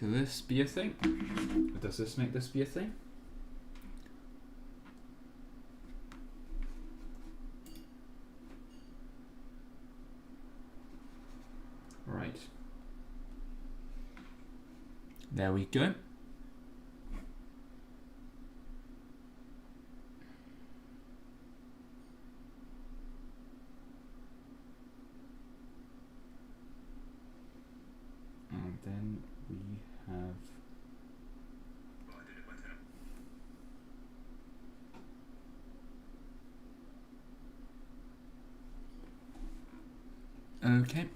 this be a thing? Or does this make this be a thing? Right. There we go. And then we have okay.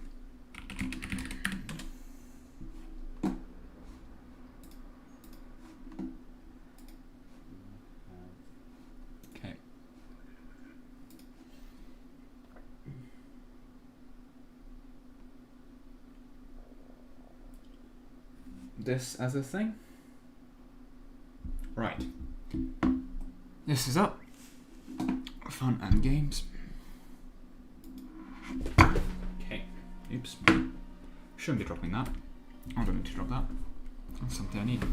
Okay. This as a thing. Right. This is up. Fun and games. Okay. Oops. Shouldn't be dropping that. I don't need to drop that. That's something I need.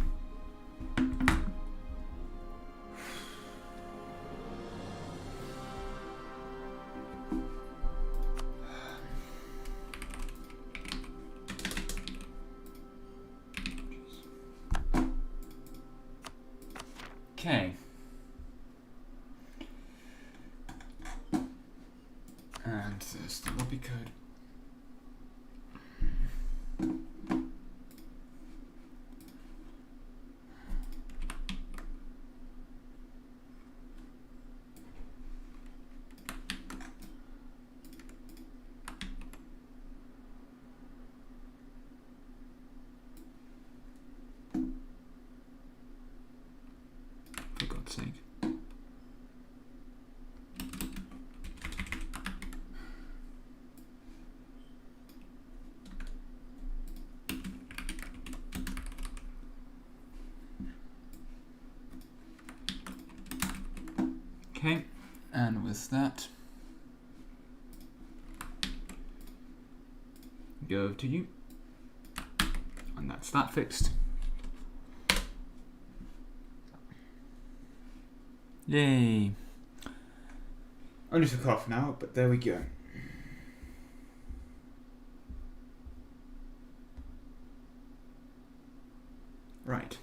Okay. And there's the lobby code. For God's sake. Okay, and with that, go to you, and that's that fixed. Yay! Only took half an hour, but there we go. Right.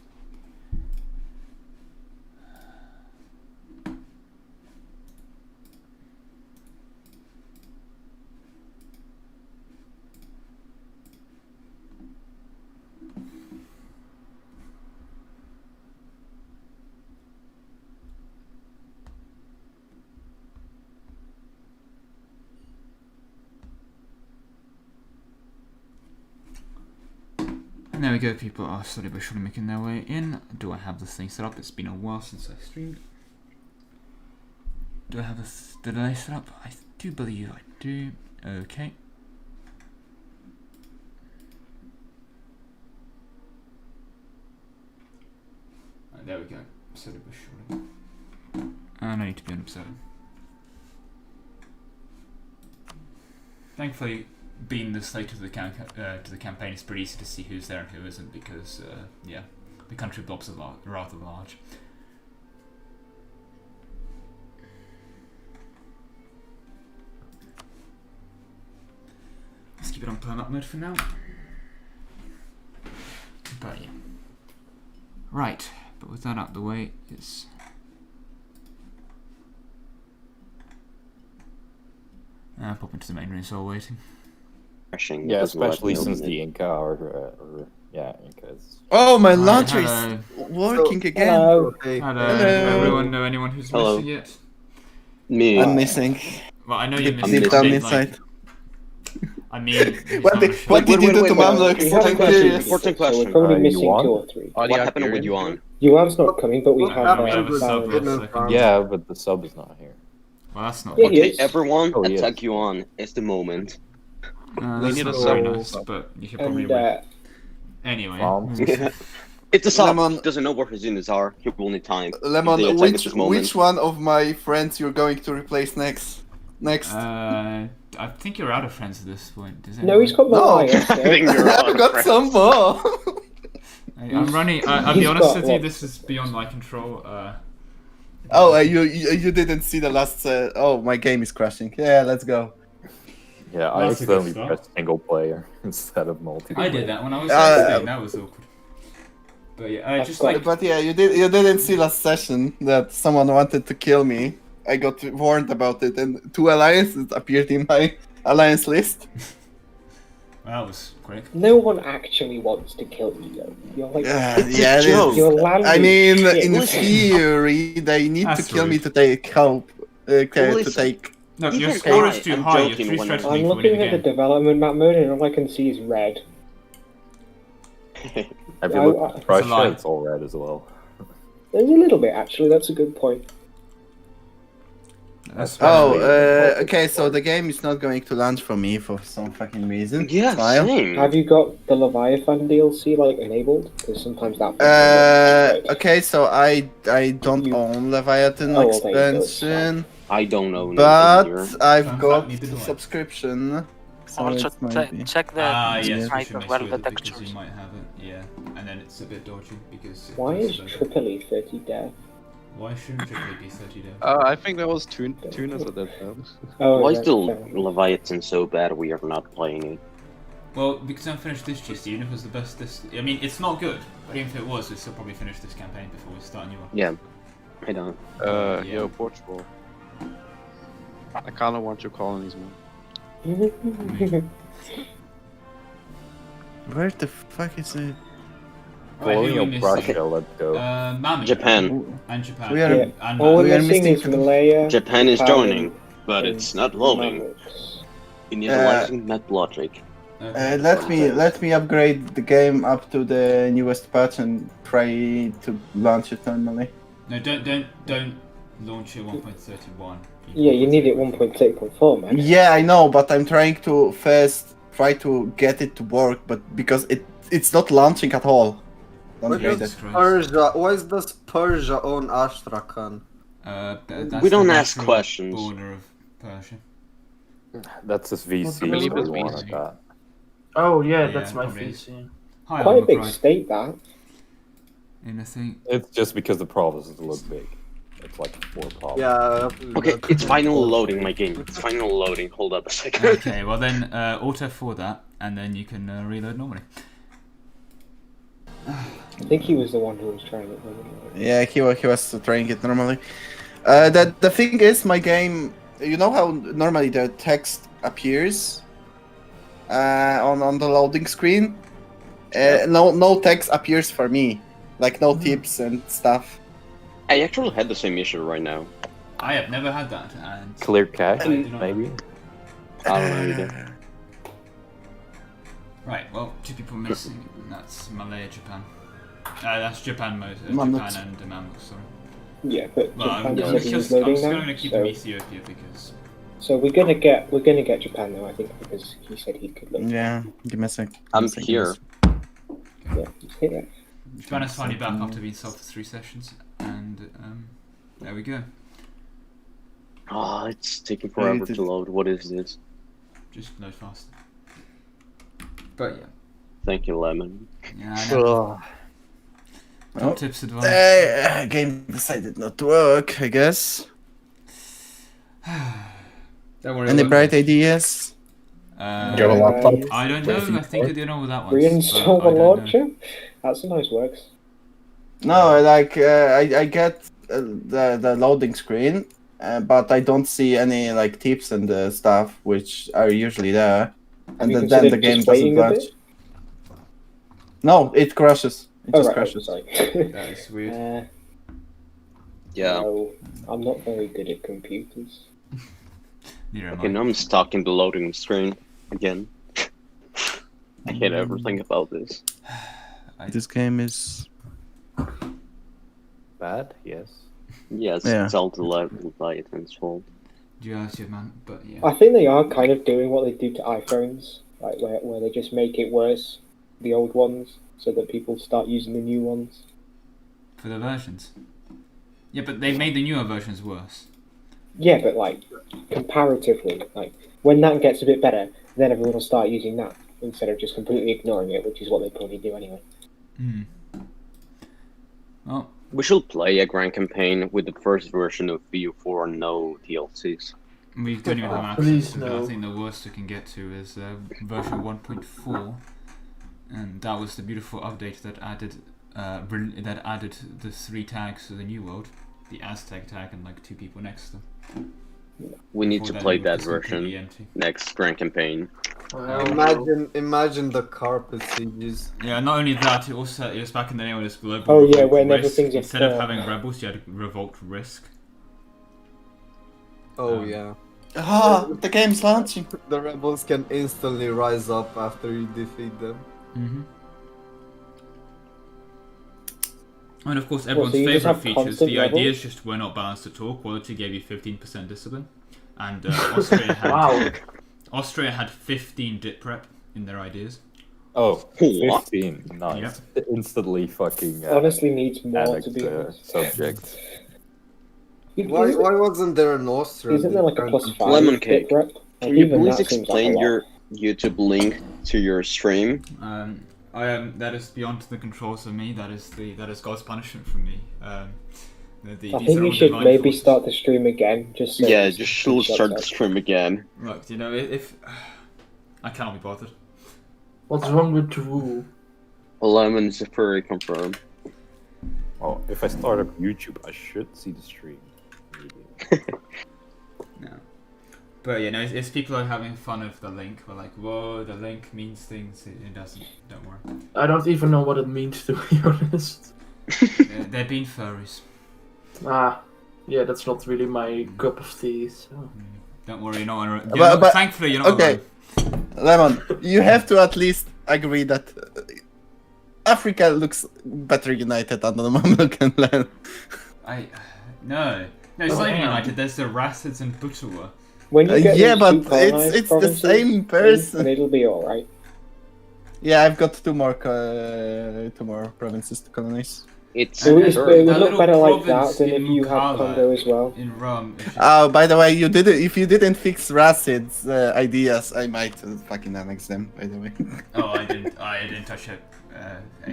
And there we go, people are slowly but surely making their way in. Do I have this thing set up? It's been a while since I streamed. Do I have this delay set up? I do believe I do. Okay. Right, there we go. Slowly but surely. And I need to be on episode. Thankfully, being this late to the campaign, it's pretty easy to see who's there and who isn't because, yeah, the country blobs are rather large. Let's keep it on permit mode for now. But yeah. Right, but with that out of the way, it's... pop into the main room, so waiting. Yeah, especially since the Inca yeah, Inca is... Oh, my launcher is working again. Hello. Okay. Hello. Hello. Everyone know anyone who's missing yet? Me. I'm missing. Well, I know you're missing. Deep down inside. I mean, What did you do to Mamluks? We have a I'm question. curious. Important question. We're probably missing Yuan? 2 or 3. What happened with Yuan? Yuan's not coming, but we have we have a sub. Yeah, but the sub is not here. Well, that's not. Yeah, he Okay, is. everyone, Oh, he is. attack Yuan. It's the moment. That's need not a very sub. nice, but you should probably And wait. Anyway. It's a sub. Lemon. Doesn't know where his units are. He will need time. If they Lemon, attack at this moment. which one of my friends you're going to replace next? I think you're out of friends at this point. Does No, he's got No. more I think you're I've got some more. I'm running. I'll be honest with you. This is beyond my control. Oh, you didn't see the last. Oh, my game is crashing. Yeah, let's go. Yeah, I That's a good accidentally start. pressed single player instead of multiplayer. I did that when I was Uh, testing. That was awkward. But yeah, just like But yeah, you didn't see last session that someone wanted to kill me. I got warned about it, and 2 alliances appeared in my alliance list. that was quick. No one actually wants to kill you, though. You're like, It's a yeah, it joke. is. you're landing I mean, shit. in Listen. theory, they need That's to kill me rude. to take help. To Listen. take. No, Even your score I is too am high. You're joking 3 when strikes I'm from I'm me for looking winning at the again. development map mode, and all I can see is red. If you look I- at It's a lie. Russia, it's all red as well. There's a little bit, actually. That's a good point. That's Oh, Especially- okay. So the game is not going to launch for me for some fucking reason. Yeah, Smile. same. Have you got the Leviathan DLC like enabled? Because sometimes that. Okay, so I don't You- own Leviathan Oh, well, there you go, expansion, I don't know. but neither. I've Fun got fact, neither do I. subscription. So Also, it might be. check the Yes, we site should as make well, sure the that because textures. you might have it. Yeah, and then it's a bit dodgy because. Why it's is loaded. Tripoli 30 death? Why shouldn't Tripoli be 30 days? I think there was tunas at that time. Oh, Why is right, the fair enough. Leviathan so bad we are not playing it? Well, because I finished this GC, even if it was the best this. I mean, it's not good, but even if it was, we'd still probably finish this campaign before we start a new one. Yeah, I don't. Yeah. Yo, Portugal. I kinda want your colonies, man. Where the fuck is it? Right, who are we Colonial missing? Prussia, let's go. Mami. Japan. And Japan. We are- Yeah. And All we we're are missing missing is Malaya. Japan is Japan, joining, but and it's not loading. Mamluks. Initializing MapLogic. Okay. Let me upgrade the game up to the newest patch and try to launch it normally. No, don't launch it 1.31. Yeah, you need it 1.8.4, man. Yeah, I know, but I'm trying to first try to get it to work, but because it's not launching at all. Don't Why hate Jesus it. Christ. Persia, why does Persia own Astrakhan? That's We don't the ask natural questions. Border of Persia. That's just VC. I believe so it's we want VC. that. Oh yeah, Yeah, that's my probably is. VC. Hi, Quite a I'm big McBride. state, that. Anything? It's just because the provinces look big. It's like 4 provinces. Yeah. Okay, it's finally loading my game. It's finally loading. Hold up a second. Okay, well then auto for that, and then you can reload normally. I think he was the one who was trying it. Yeah, he was trying it normally. The thing is, my game. You know how normally the text appears on the loading screen. No text appears for me, like no tips and stuff. I actually had the same issue right now. I have never had that, and Clear cache, I do not- maybe? I don't know either. Right, well, 2 people missing, and that's Malaya, Japan. That's Japan, Mamluks. Japan and Mamluks, sorry. Yeah, but Well, I'm Japan going said he was loading now. to keep So, him Ethiopia because so we're gonna get Japan though, I think, because he said he could load. Yeah, give me a sec. I'm here. Yeah, just hit it. Japan is finally back after being sold for 3 sessions, and there we go. Oh, it's taking forever to load. What is this? Just load fast. But yeah, Thank you, Lemon. yeah, I know. Oh. Tips advice. Game decided not to work, I guess. Don't worry. Any it won't. bright ideas? You have a laptop? I don't know. I think I did all that one. Reinstall the launcher? That's a nice works. No, like I get the loading screen, but I don't see any like tips and stuff which are usually there, and you then considered the game just doesn't waiting a launch. bit? No, it crashes. It Oh, just right, crashes. sorry. That is weird. Yeah. No, I'm not very good at computers. Neither am Okay, I. now I'm stuck in the loading screen again. I hate everything about this. This game is. Bad? Yes. Yes, Yeah. it's all the Leviathan's fault. Yeah, man. But yeah. I think they are kind of doing what they do to iPhones, like where they just make it worse, the old ones, so that people start using the new ones. For the versions. Yeah, but they made the newer versions worse. Yeah, but like comparatively, like when that gets a bit better, then everyone will start using that instead of just completely ignoring it, which is what they probably do anyway. Hmm. We should play a grand campaign with the first version of EU4 and no DLCs. We don't even have access Please, to that. no. I think the worst we can get to is version 1.4, and that was the beautiful update that added the 3 tags to the new world, the Aztec tag and like 2 people next to them. We need Before to then, play it that was completely version empty. next grand campaign. Imagine the carpet sieges. Yeah, not only that, it was back in the day when it was global. Oh, yeah, revolt when risk. everything's a Instead of threat. having rebels, you had revolt risk. Oh Um, yeah. Ah, the game's launching. The rebels can instantly rise up after you defeat them. Mm-hmm. And of course, so everyone's you just favorite have features. constant The rebels? ideas just were not balanced at all. Quality gave you 15% discipline, and Austria had Wow. Austria had 15 dip prep in their ideas. Oh, What? 15. Nice. Instantly fucking Honestly, needs more addict to be honest. subject. Why wasn't there an Austrian? Isn't there like a different +5 Lemon cake. bit rep? Can Like, you even please that seems like a explain lot. your YouTube link to your stream? I am. That is beyond the controls of me. That is God's punishment for me. I these think are you all should divine maybe forces. start the stream again. Just so Yeah, it's- just it's should start the upset. stream again. Look, you know, if I cannot be bothered. What's wrong with True? Lemon is a furry confirmed. Oh, if I start up YouTube, I should see the stream. No. But you know, if people are having fun with the link, we're like, whoa, the link means things. It doesn't. Don't worry. I don't even know what it means, to be honest. They're being furries. Ah, yeah, that's not really my cup of tea. So. Don't worry, you're not on. But- Thankfully, you're not Okay, Lemon, you have to at least agree that Africa looks better united under the Mamlukan land. No, it's not even damn. United. There's the Rassids and Butawa. When you get Yeah, these but two colonized it's the provinces same in, person. and it'll be alright. Yeah, I've got two more provinces to colonize. It's It would That look little better like that province than if in you had Mukala Congo as well. in Rome. It's just- Oh, by the way, if you didn't fix Racid's ideas, I might fucking annex them. By the way. Oh, I didn't touch it.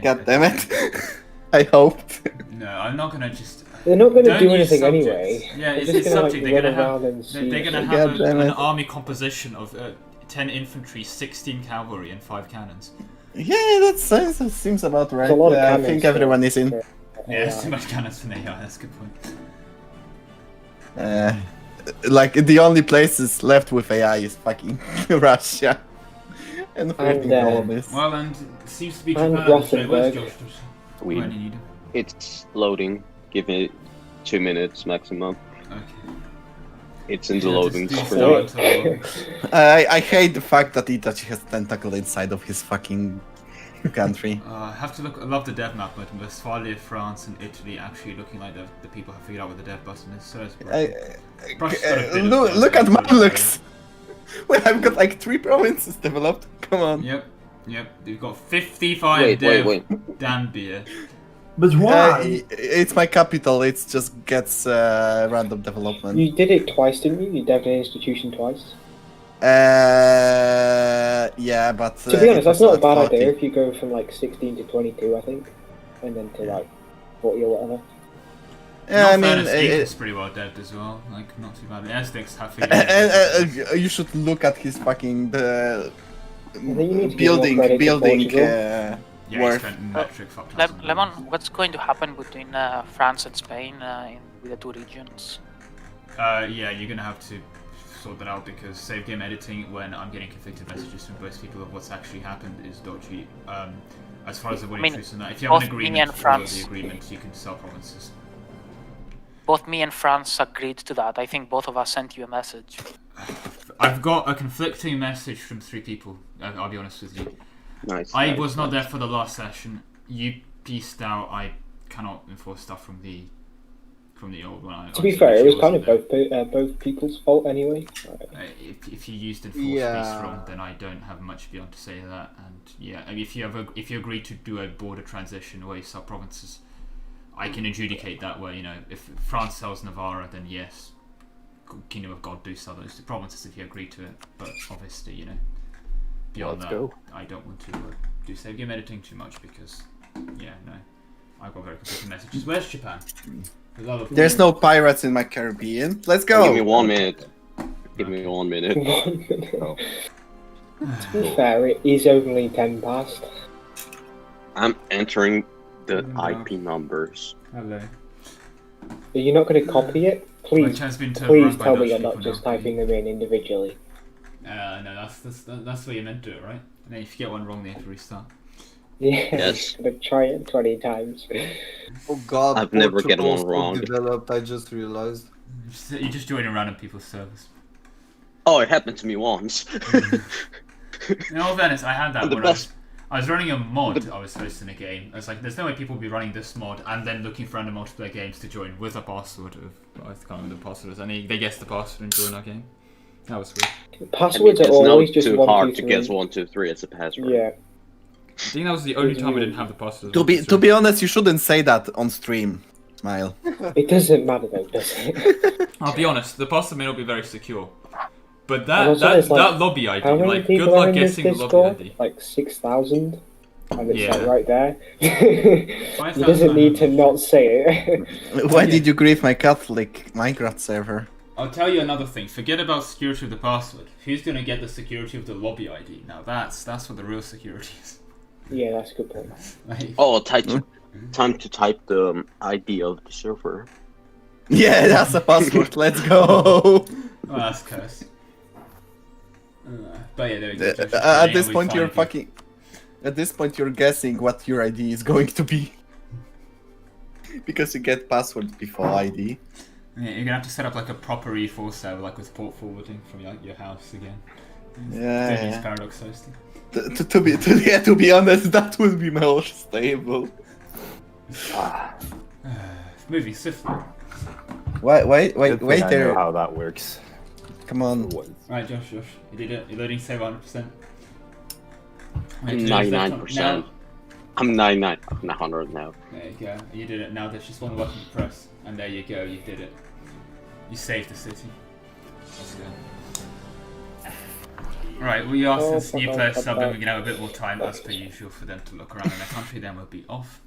God damn it! I hoped. No, I'm not gonna just. They're not going to Don't do use anything subjects. anyway. Yeah, They're it's just gonna, subject. like, They're run gonna around have. and see They're gonna shit. have God damn an it. army composition of 10 infantry, 16 cavalry, and 5 cannons. Yeah, that seems about right. It's a lot of I cannons, think so- everyone is in. Yeah, it's too much cannons for an AI. That's a good point. Like the only places left with AI is fucking Russia and freaking colonists. Well, and it seems to be And Japan. So where's Gothenburg. Josh? Sweden. When you need him. It's loading. Give it 2 minutes maximum. Okay. It's in the Yeah, loading just screen. start loading. I hate the fact that Itachi has tentacle inside of his fucking country. I have to look. I love the dev map, but Westphalia, France, and Italy actually looking like the people have figured out what the dev button is. So it's Russia's got a bit of Look at dev Mamluks! Well, I've got like 3 provinces developed. Come on. Yep. You've got 55 Wait, dev. wait. Damn beer. But why? It's my capital. It just gets random development. You did it twice, didn't you? You devved an institution twice. Yeah, but To be honest, it was that's not a bad 40. idea if you go from like 16 to 22, I think, and then to like 40 or whatever. Yeah, I In mean, fairness, Inca's pretty well devved as well. Like, not too bad. The Aztecs have figured out. you should look at his fucking think you need to give more credit to building Portugal. Yeah, he worth. spent metric fuck tons of money. Lemon, what's going to happen between France and Spain with the 2 regions? Yeah, you're gonna have to sort that out because save game editing when I'm getting conflicted messages from both people of what's actually happened is dodgy. As far as the winning truth and that, if you have an both me agreement, and follow France- the agreement, you can sell provinces. Both me and France agreed to that. I think both of us sent you a message. I've got a conflicting message from 3 people. I'll be honest with you. Nice. I nice, was not nice. there for the last session. You pieced out. I cannot enforce stuff from the old one. To be fair, it was kind of both people's fault anyway. If you used enforce Yeah. piece wrong, then I don't have much beyond to say that. And yeah, I mean, if you agree to do a border transition where you sell provinces, I can adjudicate that where, you know, if France sells Navarra, then yes, Kingdom of God do sell those 2 provinces if you agree to it. But obviously, you know, beyond Let's that, go. I don't want to do save game editing too much because, yeah, no, got very conflicting messages. Where's Japan? There's no pirates in my Caribbean. Let's go. Give me 1 minute. Give me 1 minute. To be fair, it is only 10 past. I'm entering the IP numbers. Hello. Are you not going to copy it? Please, Been please by tell me Dutch you're not people just now. typing them in individually. No, that's the way you meant to do it, right? And then if you get one wrong, they have to restart. Yeah, Yes. but try it 20 times. Oh god, I've never get one Portugal's wrong. developed, I just realized. You just join random people's servers. Oh, it happened to me once. In all fairness, I had that And the when best- I was running a mod. I was hosting a game. I was like, there's no way people will be running this mod and then looking for random multiplayer games to join with a password of I can't remember the password is. And they guessed the password and joined our game. That was weird. Passwords it's are always not just too 1, hard 2, to 3. guess 1, 2, 3 as a password. Yeah. I think that was the only time I didn't have the password. To be honest, you shouldn't say that on stream. Smile. It doesn't matter though, does it? I'll be honest, the password may not be very secure. But And that also there's, like, that lobby ID, How many like good people are luck in this guessing the lobby Discord? ID. Like 6,000? And it's Yeah. like right there. He 5,000 doesn't need to I not say it. Why did you grieve my Catholic Minecraft server? I'll tell you another thing. Forget about security of the password. Who's gonna get the security of the lobby ID? Now that's what the real security is. Yeah, that's a good point. Like, Oh, time to type the ID of the server. Yeah, that's a password. Let's go. oh, that's cursed. But yeah, there we go. At this point, you're fucking. At this point, you're guessing what your ID is going to be. Because you get password before ID. Yeah, you're gonna have to set up like a proper E4 server, like with port forwarding from your house again. Yeah, Don't use yeah. Paradox hosting. To be honest, that would be more stable. Moving swiftly. Wait Good thing I know there. how that works. Come on. Right, Josh, you did it. You're loading save 100%. I'm 99%. I'm 99. I'm 100 now. There you go. You did it. Now there's just one button to press, and there you go. You did it. You saved the city. That's good. Right, we are since new players sub, and we can have a bit more time as per usual for them to look around in their country. Then we'll be off.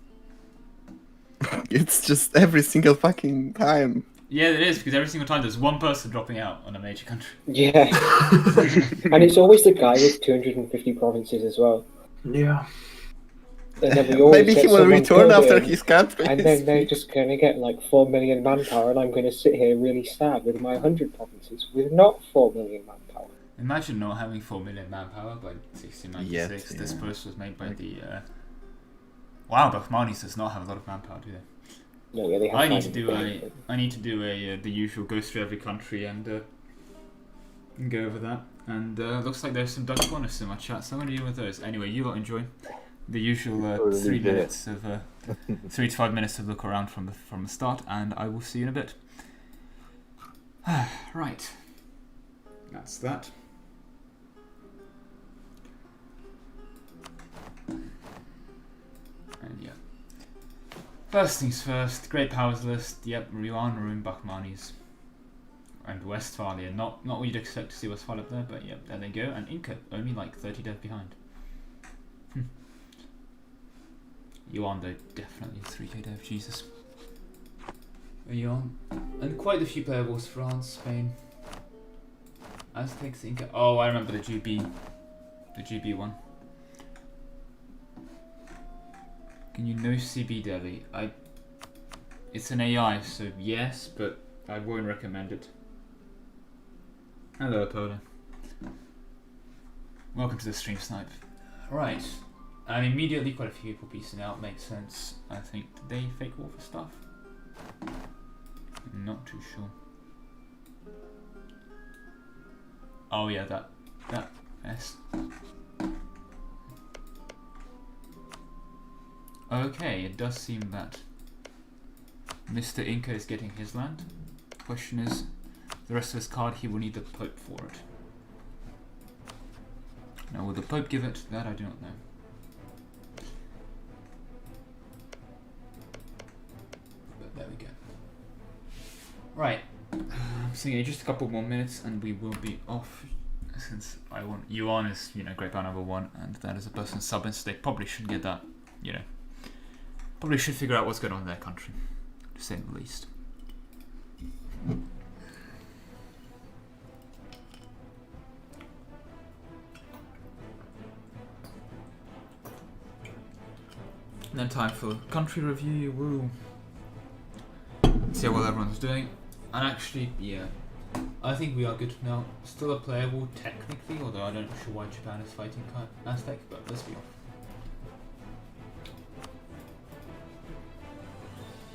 It's just every single fucking time. Yeah, it is because every single time there's one person dropping out on a major country. Yeah. And it's always the guy with 250 provinces as well. Yeah. And then we always Maybe get he will someone return killed after in, his country. and then they're just going to get like 4 million manpower, and I'm going to sit here really sad with my 100 provinces with not 4 million manpower. Imagine not having 4 million manpower by 1696. Yes, This yeah. post was made by the. Wow, Bahmanis does not have a lot of manpower, do they? No, yeah, they have I need to 500. do the usual go through every country and go over that. And looks like there's some Dutch bonus in my chat, so I'm going to deal with those. Anyway, you lot enjoy the usual 3 minutes of 3 to 5 minutes of look around from the start, and I will see you in a bit. Right, that's that. And yeah. First things first, Great Powers list, yep, Ruan, Rune, Bahmanis, and Westphalia. Not what you'd expect to see Westphalia up there, but yep, there they go. And Inca, only like 30 death behind. Yuan though, definitely 3k dev, Jesus. Yuan. And quite a few player wars, France, Spain. Aztecs, Inca. Oh, I remember the GB one. Can you know CB Delhi? It's an AI, so yes, but I won't recommend it. Hello, Polar. Welcome to the stream snipe. Right. And immediately quite a few people piecing out, makes sense. I think, did they fake war for stuff? Not too sure. Oh yeah, that S. Okay, it does seem that Mr. Inca is getting his land. Question is, the rest of his card, he will need the Pope for it. Now, will the Pope give it? That I do not know. But there we go. Right. I'm thinking just a couple more minutes and we will be off. Since I want Yuan is, Great Power number 1, and that is a person subbing, so they probably should get that, Probably should figure out what's going on in their country, to say the least. And then time for country review. Woo. See how well everyone's doing. And actually, yeah, I think we are good now. Still a playable technically, although I don't know sure why Japan is fighting Aztec, but let's be off.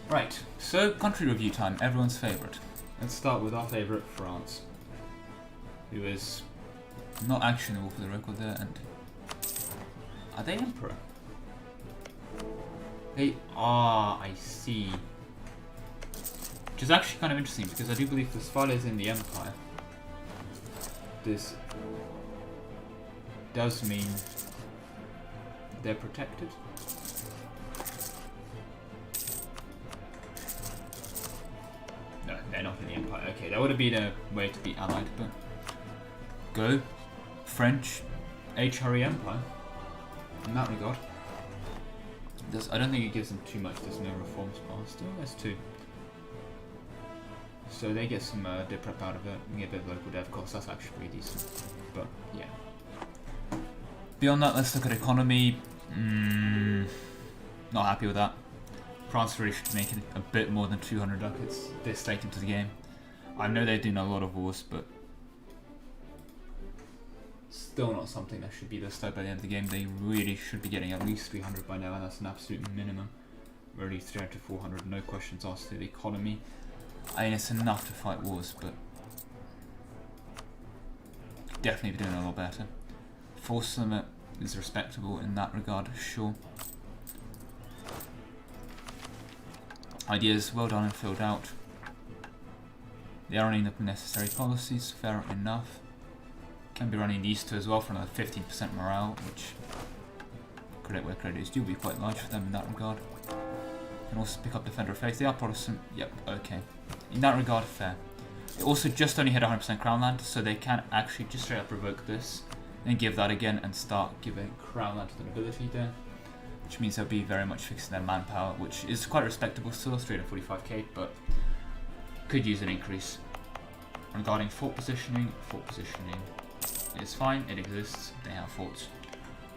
Right, so country review time, everyone's favourite. Let's start with our favourite, France, who is not actionable for the record there, and are they emperor? They are, I see. Which is actually kind of interesting because I do believe the Svala is in the Empire. This does mean they're protected. No, they're not in the Empire. Okay, that would have been a way to be allied, but go French HRE Empire in that regard. I don't think it gives them too much. There's no reforms passed. Oh, there's 2. So they get some dip prep out of it, and get a bit of local dev costs. That's actually pretty decent. But yeah. Beyond that, let's look at economy. Not happy with that. France really should make it a bit more than 200 ducats this late into the game. I know they're doing a lot of wars, but still not something that should be this low by the end of the game. They really should be getting at least 300 by now, and that's an absolute minimum. Really 300 to 400, no questions asked to the economy. I mean, it's enough to fight wars, but definitely be doing a lot better. Force limit is respectable in that regard, sure. Ideas well done and filled out. They are running the necessary policies, fair enough. Can be running these 2 as well for another 15% morale, which, credit where credit is due, will be quite large for them in that regard. Can also pick up Defender of Faith. They are Protestant. Yep, okay. In that regard, fair. They also just only hit 100% Crown Land, so they can actually just straight up revoke this, then give that again and start giving Crown Land to the nobility there. Which means they'll be very much fixing their manpower, which is quite respectable still, 345k, but could use an increase. Regarding fort positioning is fine, it exists, they have forts.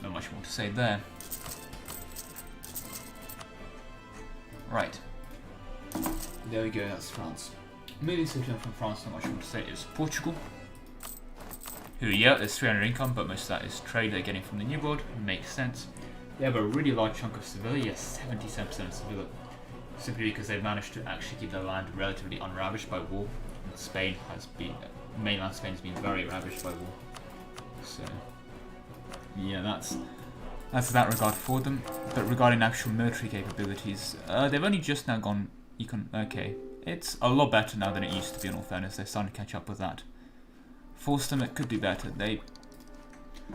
Not much more to say there. Right. There we go, that's France. Moving swiftly on from France, not much more to say, is Portugal. Who, yeah, there's 300 income, but most of that is trade they're getting from the new board. Makes sense. They have a really large chunk of Sevilla, yes, 77% of Sevilla. Simply because they've managed to actually keep their land relatively unravaged by war. And Spain has been, mainland Spain has been very ravaged by war. So, yeah, that's that regard for them. But regarding actual military capabilities, they've only just now gone okay. It's a lot better now than it used to be, in all fairness. They're starting to catch up with that. Force them, it could do better.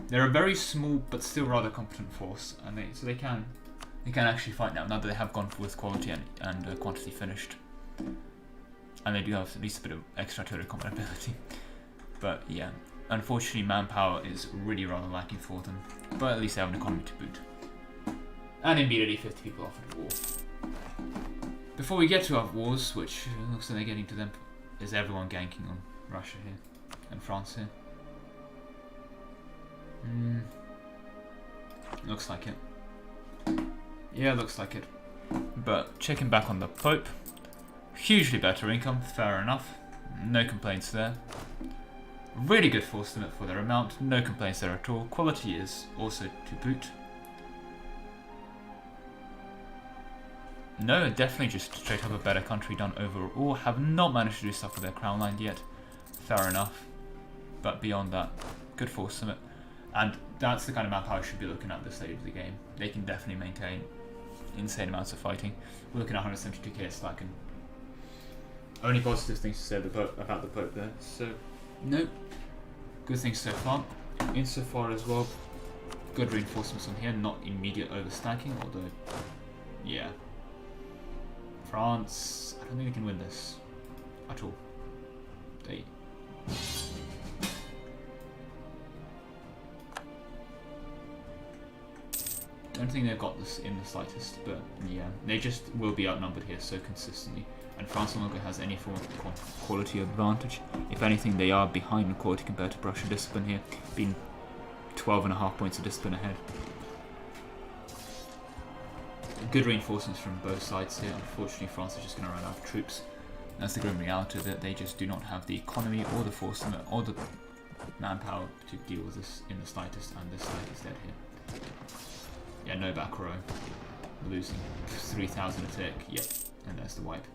They're a very small but still rather competent force, and they can actually fight now that they have gone with quality and quantity finished. And they do have at least a bit of extra total combat ability. But yeah, unfortunately manpower is really rather lacking for them. But at least they have an economy to boot. And immediately 50 people offered war. Before we get to our wars, which looks like they're getting to them, is everyone ganking on Russia here and France here? Looks like it. Yeah, looks like it. But checking back on the Pope, hugely better income, fair enough. No complaints there. Really good force limit for their amount, no complaints there at all. Quality is also to boot. No, definitely just straight up a better country done overall. Have not managed to do stuff with their crown line yet. Fair enough. But beyond that, good force limit. And that's the kind of manpower I should be looking at this stage of the game. They can definitely maintain insane amounts of fighting. We're looking at 172k slack, and only positive things to say about the Pope there. So, no, good things so far. Insofar as well, good reinforcements on here, not immediate overstacking, although, yeah. France, I don't think they can win this at all. They... don't think they've got this in the slightest, but yeah, they just will be outnumbered here so consistently. And France no longer has any form of quality advantage. If anything, they are behind in quality compared to Prussian discipline here, being 12.5 points of discipline ahead. Good reinforcements from both sides here. Unfortunately, France is just going to run out of troops. That's the grim reality of it. They just do not have the economy or the force or the manpower to deal with this in the slightest, and this side is dead here. Yeah, no back row. Losing 3,000 attack. Yep, and there's the wipe.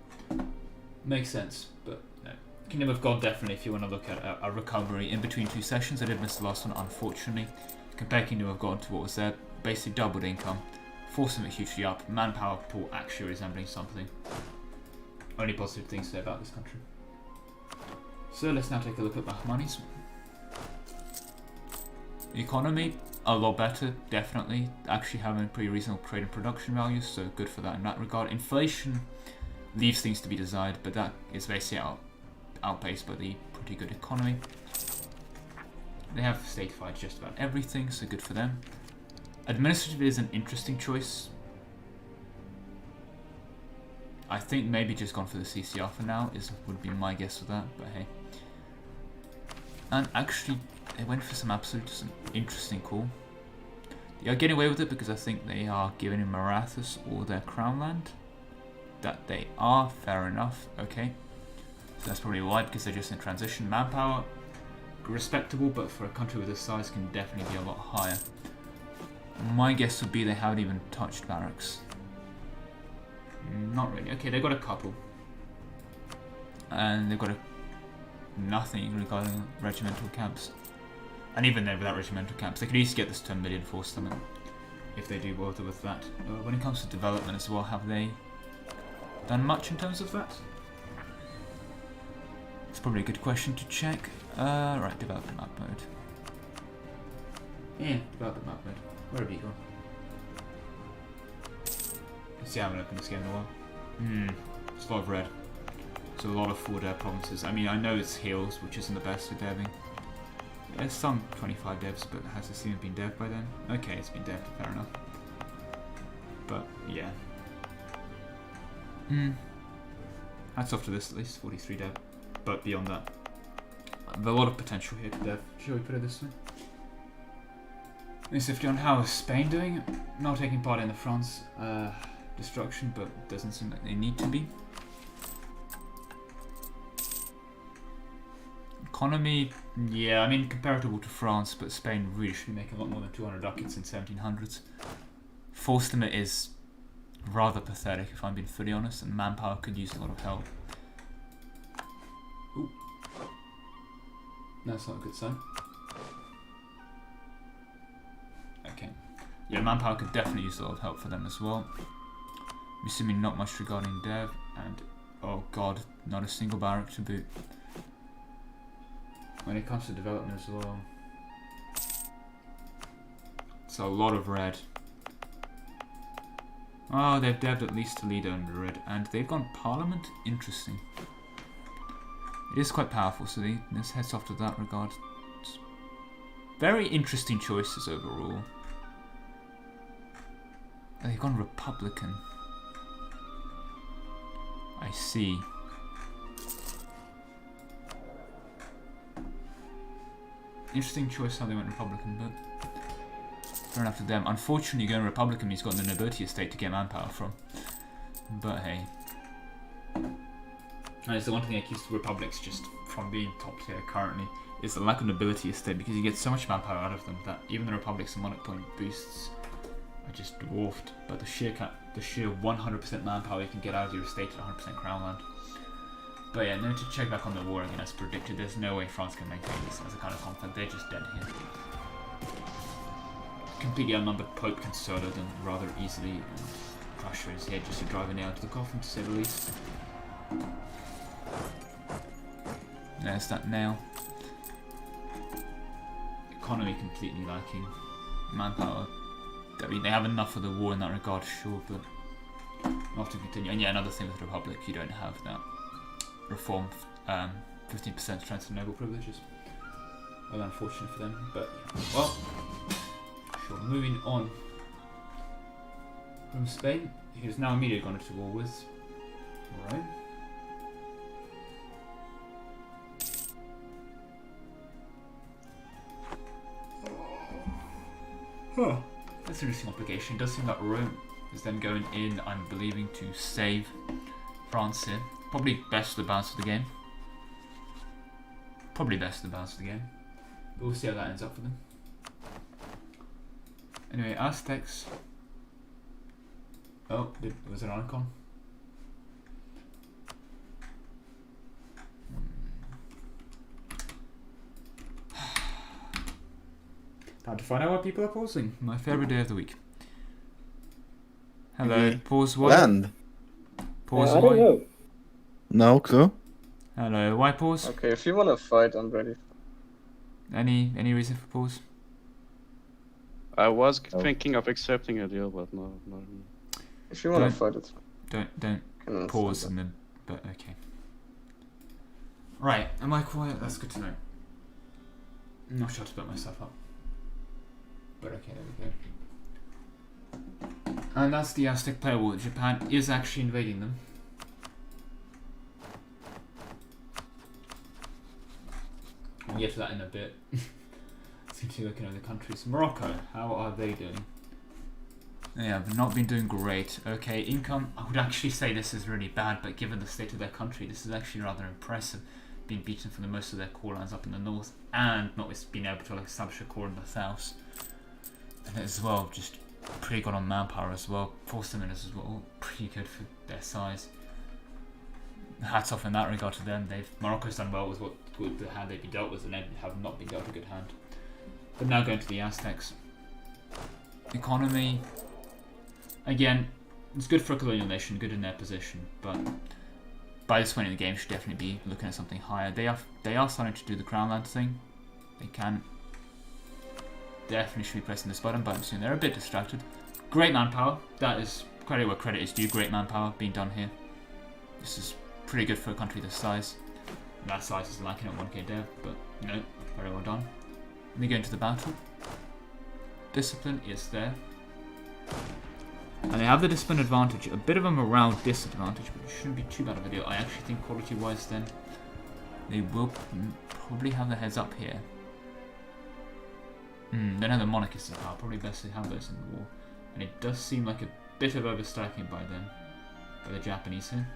Makes sense, but no. Kingdom of God, definitely, if you want to look at a recovery in between two sessions. I did miss the last one, unfortunately. Compare Kingdom of God to what was there. Basically doubled income. Forcing it hugely up. Manpower pool actually resembling something. Only positive things to say about this country. So let's now take a look at Bahmanis. Economy, a lot better, definitely. Actually having pretty reasonable trade and production values, so good for that in that regard. Inflation leaves things to be desired, but that is basically outpaced by the pretty good economy. They have statified just about everything, so good for them. Administrative is an interesting choice. I think maybe just gone for the CCR for now would be my guess of that, but hey. And actually, they went for some interesting call. They are getting away with it because I think they are giving him Marathas or their crown land. That they are, fair enough, okay. So that's probably why, because they're just in transition. Manpower, respectable, but for a country with this size can definitely be a lot higher. My guess would be they haven't even touched barracks. Not really. Okay, they've got a couple. And they've got nothing regarding regimental camps. And even then, without regimental camps, they could easily get this to 1 million force limit if they do bother with that. When it comes to development as well, have they done much in terms of that? It's probably a good question to check. Right, development map mode. Yeah, development map mode. Where have you gone? Let's see, I haven't opened this game in a while. It's a lot of red. So a lot of forward air provinces. I mean, I know it's hills, which isn't the best for deving. There's some 25 devs, but has this even been devved by then? Okay, it's been devved, fair enough. But, yeah. Hats off to this at least, 43 dev. But beyond that, there's a lot of potential here to dev. Shall we put it this way? Miss 50 on how is Spain doing? Not taking part in the France destruction, but it doesn't seem like they need to be. Economy, yeah, I mean comparable to France, but Spain really should be making a lot more than 200 ducats in 1700s. Force limit is rather pathetic if I'm being fully honest, and manpower could use a lot of help. Ooh. That's not a good sign. Okay. Yeah, manpower could definitely use a lot of help for them as well. I'm assuming not much regarding dev, and oh god, not a single barrack to boot. When it comes to development as well, it's a lot of red. Oh, they've devved at least a leader under red, and they've gone parliament. Interesting. It is quite powerful, so let's head off to that regard. Very interesting choices overall. They've gone Republican. I see. Interesting choice how they went Republican, but fair enough to them. Unfortunately, going Republican means got the nobility estate to get manpower from. But hey. And it's the one thing that keeps the republics just from being top tier currently is the lack of nobility estate, because you get so much manpower out of them that even the republics and monarch point boosts are just dwarfed. But the sheer 100% manpower you can get out of your estate at 100% crown land. But yeah, no, to check back on the war again, as predicted, there's no way France can maintain this as a kind of conflict. They're just dead here. Completely outnumbered Pope can solo them rather easily, and Prussia is here just to drive a nail to the coffin, to say the least. There's that nail. Economy completely lacking. Manpower, I mean, they have enough of the war in that regard, sure, but not to continue. And yeah, another thing with the Republic, you don't have that reform 15% strength and noble privileges. Well, unfortunate for them, but yeah. Well, sure. Moving on. from Spain, who's now immediately gone into war with Rome. Huh. That's an interesting obligation. It does seem like Rome is then going in, I'm believing, to save France here. Probably best for the balance of the game. But we'll see how that ends up for them. Anyway, Aztecs. Oh, was it an icon? Time to find out what people are pausing. My favourite day of the week. Hello, pause what? Land. Pause I why? don't know. No clue. Hello, why pause? Okay, if you want to fight, I'm ready. Any reason for pause? I was thinking of accepting a deal, but no. If you want to fight, it's fine. Don't pause and then. But okay. Right, am I quiet? That's good to know. I'm not sure to put myself up. But okay, there we go. And that's the Aztec player war. Japan is actually invading them. We'll get to that in a bit. Seem to be looking at the countries. Morocco, how are they doing? They have not been doing great. Okay, income, I would actually say this is really bad, but given the state of their country, this is actually rather impressive. Being beaten from most of their core lines up in the north, and not being able to establish a core in the south. And as well, just pretty good on manpower as well. Force them in as well, pretty good for their size. Hats off in that regard to them. Morocco's done well with the hand they've been dealt with, and they have not been dealt a good hand. But now going to the Aztecs. Economy, again, it's good for a colonial nation, good in their position, but by this point in the game, should definitely be looking at something higher. They are starting to do the Crown Land thing. They can definitely should be pressing this button soon. They're a bit distracted. Great manpower. That is credit where credit is due. Great manpower being done here. This is pretty good for a country this size. And that size is lacking at 1k dev, but no, very well done. And they go into the battle. Discipline is there. And they have the discipline advantage, a bit of a morale disadvantage, but it shouldn't be too bad of a deal. I actually think quality-wise then, they will probably have their heads up here. They know the monarchists in power, probably best to have those in the war. And it does seem like a bit of overstacking by them, by the Japanese here.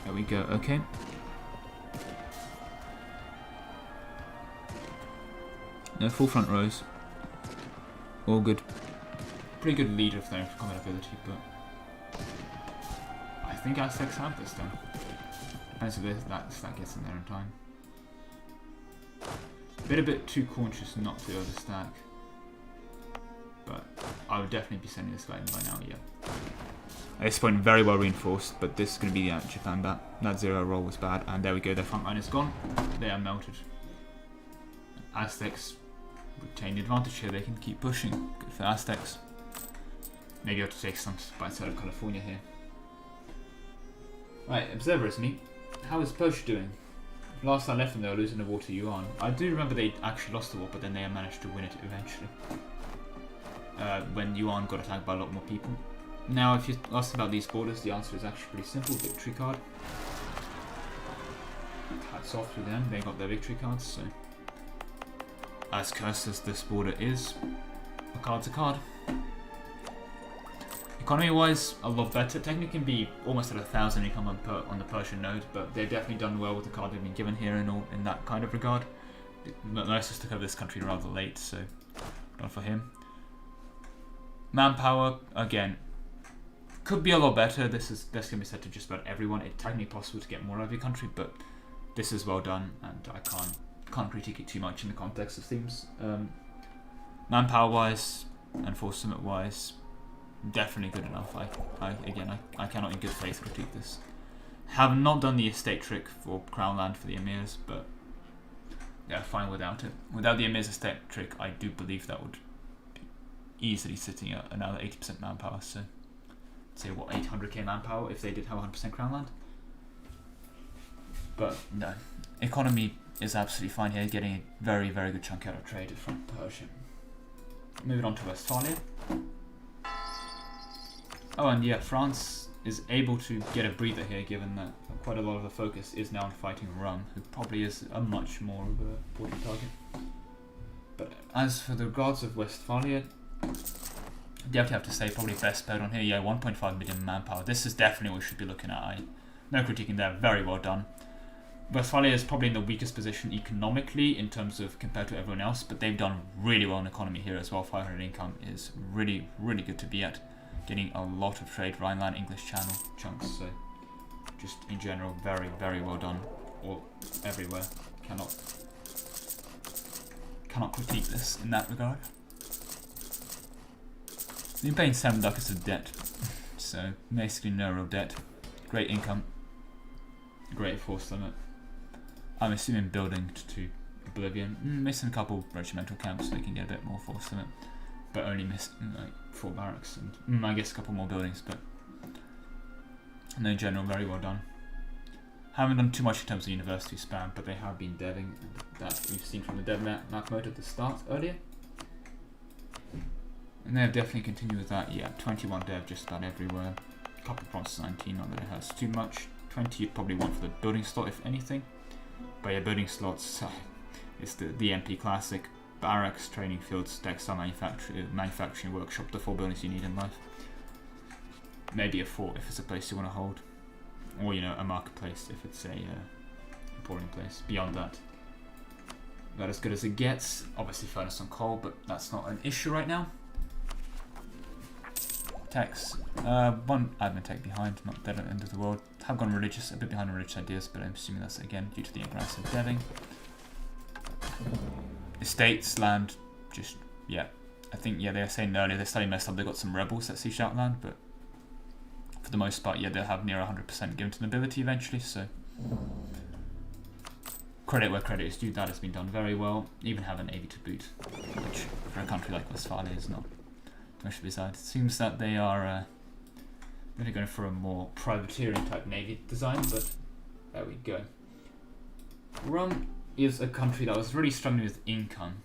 There we go, okay. No full front rows. All good. Pretty good leader of their combat ability, but I think Aztecs have this then. Depends if that gets in there in time. A bit too cautious not to overstack. But I would definitely be sending this guy in by now, yeah. At this point, very well reinforced, but this is going to be the Japan bat. That 0 roll was bad, and there we go, their front line is gone. They are melted. Aztecs retain the advantage here, they can keep pushing. Good for Aztecs. Maybe have to take some bites out of California here. Right, Observer is me. How is Persia doing? Last I left them, they were losing the war to Yuan. I do remember they actually lost the war, but then they managed to win it eventually. When Yuan got attacked by a lot more people. Now, if you ask about these borders, the answer is actually pretty simple. Victory card. Hats off to them, they got their victory cards, so. As cursed as this border is, a card's a card. Economy-wise, a lot better. Technically can be almost at 1,000 income on the Persian node, but they've definitely done well with the card they've been given here in that kind of regard. Mercer's took over this country rather late, so done for him. Manpower, again, could be a lot better. This can be set to just about everyone. It's technically possible to get more out of your country, but this is well done, and I can't critique it too much in the context of themes. Manpower-wise and force limit-wise, definitely good enough. I cannot in good faith critique this. Have not done the estate trick for Crown Land for the Emirs, but yeah, fine without it. Without the Emir's estate trick, I do believe that would be easily sitting at another 80% manpower. So, say what, 800k manpower if they did have 100% Crown Land. But no, Economy is absolutely fine here, getting a very, very good chunk out of trade from Persia. Moving on to Westphalia. Oh, and yeah, France is able to get a breather here, given that quite a lot of the focus is now on fighting Rum, who probably is a much more of a important target. But as for the gods of Westphalia, definitely have to say probably best bet on here. Yeah, 1.5 million manpower. This is definitely what we should be looking at. No critiquing there. Very well done. Westphalia is probably in the weakest position economically in terms of compared to everyone else, but they've done really well in economy here as well. 500 income is really, really good to be at. Getting a lot of trade, Rhineland, English Channel chunks. So just in general, very, very well done. All everywhere. Cannot critique this in that regard. You're paying 7 ducats of debt, so basically no real debt. Great income, great force limit. I'm assuming building to oblivion. Missing a couple regimental camps so they can get a bit more force limit, but only missing like 4 barracks and I guess a couple more buildings. But no, in general, very well done. Haven't done too much in terms of university spam, but they have been deving, and that we've seen from the dev map mode at the start earlier. And they have definitely continued with that. Yeah, 21 dev just about everywhere. A couple of provinces 19, not that it has too much. 20 you'd probably want for the building slot if anything. But yeah, building slots, it's the MP classic. Barracks, training fields, textile manufacturing workshop, the 4 buildings you need in life. Maybe a fort if it's a place you want to hold. Or, you know, a marketplace if it's a importing place. Beyond that, about as good as it gets. Obviously furnace on coal, but that's not an issue right now. Techs, 1 admin tech behind, not dead at the end of the world. Have gone religious, a bit behind on religious ideas, but I'm assuming that's again due to the aggressive deving. Estates, land, just, yeah. I think, yeah, they were saying earlier, they're slightly messed up. They've got some rebels that siege out land, but for the most part, yeah, they'll have near 100% given to nobility eventually, so credit where credit is due. That has been done very well. Even have a navy to boot, which for a country like Westphalia is not too much to be said. It seems that they are really going for a more privateering type navy design, but there we go. Rum is a country that was really struggling with income,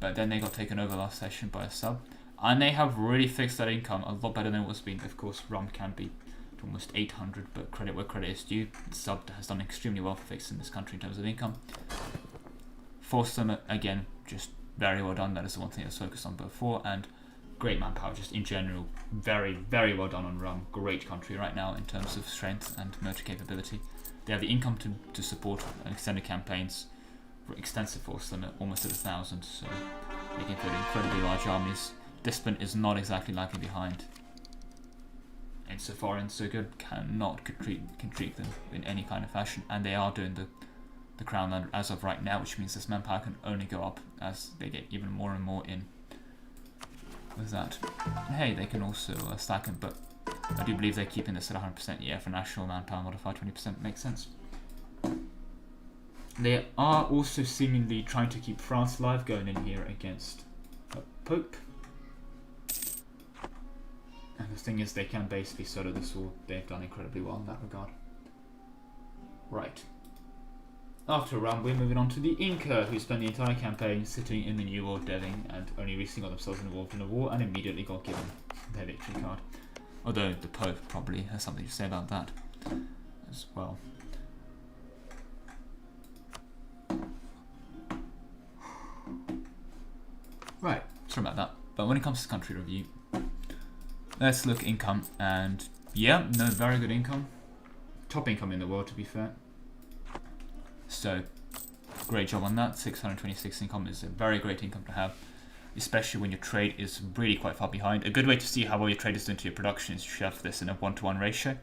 but then they got taken over last session by a sub, and they have really fixed that income a lot better than it was being. Of course, Rum can be to almost 800, but credit where credit is due. The sub has done extremely well for fixing this country in terms of income. Force limit, again, just very well done. That is the one thing I was focused on before, and great manpower, just in general, very, very well done on Rum. Great country right now in terms of strength and military capability. They have the income to support extended campaigns, extensive force limit, almost at 1,000, so they can put incredibly large armies. Discipline is not exactly lagging behind. And so far and so good, cannot critique them in any kind of fashion, and they are doing the Crown Land as of right now, which means this manpower can only go up as they get even more and more in with that. And hey, they can also stack them, but I do believe they're keeping this at 100%. Yeah, for national manpower modifier, 20% makes sense. They are also seemingly trying to keep France alive, going in here against Pope. And the thing is, they can basically solo this war. They've done incredibly well in that regard. Right. After Rum, we're moving on to the Inca, who spent the entire campaign sitting in the New World deving and only recently got themselves involved in a war and immediately got given their victory card. Although the Pope probably has something to say about that as well. Right, sorry about that. But when it comes to country review, let's look income, and yeah, no, very good income. Top income in the world, to be fair. So, great job on that. 626 income is a very great income to have, especially when your trade is really quite far behind. A good way to see how well your trade is doing to your production is to shove this in a 1-to-1 ratio.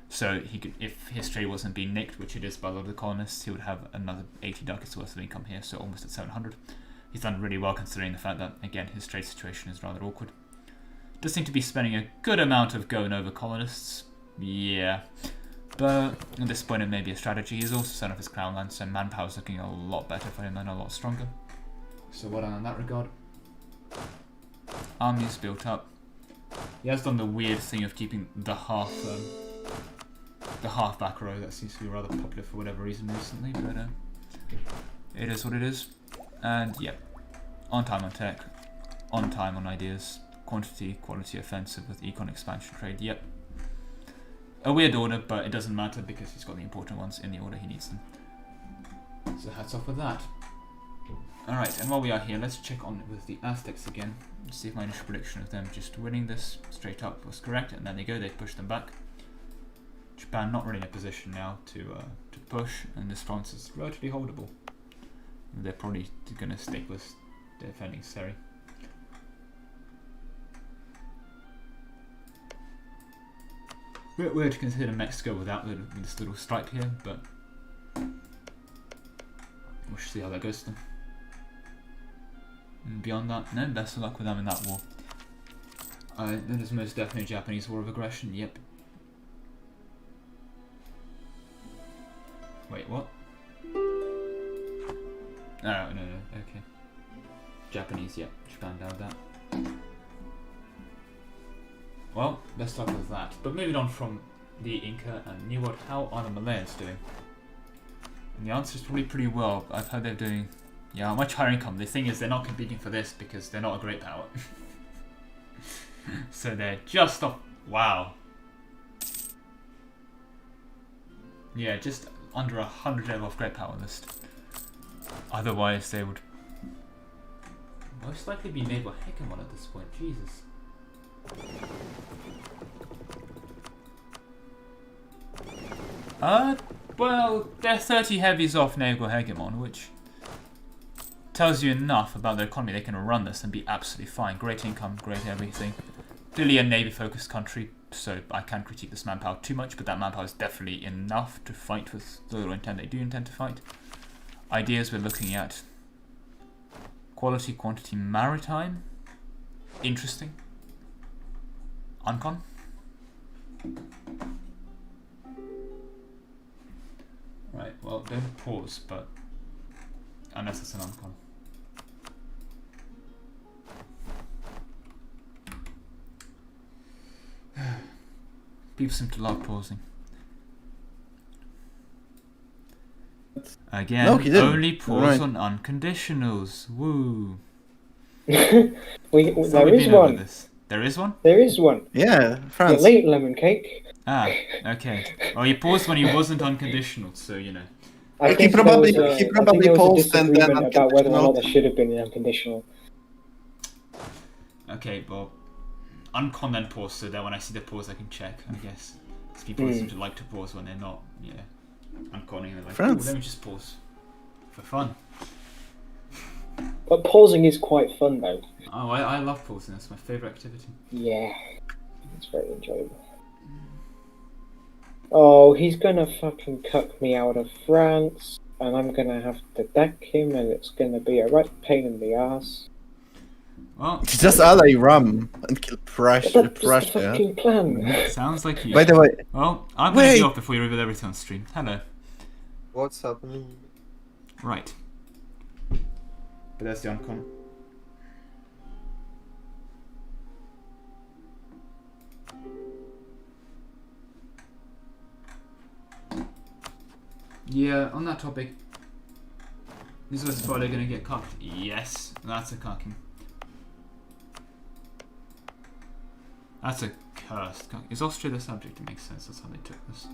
So he could, if his trade wasn't being nicked, which it is by a lot of the colonists, he would have another 80 ducats worth of income here, so almost at 700. He's done really well considering the fact that, again, his trade situation is rather awkward. Does seem to be spending a good amount of going over colonists. Yeah. But at this point it may be a strategy. He's also set off his crown land, so manpower's looking a lot better for him and a lot stronger. So well done in that regard. Army's built up. He has done the weird thing of keeping the half back row. That seems to be rather popular for whatever reason recently, but it is what it is. And yeah, on time on tech, on time on ideas, quantity, quality, offensive with econ, expansion, trade. Yep. A weird order, but it doesn't matter because he's got the important ones in the order he needs them. So hats off with that. Alright, and while we are here, let's check on with the Aztecs again. See if my initial prediction of them just winning this straight up was correct, and then they go, they push them back. Japan not really in a position now to push, and this France is relatively holdable. They're probably going to stick with defending Seri. Bit weird to consider Mexico without this little stripe here, but we'll see how that goes to them. And beyond that, no, best of luck with them in that war. That is most definitely a Japanese war of aggression, yep. Wait, what? No, okay. Japanese, yep, Japan down with that. Well, best luck with that. But moving on from the Inca and New World, how are the Malays doing? And the answer is probably pretty well. I've heard they're doing, yeah, much higher income. The thing is, they're not competing for this because they're not a great power. So they're just off. Wow. Yeah, just under 100 level off great power list. Otherwise, they would most likely be naval hegemon at this point. Jesus. Well, they're 30 heavies off naval hegemon, which tells you enough about their economy. They can run this and be absolutely fine. Great income, great everything. Clearly a navy-focused country, so I can't critique this manpower too much, but that manpower is definitely enough to fight with the little intent they do intend to fight. Ideas we're looking at: quality, quantity, maritime. Interesting. Uncon. Right, well, don't pause, but unless it's an uncon. People seem to love pausing. Again, No, he didn't. only pause on unconditionals. Woo. There is over one. this. There is one? There is one. Yeah, The France. late lemon cake. Ah, okay. Well, you paused when he wasn't unconditional, so you know. I He think probably- there was he I think probably there was a paused and then disagreement about whether or not unconditional. there should have been an unconditional. Okay, well, uncon then pause, so that when I see the pause I can check, I guess. Because people seem to like to pause when they're not, unconning. They're like, "Ooh, France. let me just pause. For fun. But pausing is quite fun though. Oh, I love pausing, that's my favourite activity. Yeah, it's very enjoyable. Oh, he's gonna fucking cuck me out of France, and I'm gonna have to deck him, and it's gonna be a right pain in the ass. Well, Just ally rum and kill Prussia. That's the fucking plan. sounds like you. By the way, Well, I'm going to Wait. be off before you reveal everything on stream. Hello. What's happening? Right. But that's the uncon. Yeah, on that topic, is Westphalia going to get cocked? Yes, that's a cocking. That's a cursed cock. Is Austria the subject? It makes sense, that's how they took this.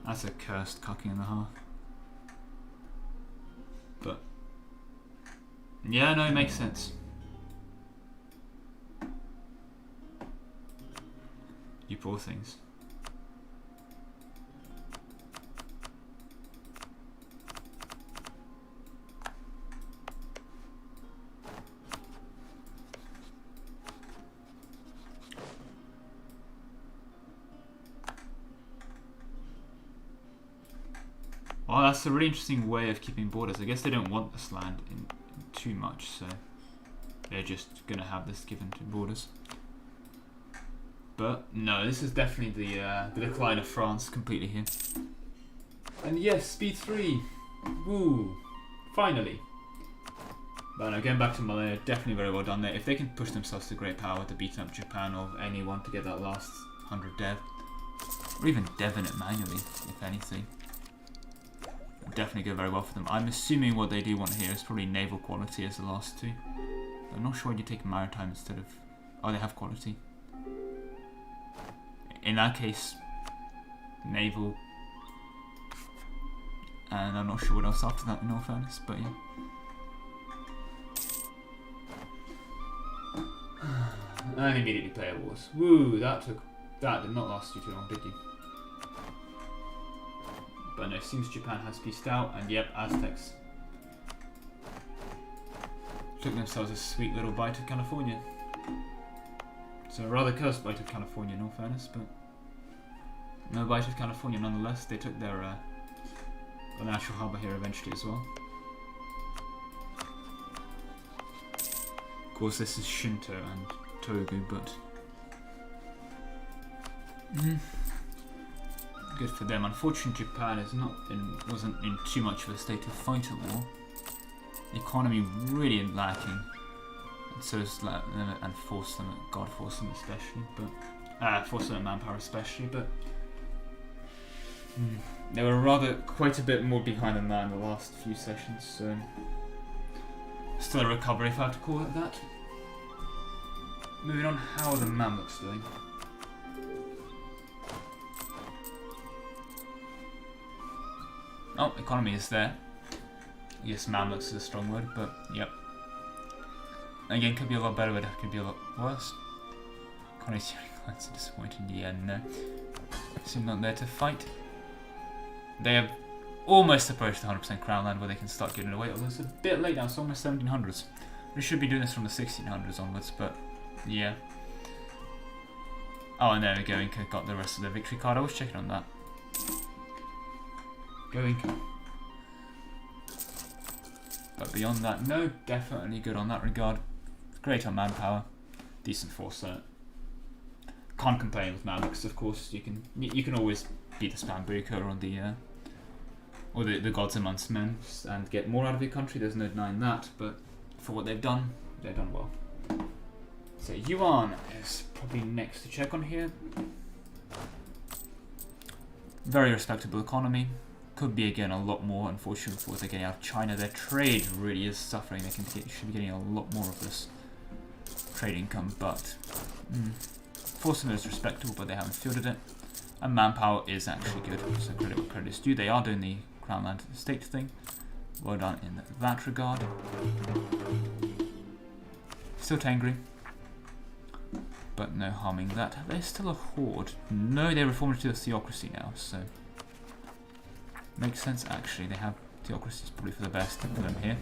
That's a cursed cocking and a half. But, yeah, no, it makes sense. You poor things. Well, that's a really interesting way of keeping borders. I guess they don't want this land in too much, so they're just gonna have this given to borders. But no, this is definitely the decline of France completely here. And yes, speed 3, woo, finally. But no, going back to Malaya, definitely very well done there. If they can push themselves to great power to beat up Japan or anyone to get that last 100 dev, or even devin it manually, if anything. definitely go very well for them. I'm assuming what they do want here is probably naval quality as the last two. I'm not sure why you take maritime instead of... Oh, they have quality. In that case, naval. And I'm not sure what else after that in all fairness, but yeah. And immediately player wars. Woo, that did not last you too long, did you? But no, seems Japan has peaced out, and yep, Aztecs took themselves a sweet little bite of California. So a rather cursed bite of California in all fairness, but no bite of California nonetheless. They took their natural harbour here eventually as well. Of course this is Shinto and Togu, but good for them. Unfortunately, Japan wasn't in too much of a state of fight at war. The economy really lacking, and so is and force them, God force them especially, but force them manpower especially, but they were quite a bit more behind than that in the last few sessions. So still a recovery, if I have to call it that. Moving on, how are the Mamluks doing? Oh, economy is there. Yes, Mamluks is a strong word, but yep. Again, could be a lot better, but it could be a lot worse. Economy's disappointing. Yeah, no. Seem not there to fight. They have almost approached the 100% crown land where they can start giving it away, although it's a bit late now, it's almost 1700s. We should be doing this from the 1600s onwards, but yeah. Oh, and there we go, Inca got the rest of the victory card. I was checking on that. Go Inca. But beyond that, no, definitely good on that regard. Great on manpower, decent foresight. Can't complain with Mamluks, of course. You can always beat the Spambuka on the gods amongst men and get more out of your country. There's no denying that. But for what they've done well. So Yuan is probably next to check on here. Very respectable economy. Could be again a lot more, unfortunately, for what they're getting out of China. Their trade really is suffering. They should be getting a lot more of this trade income, but Forcing is respectable, but they haven't fielded it. And manpower is actually good, so credit where credit is due. They are doing the Crown Land State thing. Well done in that regard. Still Tangri, but no harming that. They're still a horde. No, they reformed to a theocracy now, so makes sense actually. They have theocracy, is probably for the best for them here.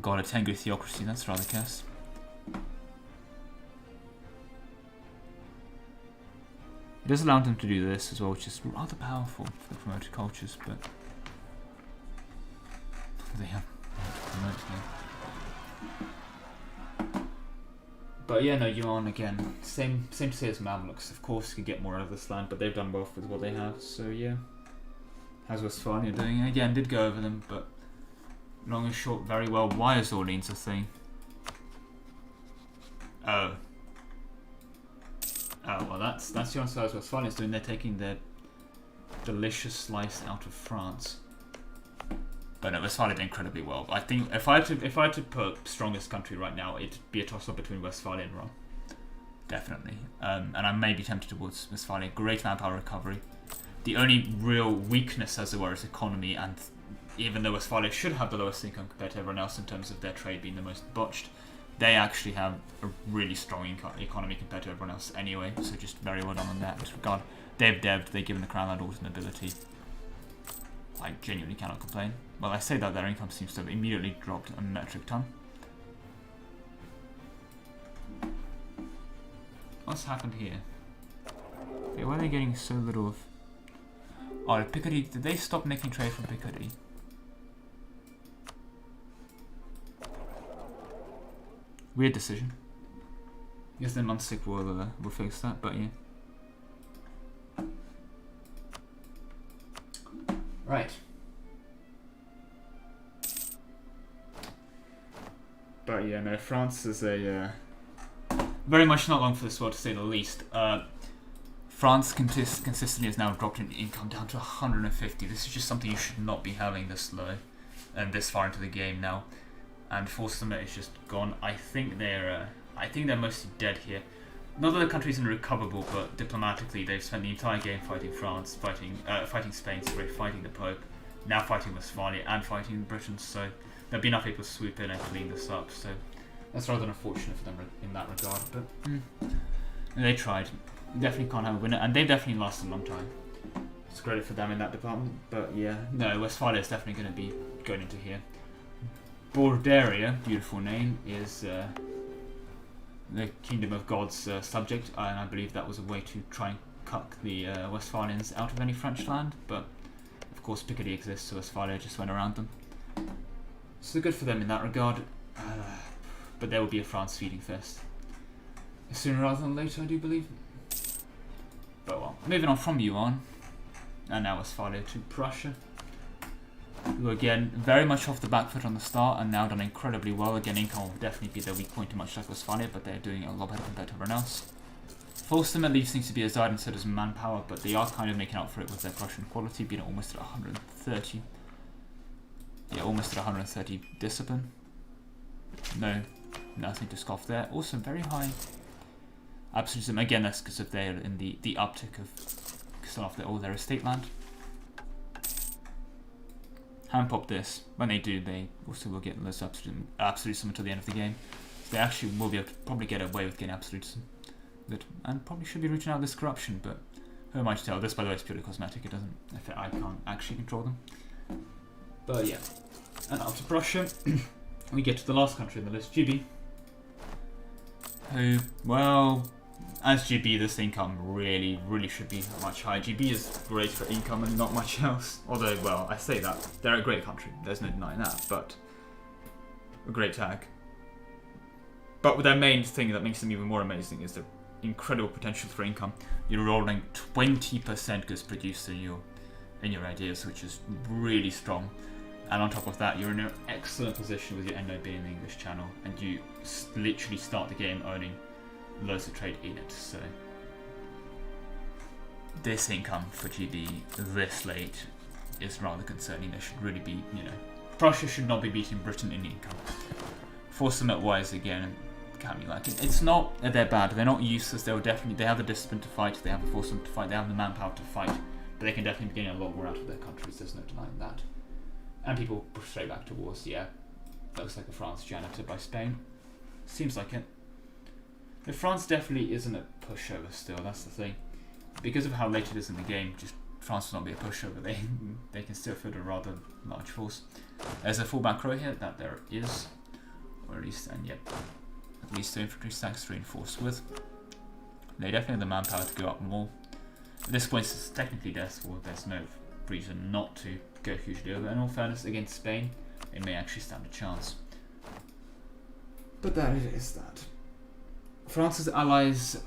Got a Tengri theocracy, that's rather cursed. It does allow them to do this as well, which is rather powerful for the promoted cultures, but they have to promote here. But yeah, no, Yuan again, same to say as Mamluks. Of course, you can get more out of this land, but they've done well with what they have. So yeah, how's Westphalia doing? Again, did go over them, but long and short, very well. Why is Orleans a thing? Oh, well, that's the answer as Westphalia is doing. They're taking their delicious slice out of France. But no, Westphalia did incredibly well. I think if I had to put strongest country right now, it'd be a toss-up between Westphalia and Rom. Definitely. And I may be tempted towards Westphalia. Great manpower recovery. The only real weakness, as it were, is economy, and even though Westphalia should have the lowest income compared to everyone else in terms of their trade being the most botched, they actually have a really strong economy compared to everyone else anyway, so just very well done on that regard. They've given the Crown Land Auto nobility. I genuinely cannot complain. Well, I say that their income seems to have immediately dropped a metric ton. What's happened here? Okay, why are they getting so little of... Oh, Picardy, did they stop making trade from Picardy? Weird decision. I guess the Munsic will fix that, but yeah. Right. But yeah, no, France is a very much not long for this world, to say the least. France consistently has now dropped in income down to 150. This is just something you should not be having this low and this far into the game now. And Force Summit is just gone. I think they're mostly dead here. Not that the country's irrecoverable, but diplomatically they've spent the entire game fighting France, fighting Spain, fighting the Pope, now fighting Westphalia and fighting Britain. So there'll be enough people to swoop in and clean this up. So that's rather unfortunate for them in that regard. But they tried. Definitely can't have a winner, and they've definitely lasted a long time. It's credit for them in that department. But yeah, no, Westphalia is definitely going to be going into here. Borderia, beautiful name, is the Kingdom of God's subject, and I believe that was a way to try and cut the Westphalians out of any French land, but of course Picardy exists, so Westphalia just went around them. So good for them in that regard, but there will be a France feeding fest. Sooner rather than later, I do believe. But well, moving on from Yuan, and now Westphalia to Prussia, who again, very much off the back foot on the start and now done incredibly well. Again, income will definitely be their weak point, much like Westphalia, but they're doing a lot better compared to everyone else. Folstum at least seems to be as died instead as manpower, but they are kind of making up for it with their Prussian quality, being almost at 130. Yeah, almost at 130 discipline. No, nothing to scoff there. Also very high absolutism. Again, that's because of they're in the uptick of still off all their estate land. Hand pop this. When they do, they also will get less absolutism until the end of the game. So they actually will be able to probably get away with getting absolutism. Good. And probably should be rooting out this corruption, but who am I to tell? This, by the way, is purely cosmetic. It doesn't affect, I can't actually control them. But yeah. And after Prussia, we get to the last country on the list, GB. Who, well, as GB, this income really should be much higher. GB is great for income and not much else. Although, well, I say that. They're a great country. There's no denying that. But a great tag. But their main thing that makes them even more amazing is the incredible potential for income. You're rolling 20% goods produced in your ideas, which is really strong. And on top of that, you're in an excellent position with your Endo being the English channel, and you literally start the game owning loads of trade in it. So this income for GB this late is rather concerning. There should really be, Prussia should not be beating Britain in income. Force them at wise again. Can't be lacking. It's not that they're bad. They're not useless. They have the discipline to fight. They have the force to fight. They have the manpower to fight. But they can definitely be getting a lot more out of their countries. There's no denying that. And people push straight back to wars. Yeah, looks like a France janitor by Spain. Seems like it. But France definitely isn't a pushover still. That's the thing. Because of how late it is in the game, just France will not be a pushover. They can still field a rather large force. There's a full back row here that there is, or at least, and yep. At least the infantry stacks reinforced with. They definitely have the manpower to go up more. At this point, it's technically death war. There's no reason not to go hugely over. In all fairness, against Spain, it may actually stand a chance. But that it is that. France's allies,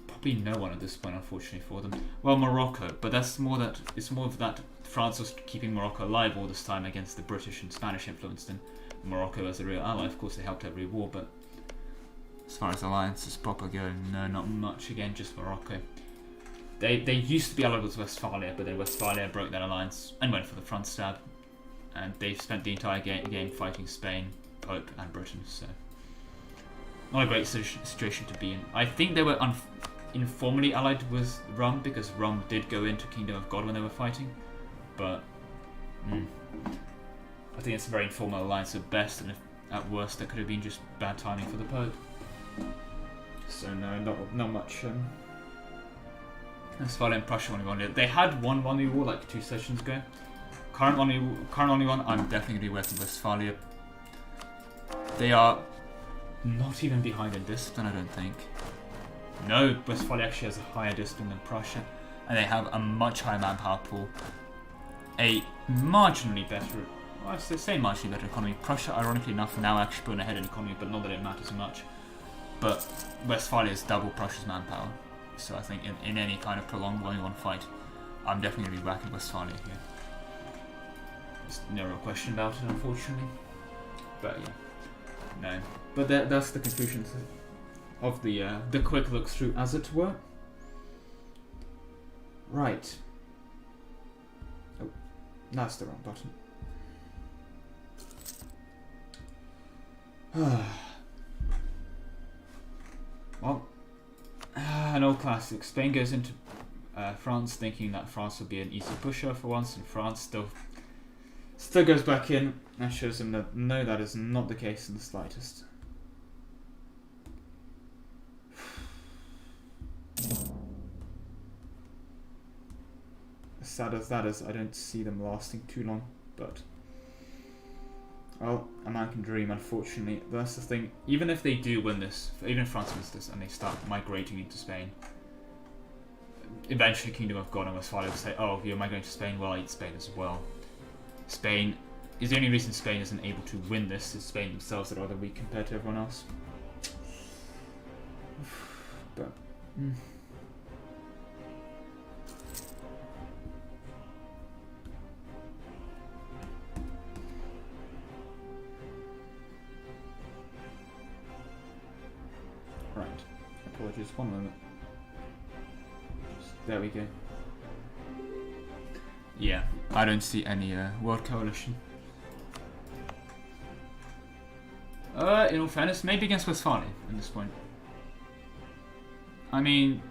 probably no one at this point, unfortunately for them. Well, Morocco, but it's more of that France was keeping Morocco alive all this time against the British and Spanish influence than Morocco as a real ally. Of course, they helped every war, but as far as alliances proper go, no, not much. Again, just Morocco. They used to be allied with Westphalia, but then Westphalia broke that alliance and went for the front stab. And they've spent the entire game fighting Spain, Pope, and Britain. So not a great situation to be in. I think they were informally allied with Rum, because Rum did go into Kingdom of God when they were fighting. But I think it's a very informal alliance at best, and if, at worst, that could have been just bad timing for the Pope. So no, not much. Westphalia and Prussia only won. They had won the war like 2 sessions ago. Current only one. I'm definitely going to be working Westphalia. They are not even behind in discipline, I don't think. No, Westphalia actually has a higher discipline than Prussia, and they have a much higher manpower pool. A marginally better, well, I say marginally better economy. Prussia, ironically enough, now actually putting ahead in economy, but not that it matters much. But Westphalia is double Prussia's manpower. So I think in any kind of prolonged 1v1 fight, I'm definitely going to be backing Westphalia here. There's no real question about it, unfortunately. But yeah, no. But that's the conclusion. of the quick look through, as it were. Right. Oh, that's the wrong button. Well, an old classic. Spain goes into France thinking that France will be an easy pusher for once, and France still goes back in and shows them that no, that is not the case in the slightest. As sad as that is, I don't see them lasting too long, but well, a man can dream, unfortunately. That's the thing. Even if they do win this, even if France wins this and they start migrating into Spain, eventually Kingdom of God and Westphalia will say, oh, you're migrating to Spain, well, I eat Spain as well. Spain is the only reason Spain isn't able to win this, is Spain themselves are rather weak compared to everyone else. But right, apologies, one moment. There we go. Yeah, I don't see any world coalition. In all fairness, maybe against Westphalia at this point. I mean,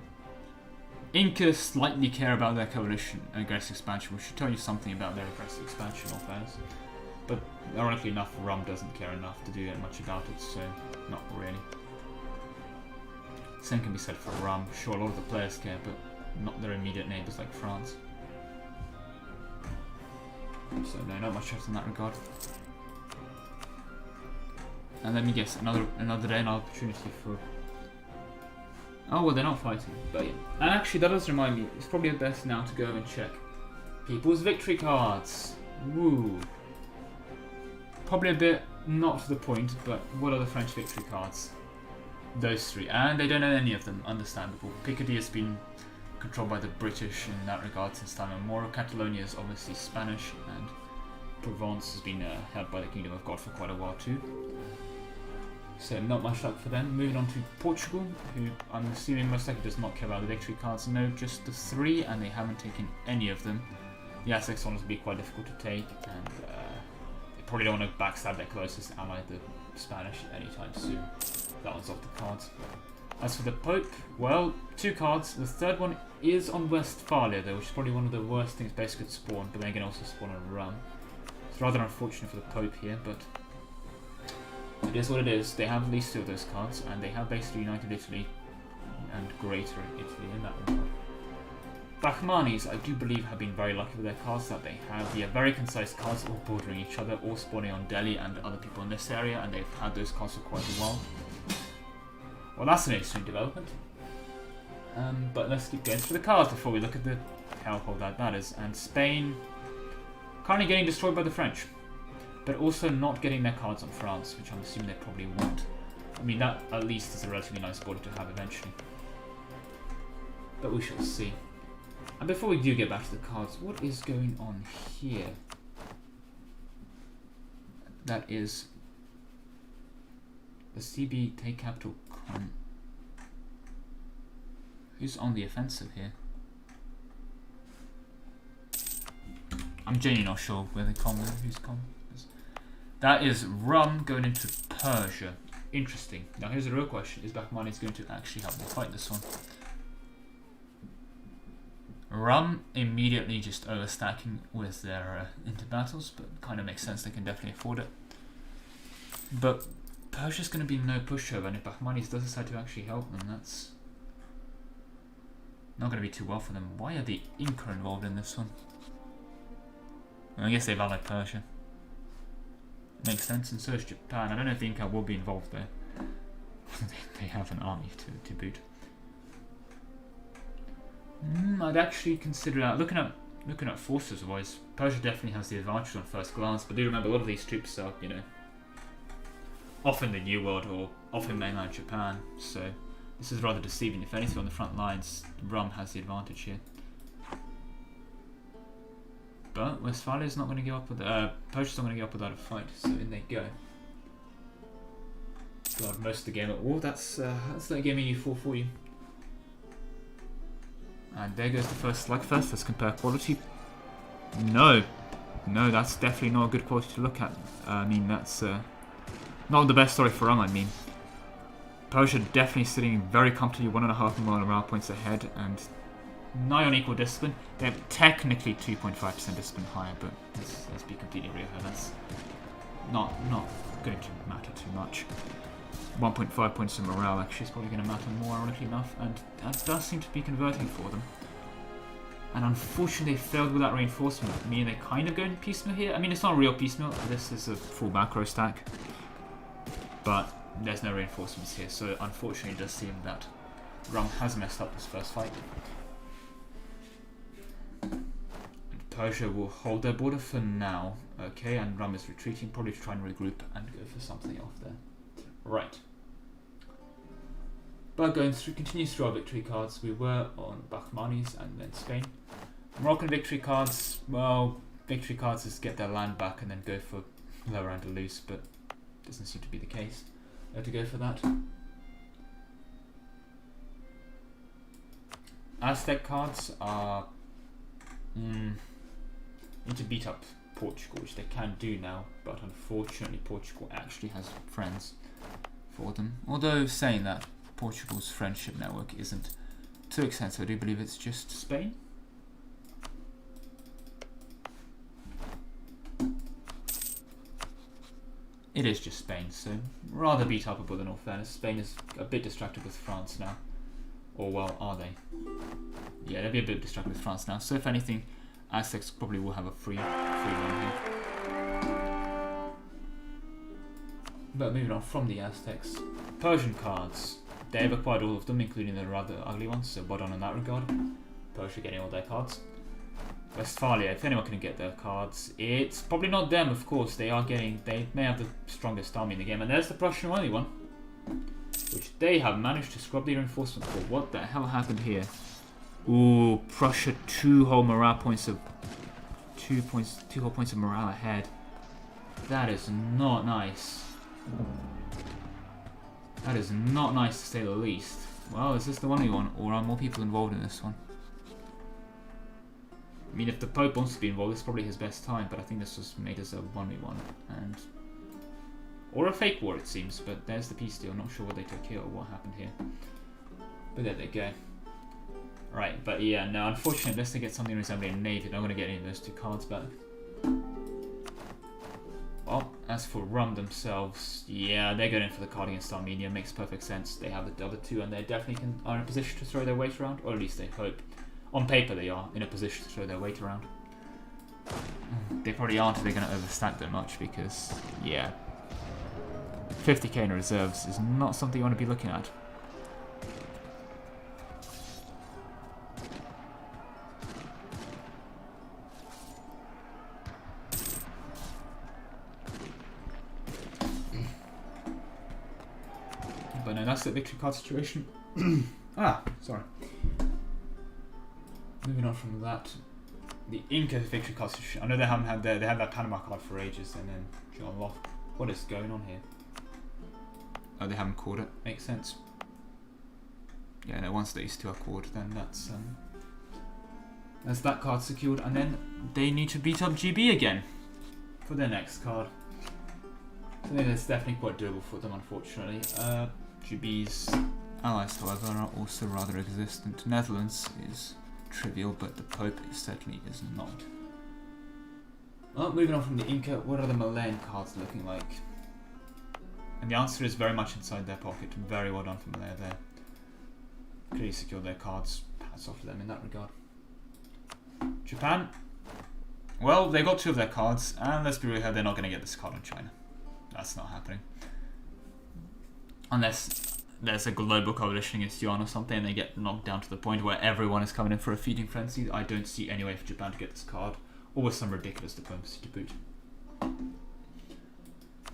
Inca slightly care about their coalition and aggressive expansion, which should tell you something about their aggressive expansion, in all fairness. But ironically enough, Rum doesn't care enough to do much about it, so not really. Same can be said for Rum. Sure, a lot of the players care, but not their immediate neighbours like France. So no, not much else in that regard. And let me guess, another day, another opportunity for... Oh, well, they're not fighting, but yeah. And actually, that does remind me, it's probably best now to go and check people's victory cards. Woo. Probably a bit not to the point, but what are the French victory cards? Those three, and they don't know any of them, understandable. Picardy has been controlled by the British in that regard since time immemorial. Catalonia is obviously Spanish, and Provence has been held by the Kingdom of God for quite a while too. So not much luck for them. Moving on to Portugal, who I'm assuming most likely does not care about the victory cards. No, just the three, and they haven't taken any of them. The Aztecs one will be quite difficult to take, and they probably don't want to backstab their closest ally, the Spanish, anytime soon. That one's off the cards. As for the Pope, well, two cards. The third one is on Westphalia, though, which is probably one of the worst things base could spawn, but then again also spawn on a run. It's rather unfortunate for the Pope here, but it is what it is. They have at least two of those cards, and they have basically united Italy and Greater Italy in that regard. Bahmanis, I do believe, have been very lucky with their cards, that they have very concise cards all bordering each other, all spawning on Delhi and other people in this area, and they've had those cards for quite a while. Well, that's an interesting development. But let's keep going through the cards before we look at the hellhole that is. And Spain currently getting destroyed by the French, but also not getting their cards on France, which I'm assuming they probably won't. I mean, that at least is a relatively nice border to have eventually. But we shall see. And before we do get back to the cards, what is going on here? That is the CB take capital con. Who's on the offensive here? I'm genuinely not sure where the con is. Who's con is. That is Rum going into Persia. Interesting. Now here's the real question: is Bahmanis going to actually help them fight this one? Rum immediately just overstacking with their into battles, but kind of makes sense. They can definitely afford it. But Persia's going to be no pushover, and if Bahmanis does decide to actually help them, that's not going to be too well for them. Why are the Inca involved in this one? Well, I guess they've allied Persia. Makes sense, and so is Japan. I don't know if the Inca will be involved there. They have an army to boot. I'd actually consider that. Looking at forces wise, Persia definitely has the advantage on first glance, but do remember a lot of these troops are, you know, off in the New World or off in mainland Japan, so this is rather deceiving. If anything, on the front lines, Rum has the advantage here. But Westphalia's not going to give up with Persia's not going to give up without a fight, so in they go. God, most of the game at war. That's that game EU4 for you. And there goes the first slugfest. Let's compare quality. No, that's definitely not a good quality to look at. I mean, that's not the best story for Rum. I mean, Persia definitely sitting very comfortably 1.5 morale points ahead and nigh on equal discipline. They're technically 2.5% discipline higher, but let's be completely real here. That's not going to matter too much. 1.5 points in morale actually is probably going to matter more, ironically enough, and that does seem to be converting for them. And unfortunately, they failed with that reinforcement, meaning they kind of go into piecemeal here. I mean, it's not a real piecemeal. This is a full macro stack, but there's no reinforcements here, so unfortunately, it does seem that Rum has messed up this first fight. Persia will hold their border for now, okay, and Rum is retreating, probably to try and regroup and go for something off there. Right. But continues through our victory cards. We were on Bahmanis and then Spain. Moroccan victory cards, well, victory cards is get their land back and then go for Lower Andalus, but doesn't seem to be the case. They have to go for that. Aztec cards are need to beat up Portugal, which they can do now, but unfortunately Portugal actually has friends for them. Although saying that, Portugal's friendship network isn't too extensive. I do believe it's just Spain. It is just Spain, so rather beat upable in all fairness. Spain is a bit distracted with France now. Or well, are they? Yeah, they'll be a bit distracted with France now. So if anything, Aztecs probably will have a free run here. But moving on from the Aztecs, Persian cards. They have acquired all of them, including the rather ugly ones, so well done in that regard. Persia getting all their cards. Westphalia, if anyone can get their cards, it's probably not them, of course. They may have the strongest army in the game, and there's the Prussian only one, which they have managed to scrub the reinforcement for. What the hell happened here? Ooh, Prussia 2 whole morale points of 2 whole points of morale ahead. That is not nice. That is not nice to say the least. Well, is this the one we want, or are more people involved in this one? I mean, if the Pope wants to be involved, it's probably his best time, but I think this was made as a 1v1, and or a fake war it seems, but there's the peace deal. Not sure what they took here or what happened here. But there they go. Right, but yeah, no, unfortunately, unless they get something resembling a navy, they're not going to get any of those 2 cards back. Well, as for Rum themselves, yeah, they're going in for the card against Armenia. Makes perfect sense. They have the other 2, and they definitely are in a position to throw their weight around, or at least they hope. On paper, they are in a position to throw their weight around. They probably aren't if they're going to overstack that much, because, yeah, 50k in reserves is not something you want to be looking at. But no, that's the victory card situation. Sorry. Moving on from that, the Inca victory card situation. I know they haven't had they had that Panama card for ages, and then John Locke. What is going on here? Oh, they haven't caught it. Makes sense. Yeah, no, once these 2 are caught, then that's that card secured, and then they need to beat up GB again for their next card. I think it's definitely quite doable for them, unfortunately. GB's allies, however, are also rather existent. Netherlands is trivial, but the Pope certainly is not. Well, moving on from the Inca, what are the Malayan cards looking like? And the answer is very much inside their pocket. Very well done for Malaya there. Clearly secured their cards. Hats off to them in that regard. Japan. Well, they got 2 of their cards, and let's be real here, they're not going to get this card on China. That's not happening. Unless there's a global coalition against Yuan or something and they get knocked down to the point where everyone is coming in for a feeding frenzy. I don't see any way for Japan to get this card, or with some ridiculous diplomacy to boot.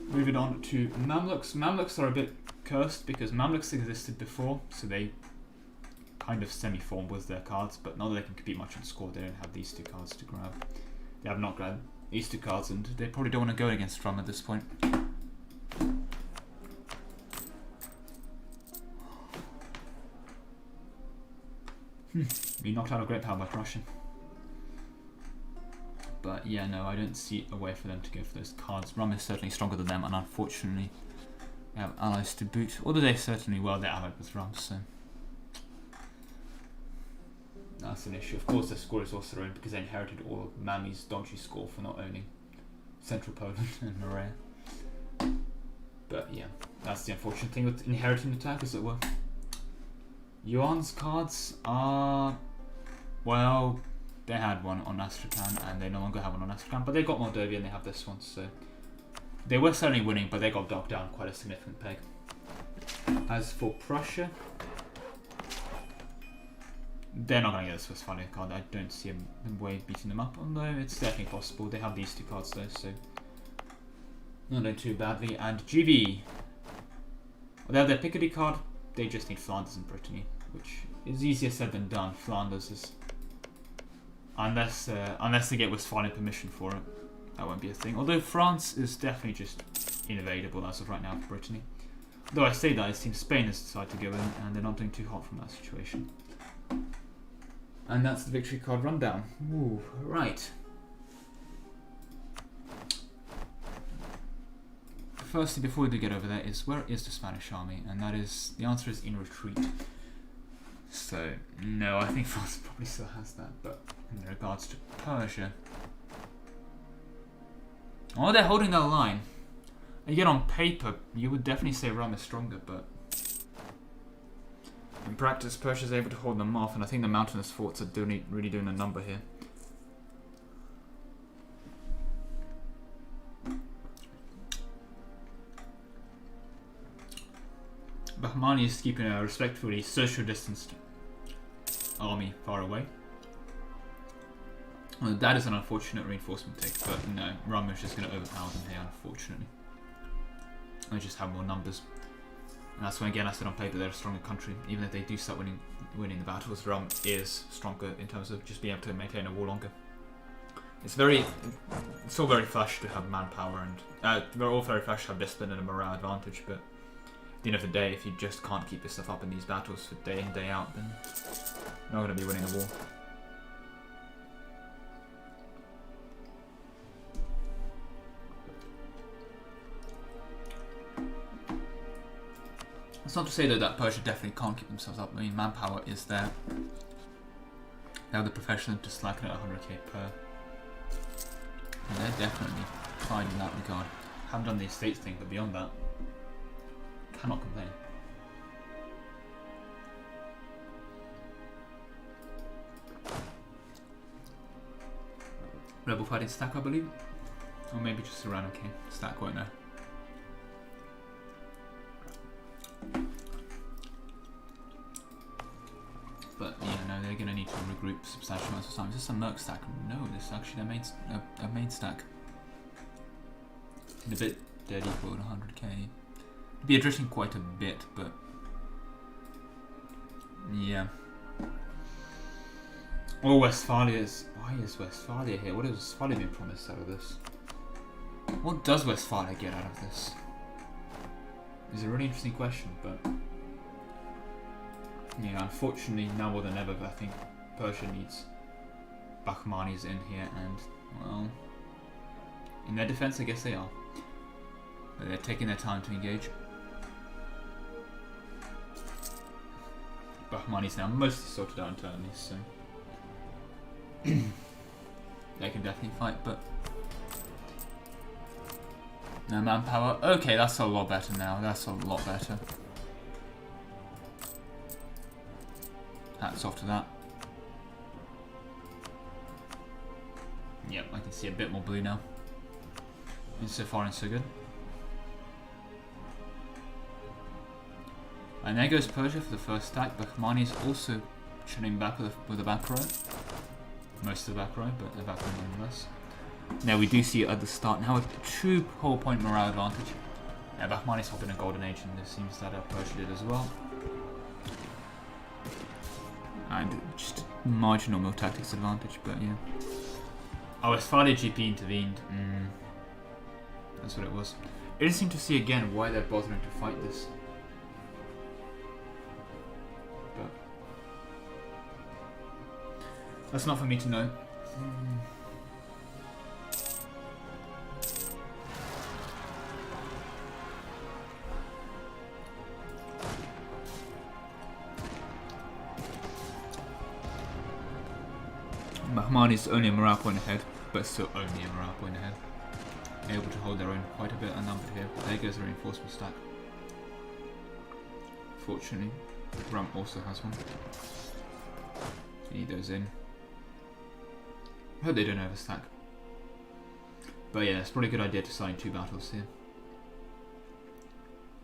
Moving on to Mamluks. Mamluks are a bit cursed because Mamluks existed before, so they kind of semi-formed with their cards, but now that they can compete much on score, they don't have these 2 cards to grab. They have not grabbed these 2 cards, and they probably don't want to go against Rum at this point. We knocked out a great power by Prussian. But yeah, no, I don't see a way for them to go for those cards. Rum is certainly stronger than them, and unfortunately, they have allies to boot. Although they certainly were, they're allied with Rum, so that's an issue. Of course, their score is also their own because they inherited all of Mami's dodgy score for not owning Central Poland and Morea. But yeah, that's the unfortunate thing with inheriting attack, as it were. Yuan's cards are, well, they had one on Astrakhan and they no longer have one on Astrakhan, but they got Moldavia and they have this one, so they were certainly winning, but they got knocked down quite a significant peg. As for Prussia, they're not going to get this Westphalia card. I don't see a way of beating them up, although it's definitely possible. They have these two cards though, so not doing too badly. And GB, well, they have their Picardy card. They just need Flanders and Brittany, which is easier said than done. Flanders is, unless they get Westphalian permission for it, that won't be a thing. Although France is definitely just invadable as of right now for Brittany. Though I say that, it seems Spain has decided to go in, and they're not doing too hot from that situation. And that's the victory card rundown. Ooh, right. Firstly, before we do get over there, is where is the Spanish army? And that is, the answer is in retreat. So, no, I think France probably still has that, but in regards to Persia, oh, they're holding their line. And yet on paper, you would definitely say Rome is stronger, but in practice, Persia is able to hold them off, and I think the mountainous forts are really doing a number here. Bahmani is keeping a respectfully social distanced army far away. Well, that is an unfortunate reinforcement take, but no, Rum is just going to overpower them here, unfortunately. They just have more numbers. And that's when, again, I said on paper they're a stronger country. Even if they do start winning the battles, Rum is stronger in terms of just being able to maintain a war longer. It's all very flash to have manpower, and they're all very flash to have discipline and a morale advantage, but at the end of the day, if you just can't keep your stuff up in these battles for day in, day out, then you're not going to be winning a war. It's not to say though that Persia definitely can't keep themselves up. I mean, manpower is there. They have the professional to slacken at 100k per. And they're definitely fine in that regard. Haven't done the estates thing, but beyond that, cannot complain. Rebel fighting stack, I believe, or maybe just a random king stack. Won't know. But yeah, no, they're gonna need to regroup substantial amounts of time. Is this a merc stack? No, this is actually their main stack. And a bit dead equal to 100k. It'd be attrition quite a bit, but yeah. Oh, Westphalia's. Why is Westphalia here? What has Westphalia been promised out of this? What does Westphalia get out of this? It's a really interesting question, but yeah, unfortunately, now more than ever, I think Persia needs Bahmanis in here, and well, in their defense, I guess they are. But they're taking their time to engage. Bahmanis now mostly sorted out internally, so they can definitely fight, but no manpower. Okay, that's a lot better now. That's a lot better. Hats off to that. Yep, I can see a bit more blue now. And so far and so good. And there goes Persia for the first stack. Bahmani's also chilling back with a back row. Most of the back row, but the back row nonetheless. Now we do see at the start now a 2 whole point morale advantage. Yeah, Bahmani's hopping a golden age, and it seems that Persia did as well. And just marginal mill tactics advantage, but yeah. Oh, Westphalia GP intervened. That's what it was. Interesting to see again why they're bothering to fight this. But That's not for me to know. Bahmani's only a morale point ahead, but still only a morale point ahead. Able to hold their own quite a bit unnumbered here, but there goes the reinforcement stack. Fortunately, Rump also has one. Need those in. Hope they don't overstack. But yeah, it's probably a good idea to sign 2 battles here.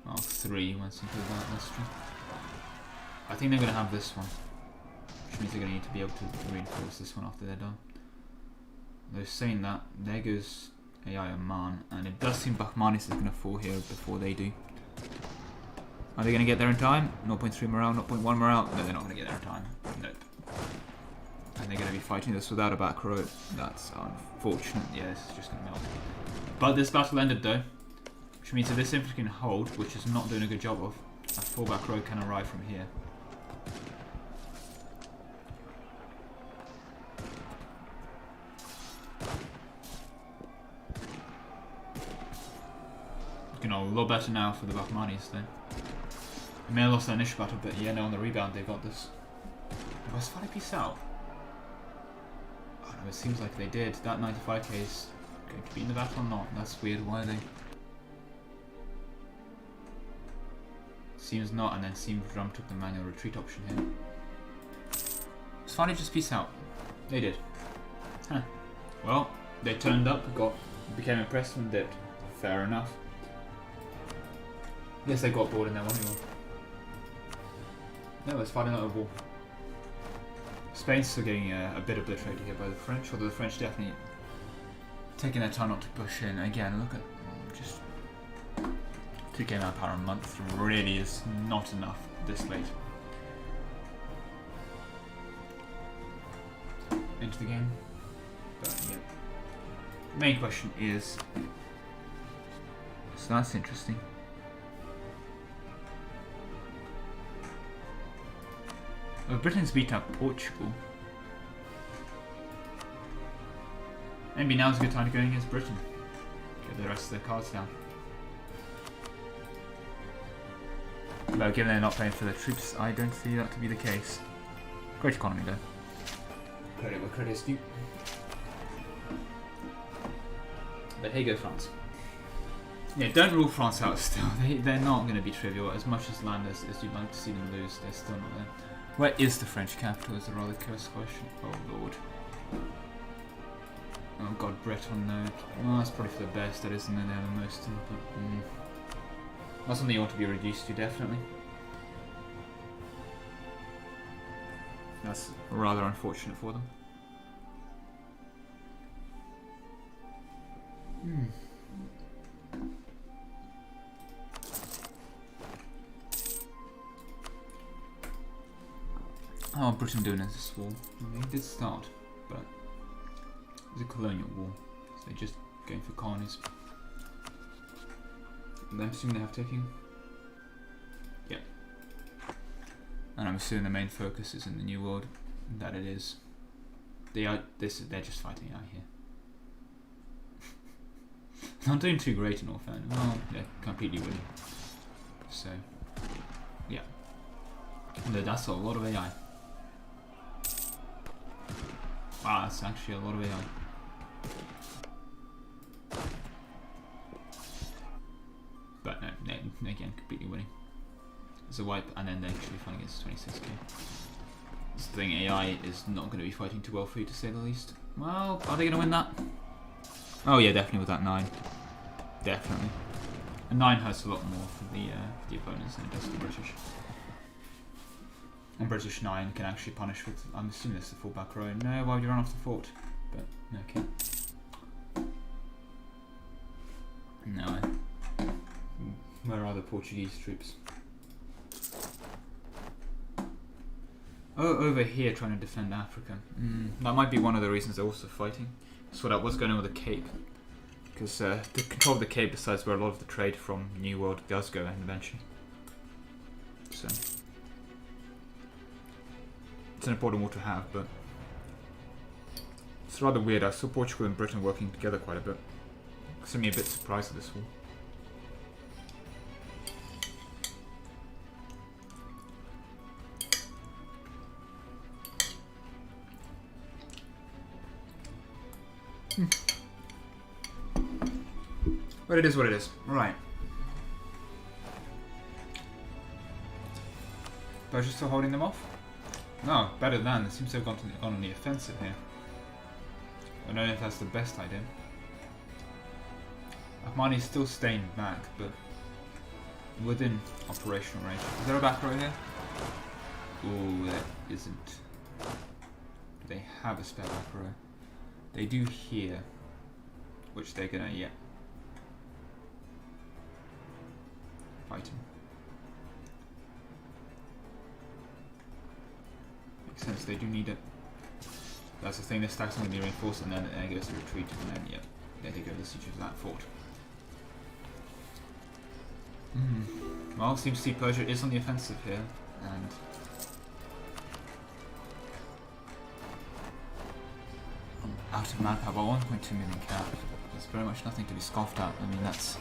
Well, 3 once into that, that's true. I think they're going to have this one, which means they're going to need to be able to reinforce this one after they're done. Though saying that, there goes AI Oman, and it does seem Bahmanis is going to fall here before they do. Are they going to get there in time? 0.3 morale, 0.1 morale? No, they're not going to get there in time. Nope. And they're going to be fighting this without a back row. That's unfortunate. Yeah, this is just going to melt. But this battle ended though, which means that this infantry can hold, which is not doing a good job of. A full back row can arrive from here. Looking a lot better now for the Bahmanis then. They may have lost their initial battle, but yeah, no, on the rebound they got this. Was Fali peace out? Oh no, it seems like they did. That 95k is going to be in the battle or not? That's weird. Why are they? Seems not, and then seems Drum took the manual retreat option here. Was Fali just peace out? They did. Huh. Well, they turned up, became impressed and dipped. Fair enough. Yes, they got bored in their 1v1. No, it's fighting out of war. Spain's still getting a bit obliterated here by the French, although the French definitely taking their time not to push in. Again, look at just 2k manpower a month really is not enough this late into the game. But yeah, the main question is, so that's interesting. Oh, Britain's beat up Portugal. Maybe now's a good time to go against Britain. Get the rest of their cards down. But given they're not playing for their troops, I don't see that to be the case. Great economy though. Credit where credit is due. But here go France. Yeah, don't rule France out still. They're not going to be trivial. As much as land as you'd like to see them lose, they're still not there. Where is the French capital is a rather curious question. Oh lord. Oh god, Breton, no. Well, that's probably for the best, that isn't it? They're the most but that's something you want to be reduced to, definitely. That's rather unfortunate for them. How are Britain doing in this war? They did start, but it's a colonial war, so they're just going for colonies. And I'm assuming they have taken. Yeah. And I'm assuming the main focus is in the New World. That it is. They're just fighting out here. Not doing too great in Orphan. Well, they're completely winning. So, yeah. That's a lot of AI. Wow, that's actually a lot of AI. But no, again, completely winning. It's a wipe, and then they're actually fighting against 26k. This thing, AI is not going to be fighting too well for you, to say the least. Well, are they going to win that? Oh yeah, definitely with that 9. Definitely. A 9 hurts a lot more for the opponents than it does for the British. And British 9 can actually punish with, I'm assuming this is the full back row. No, why would you run off the fort? But, okay. No. Where are the Portuguese troops? Oh, over here trying to defend Africa. That might be one of the reasons they're also fighting. Sort out what's going on with the Cape. Because the control of the Cape decides where a lot of the trade from New World does go eventually. So it's an important war to have, but It's rather weird. I saw Portugal and Britain working together quite a bit. Makes me a bit surprised at this war. But it is what it is. Right. Persia still holding them off? No, better than. It seems to have gone on the offensive here. I don't know if that's the best idea. Ahmadi's still staying back, but within operational range. Is there a back row here? Ooh, there isn't. Do they have a spare back row? They do here, which they're gonna, yeah. Fight him. Makes sense, they do need it. That's the thing, this stack's going to be reinforced and then it goes to retreat and then, yeah, there they go, the siege of that fort. Well, it seems to see Persia is on the offensive here, and out of manpower, 1.2 million cap. There's very much nothing to be scoffed at. I mean, that's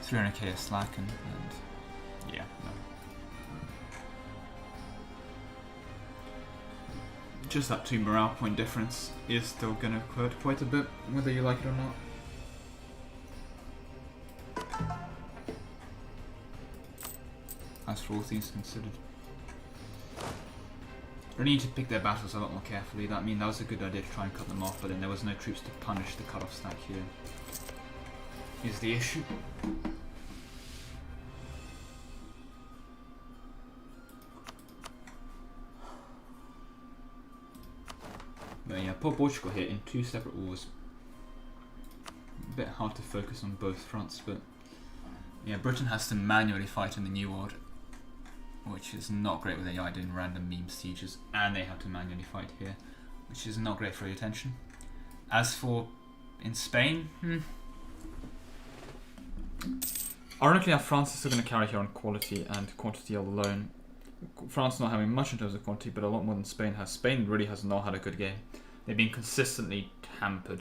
300k a slack and yeah, no. Just that 2 morale point difference is still going to hurt quite a bit, whether you like it or not. As for all things considered. They need to pick their battles a lot more carefully. That was a good idea to try and cut them off, but then there was no troops to punish the cut-off stack here. Is the issue. But yeah, poor Portugal here in 2 separate wars. A bit hard to focus on both fronts, but yeah, Britain has to manually fight in the New World, which is not great with AI doing random meme sieges, and they have to manually fight here, which is not great for your attention. As for in Spain, ironically, France is still going to carry here on quality and quantity alone. France not having much in terms of quantity, but a lot more than Spain has. Spain really has not had a good game. They've been consistently hampered,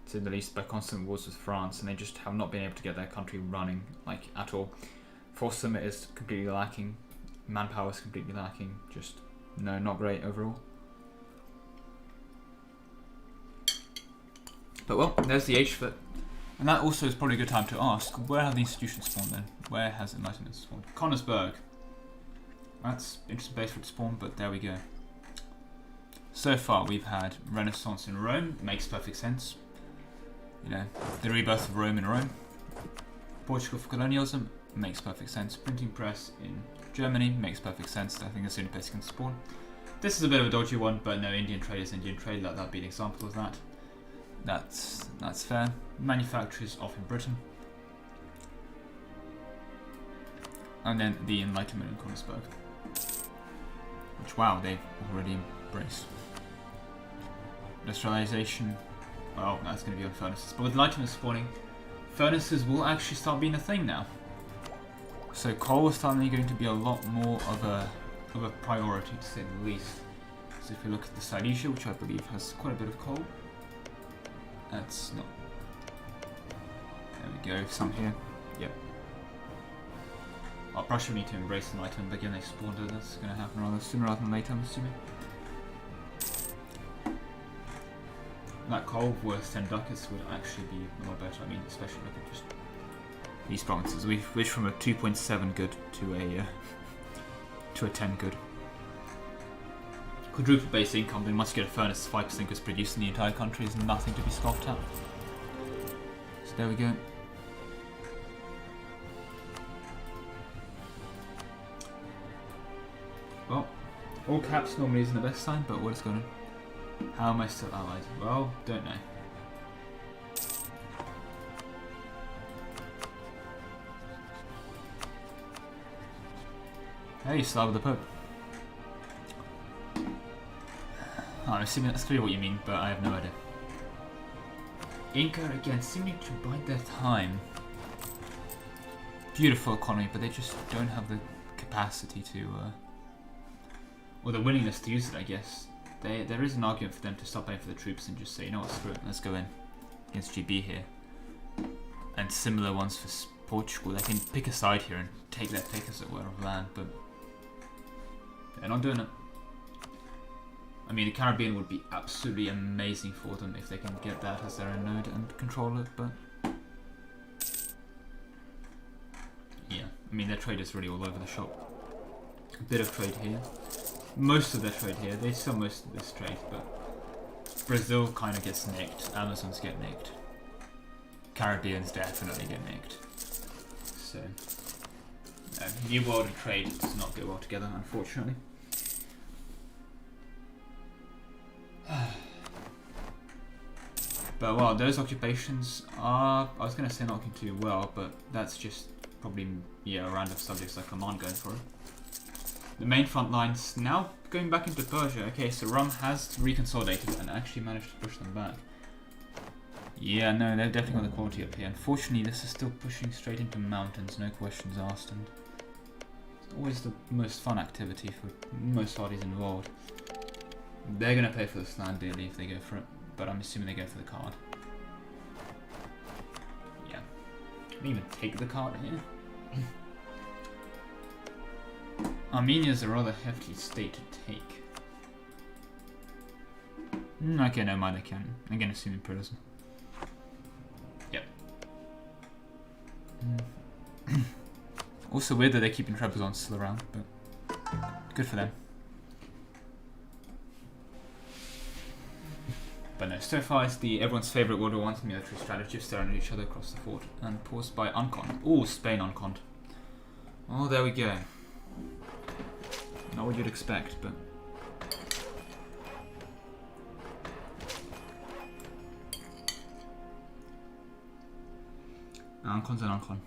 to say the least, by constant wars with France, and they just have not been able to get their country running, like, at all. Force Summit is completely lacking. Manpower is completely lacking. Just, no, not great overall. But well, there's the HFIT. And that also is probably a good time to ask, where have the institutions spawned then? Where has Enlightenment spawned? Connersburg. That's interesting base for it to spawn, but there we go. So far we've had Renaissance in Rome, makes perfect sense. You know, the rebirth of Rome in Rome. Portugal for colonialism, makes perfect sense. Printing press in Germany, makes perfect sense. I think that's the only place you can spawn. This is a bit of a dodgy one, but no, Indian trade is Indian trade, let that be an example of that. That's fair. Manufacturers off in Britain. And then the Enlightenment in Königsberg. Which, wow, they've already embraced. Industrialization, well, that's going to be on furnaces. But with Enlightenment spawning, furnaces will actually start being a thing now. So coal is suddenly going to be a lot more of a priority, to say the least. So if you look at the Silesia, which I believe has quite a bit of coal, that's not. There we go, some here. Yep. Well, Prussia will need to embrace Enlightenment, but again they spawned it. That's going to happen rather sooner rather than later, I'm assuming. That coal worth 10 ducats would actually be a lot better. I mean, especially look at just these provinces. We've switched from a 2.7 good to a 10 good. Quadruple base income, they must get a furnace 5% was produced in the entire country is nothing to be scoffed at. So there we go. Well, all caps normally isn't the best sign, but what is going on? How am I still allied? Well, don't know. Hey, you still have the Pope. Oh, I'm assuming that's clearly what you mean, but I have no idea. Inca, again, seeming to bide their time. Beautiful economy, but they just don't have the capacity to, or the willingness to use it, I guess. there is an argument for them to stop paying for the troops and just say, you know what, screw it, let's go in against GB here. And similar ones for Portugal. They can pick a side here and take their pick, as it were, of land, but they're not doing it. I mean, the Caribbean would be absolutely amazing for them if they can get that as their own node and control it, but yeah, I mean, their trade is really all over the shop. A bit of trade here. Most of their trade here. They sell most of this trade, but Brazil kind of gets nicked. Amazons get nicked. Caribbeans definitely get nicked. So, New World and trade does not go well together, unfortunately. But well, those occupations are, I was going to say not looking too well, but that's just probably, yeah, a random subjects like Oman going for it. The main front lines now going back into Persia. Okay, so Rum has reconsolidated and actually managed to push them back. Yeah, no, they've definitely got the quality up here. Unfortunately, this is still pushing straight into mountains, no questions asked, and it's always the most fun activity for most parties involved. They're going to pay for this land dearly if they go for it, but I'm assuming they go for the card. Yeah. Can even take the card here? Armenia's a rather hefty state to take. Okay, no mind, I can. I'm going to assume imperialism. Yep. Also weird that they're keeping Trebizond still around, but good for them. But no, so far it's everyone's favourite World War I military strategy of staring at each other across the fort and paused by Uncon. Oh, Spain Uncon. Oh, there we go. Not what you'd expect, but Uncon's an Uncon.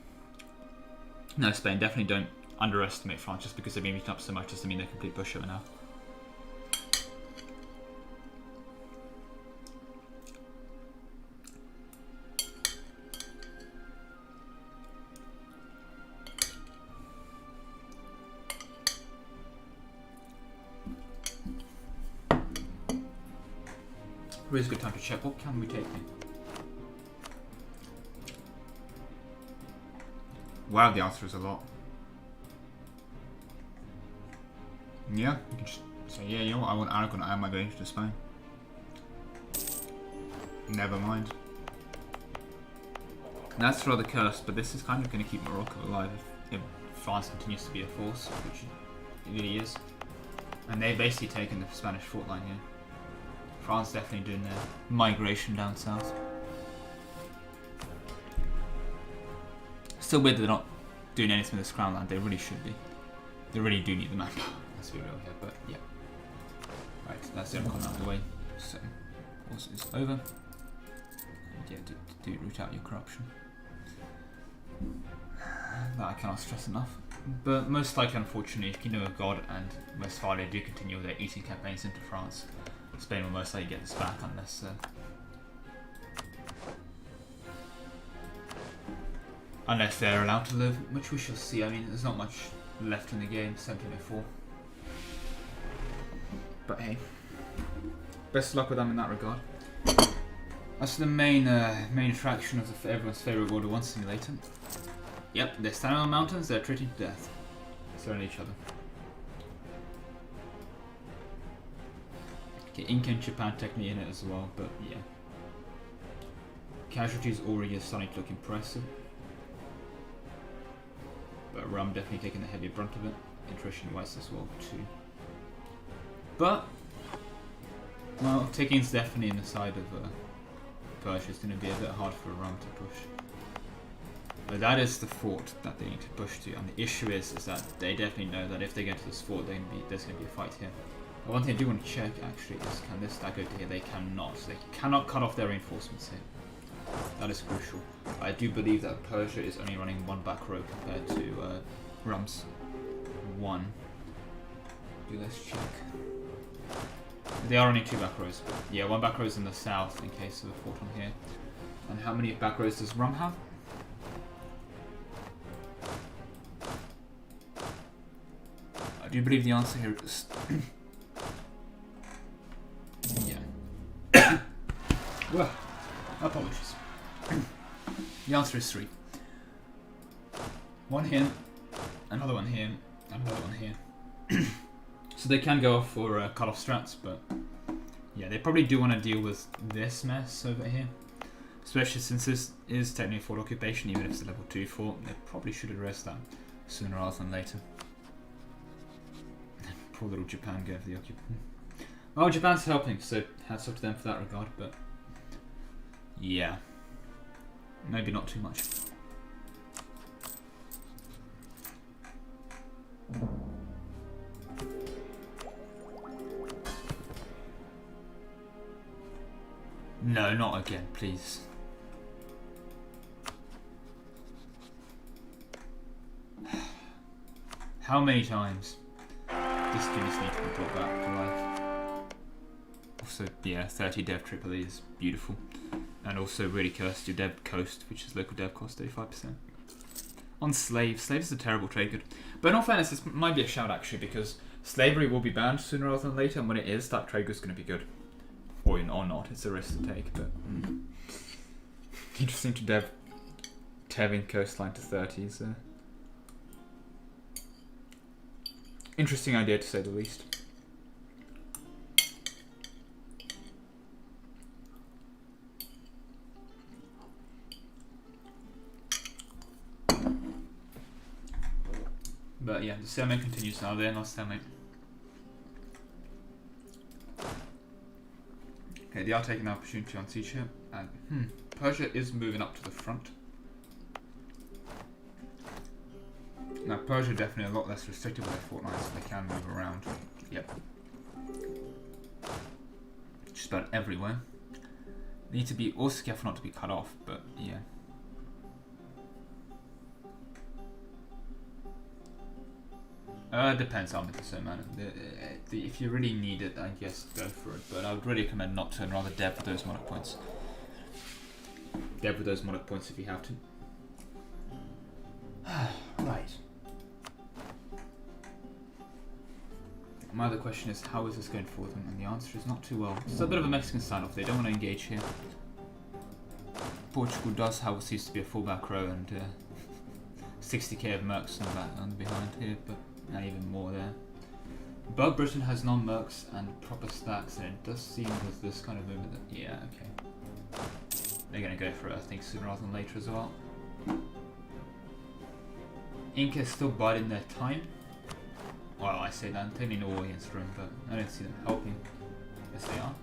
No, Spain, definitely don't underestimate France just because they've been beaten up so much doesn't mean they're complete pushover now. Really a good time to check. What can we take here? Wow, the answer is a lot. Yeah, you can just say, yeah, you know what, I want Aragon and my range to Spain. Never mind. That's rather cursed, but this is kind of going to keep Morocco alive if France continues to be a force, which it really is. And they've basically taken the Spanish fort line here. France definitely doing their migration down south. Still weird that they're not doing anything with this crown land. They really should be. They really do need the map. Let's be real here, but yeah. Right, that's the Uncon out of the way. So, also it's over. And yeah, do root out your corruption. That I cannot stress enough. But most likely, unfortunately, Kingdom of God and Westphalia do continue their eating campaigns into France. Spain will most likely get this back unless they're allowed to live, which we shall see. I mean, there's not much left in the game, 1704. But hey, best of luck with them in that regard. That's the main attraction of everyone's favourite World War I simulator. Yep, they're standing on mountains, they're treating to death. Throwing at each other. Inca and Japan technically in it as well, but yeah. Casualties already are starting to look impressive. But Rum definitely taking the heavier brunt of it. Attrition wise as well too. But, well, taking's definitely in the side of Persia. It's going to be a bit hard for Rum to push. But that is the fort that they need to push to, and the issue is that they definitely know that if they get to this fort, there's going to be a fight here. One thing I do want to check actually is, can this stack go to here? They cannot. They cannot cut off their reinforcements here. That is crucial. I do believe that Persia is only running one back row compared to Rum's one. Let's check. They are running two back rows. Yeah, one back row is in the south in case of a fort on here. And how many back rows does Rum have? I do believe the answer here is The answer is 3. One here, another one here, another one here. So they can go off for cut-off strats, but yeah, they probably do want to deal with this mess over here. Especially since this is technically fort occupation, even if it's a level 2 fort, they probably should address that sooner rather than later. Poor little Japan go for the occupation. Well, Japan's helping, so hats off to them for that regard, but yeah, maybe not too much. No, not again, please. How many times does Guinness need to be brought back to life? Also, yeah, 30 dev triple E is beautiful. And also really cursed your dev coast, which is local dev cost 35%. On slaves. Slaves is a terrible trade good. But in all fairness, this might be a shout actually, because slavery will be banned sooner rather than later, and when it is, that trade good is going to be good. Or not, it's a risk to take, but interesting to dev Tevin coastline to 30s there. Interesting idea to say the least. But yeah, the stalemate continues now. They're not stalemate. Okay, they are taking the opportunity on siege here, and Persia is moving up to the front. Now Persia definitely a lot less restricted with their fortnights, so they can move around. Yep. Just about everywhere. Need to be also careful not to be cut off, but yeah. Depends how much so man. If you really need it, I guess go for it. But I would really recommend not to, and rather dev with those monarch points. Dev with those monarch points if you have to. Right. My other question is, how is this going for them? And the answer is not too well. It's a bit of a Mexican standoff. They don't want to engage here. Portugal does have what seems to be a full back row and 60k of mercs on the behind here, but and even more there. But Britain has non-mercs and proper stacks, and it does seem with this kind of movement that, yeah, okay. They're going to go for it, I think, sooner rather than later as well. Inca is still biding their time. Well, I say that, I'm taking all against Rome, but I don't see them helping. Yes, they are.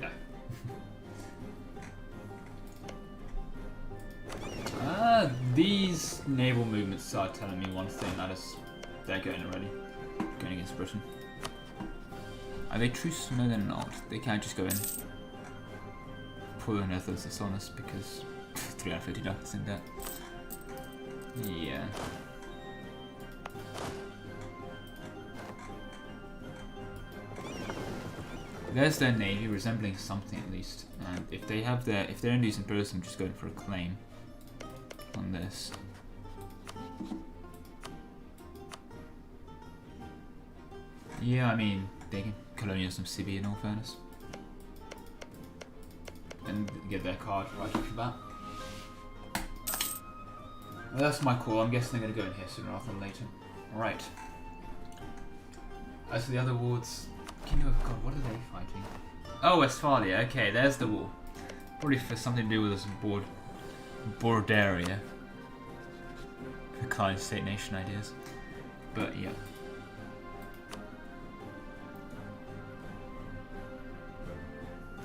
No. These naval movements are telling me one thing, that is, they're going already. Going against Britain. Are they truce? No, they're not. They can't just go in. Pull in others dishonest because 350 ducats in debt. Yeah. There's their navy resembling something at least. And if they have their, if they're in these imperialism, just going for a claim on this. Yeah, I mean, they can colonialism CB in all fairness. And get their card right off the bat. Well, that's my call. I'm guessing they're going to go in here sooner rather than later. Alright. As for the other wards, Kingdom of God, what are they fighting? Oh, Westphalia. Okay, there's the war. Probably for something to do with this board area. For client state nation ideas. But yeah.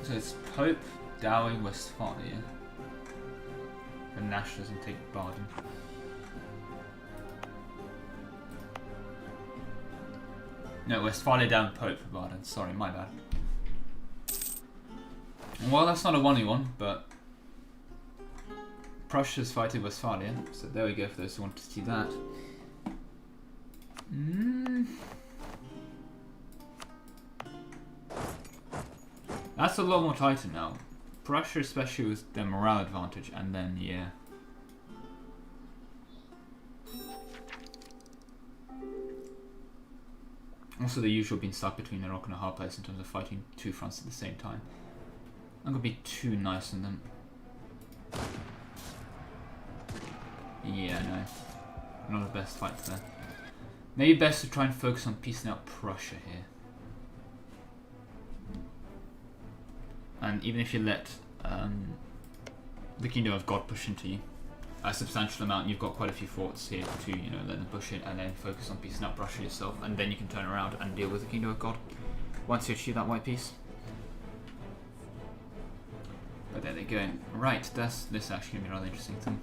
So it's Pope, Dowie, Westphalia. The nationalism take Baden. No, Westphalia down Pope for Baden. Sorry, my bad. Well, that's not a 1v1, but Prussia's fighting Westphalia, so there we go for those who want to see that. That's a lot more tighter now. Prussia, especially with their morale advantage, and then, yeah. Also, the usual being stuck between a rock and a hard place in terms of fighting two fronts at the same time. I'm gonna be too nice on them. Yeah, no. Not the best fight there. Maybe best to try and focus on piecing out Prussia here. And even if you let the Kingdom of God push into you a substantial amount, you've got quite a few forts here to, you know, let them push it and then focus on piecing out Prussia yourself, and then you can turn around and deal with the Kingdom of God once you achieve that white piece. But there they go. Right, this actually gonna be a rather interesting thing.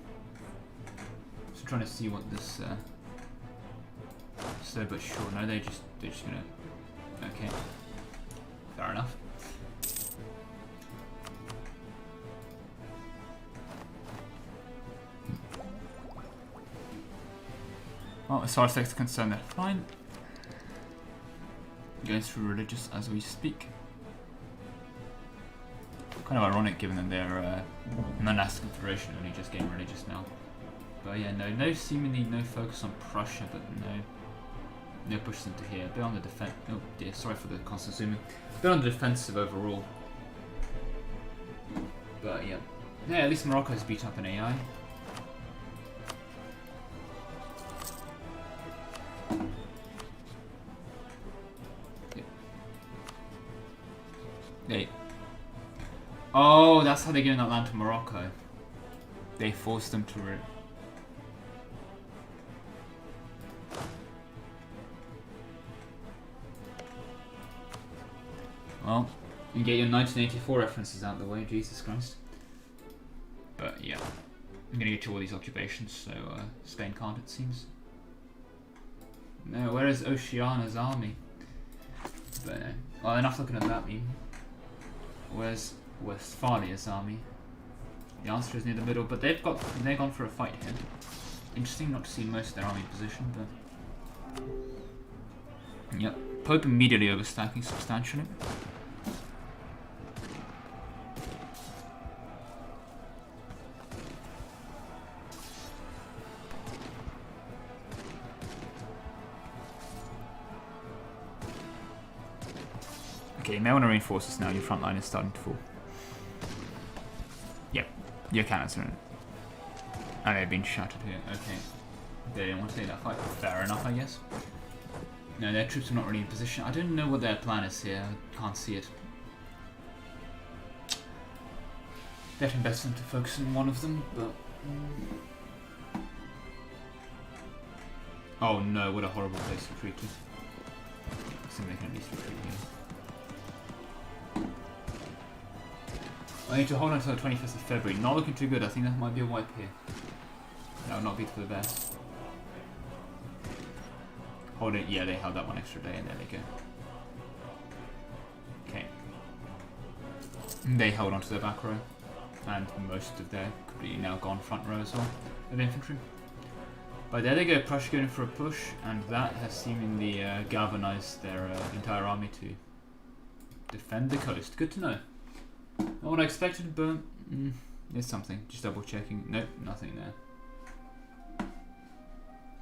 So trying to see what this slow but sure. No, they're just gonna. Okay, fair enough. Well, as far as that's concerned, they're fine. Going through religious as we speak. Kind of ironic given that they're monastic confederation, only just getting religious now. But yeah, no seemingly no focus on Prussia, but no pushes into here. A bit on the defense. Oh dear, sorry for the constant zooming. A bit on the defensive overall. But yeah, at least Morocco's beat up an AI. Oh, that's how they get in that land to Morocco. They forced them to Well, you get your 1984 references out of the way, Jesus Christ. But yeah, I'm gonna get to all these occupations, so Spain can't, it seems. No, where is Oceania's army? But well, enough looking at that meme. Where's Westphalia's army? The answer is near the middle, but they've gone for a fight here. Interesting not to see most of their army position, but yep. Pope immediately overstacking substantially. Okay, you may want to reinforce this now, your front line is starting to fall. Yep, your cannons are in. And they've been shattered here, okay. They didn't want to take that fight, fair enough I guess. No, their troops are not really in position. I don't know what their plan is here, I can't see it. Getting better to focus on one of them, but... Oh no, what a horrible place to retreat to. I think they can at least retreat here. I need to hold on until the 21st of February. Not looking too good. I think that might be a wipe here. That would not be for the best. Hold it. Yeah, they held that one extra day, and there they go. Okay. They held onto their back row, and most of their completely now gone front row as well of infantry. But there they go. Prussia going for a push, and that has seemingly galvanized their entire army to defend the coast. Good to know. Not what I expected, but there's something. Just double checking. Nope, nothing there.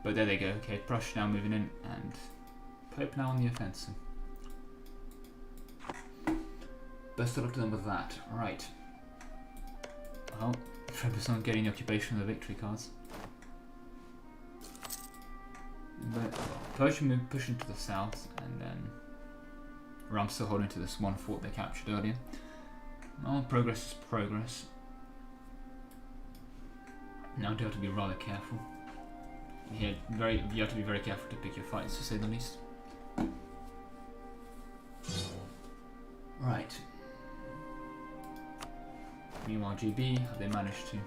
But there they go. Okay, Prussia now moving in, and Pope now on the offensive. Best of luck to them with that. Right. Well, focus on getting the occupation of the victory cards. But Persia pushing to the south, and then Ram still holding to this one fort they captured earlier. Well, progress is progress. Now you have to be rather careful. You have to be very careful to pick your fights, to say the least. Right. Meanwhile, GB, have they managed to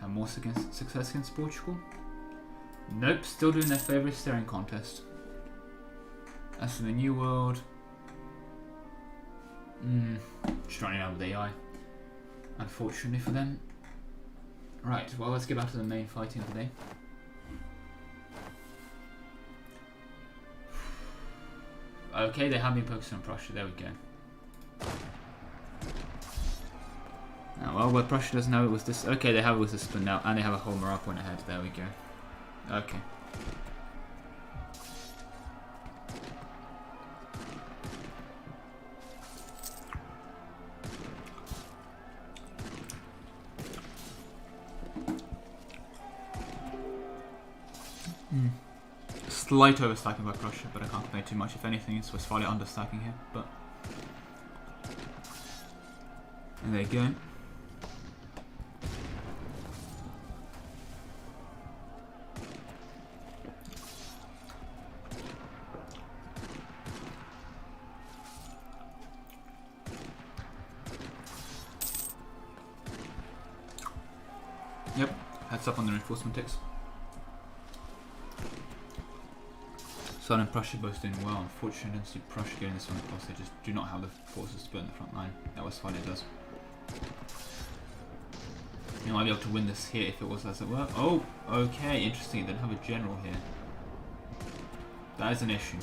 have more success against Portugal? Nope, still doing their favourite staring contest. As for the New World, just running out with AI, unfortunately for them. Right, well, let's get back to the main fighting of the day. Okay, they have been focusing on Prussia, there we go. Oh, well, what Prussia doesn't know it was this. Okay, they have it with this split now, and they have a whole morale point ahead, there we go. Okay. slight overstacking by Prussia, but I can't complain too much. If anything, it's Westphalia understacking here, but... And there you go. Yep, heads up on the reinforcement ticks. Sun and Prussia both doing well. Unfortunately, I don't see Prussia getting this one across. They just do not have the forces to put in the front line. That Westphalia does. You might be able to win this here if it was as it were. Oh, okay, interesting. They don't have a general here. That is an issue.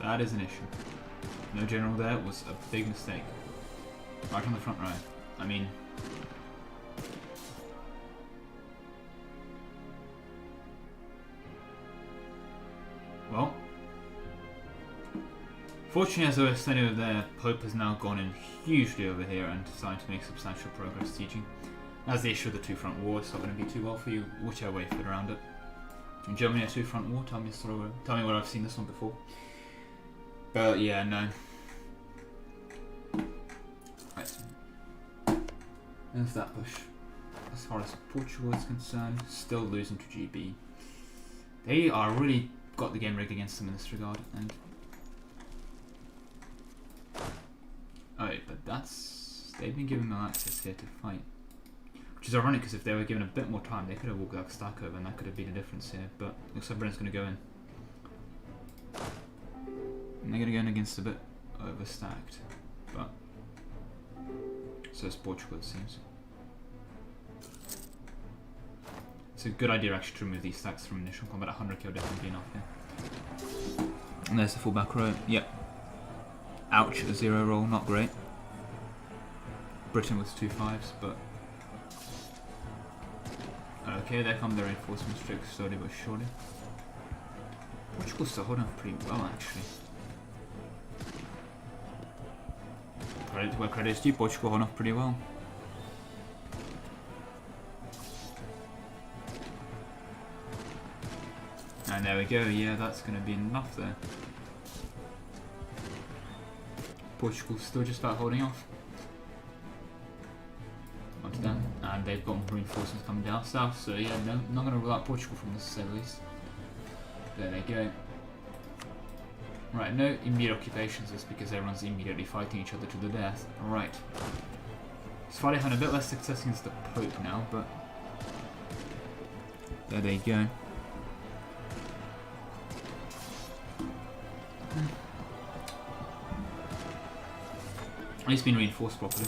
That is an issue. No general there was a big mistake. Right on the front row. I mean... Well... Fortunately, as I was saying over there, Pope has now gone in hugely over here and decided to make substantial progress sieging. That's the issue of the two-front war. It's not going to be too well for you, whichever way you fit around it. In Germany, a two-front war. Tell me where I've seen this one before. But yeah, no. Right. There's that push. As far as Portugal is concerned, still losing to GB. They are really got the game rigged against them in this regard, and but they've been given no access here to fight, which is ironic because if they were given a bit more time, they could have walked that stack over, and that could have been a difference here. But looks like Britain's going to go in. And they're going to go in against a bit overstacked, but so is Portugal, it seems. It's a good idea actually to remove these stacks from initial combat. 100k will definitely be enough here. And there's the full back row. Yep. Ouch, a 0 roll, not great. Britain with 2 5s, but... Okay, there come the reinforcements trick, slowly but surely. Portugal's still holding up pretty well, actually. Credit where credit is due, Portugal holding up pretty well. And there we go, yeah, that's going to be enough there. Portugal's still just about holding off. Onto them, and they've got reinforcements coming down south, so yeah, no, not going to rule out Portugal from this, to say the least. There they go. Right, no immediate occupations, just because everyone's immediately fighting each other to the death. Right. Swadi having a bit less success against the Pope now, but there they go. At least been reinforced properly.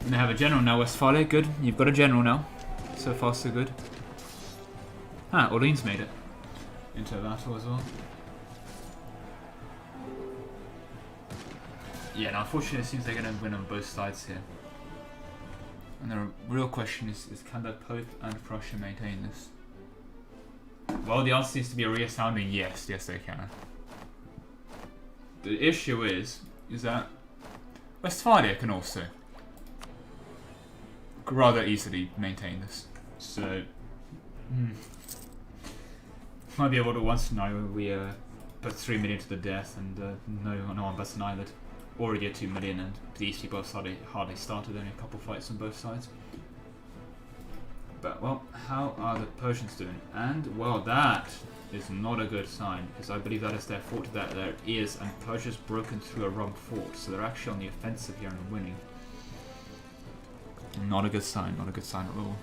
And they have a general now, Westphalia. Good, you've got a general now. So far, so good. Ah, Orleans made it into a battle as well. Yeah, now unfortunately it seems they're going to win on both sides here. And the real question is can the Pope and Prussia maintain this? Well, the answer seems to be a resounding yes. Yes, they can. The issue is that Westphalia can also rather easily maintain this. So, might be able to one scenario where we put 3 million to the death and no one busts an eyelid. Already at 2 million, and these people have hardly started, only a couple fights on both sides. But, well, how are the Persians doing? And, well, that is not a good sign, because I believe that is their fort that there is, and Persia's broken through a wrong fort, so they're actually on the offensive here and winning. Not a good sign, not a good sign at all.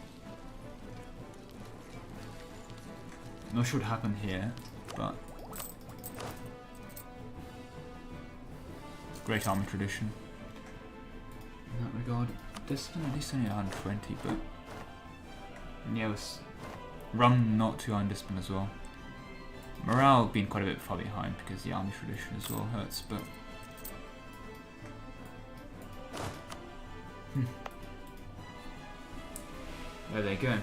Not sure what happened here, but great army tradition in that regard. Discipline at least only 120, but yeah, it was Rum not too high in discipline as well. Morale being quite a bit far behind because the army tradition as well hurts, but there they go.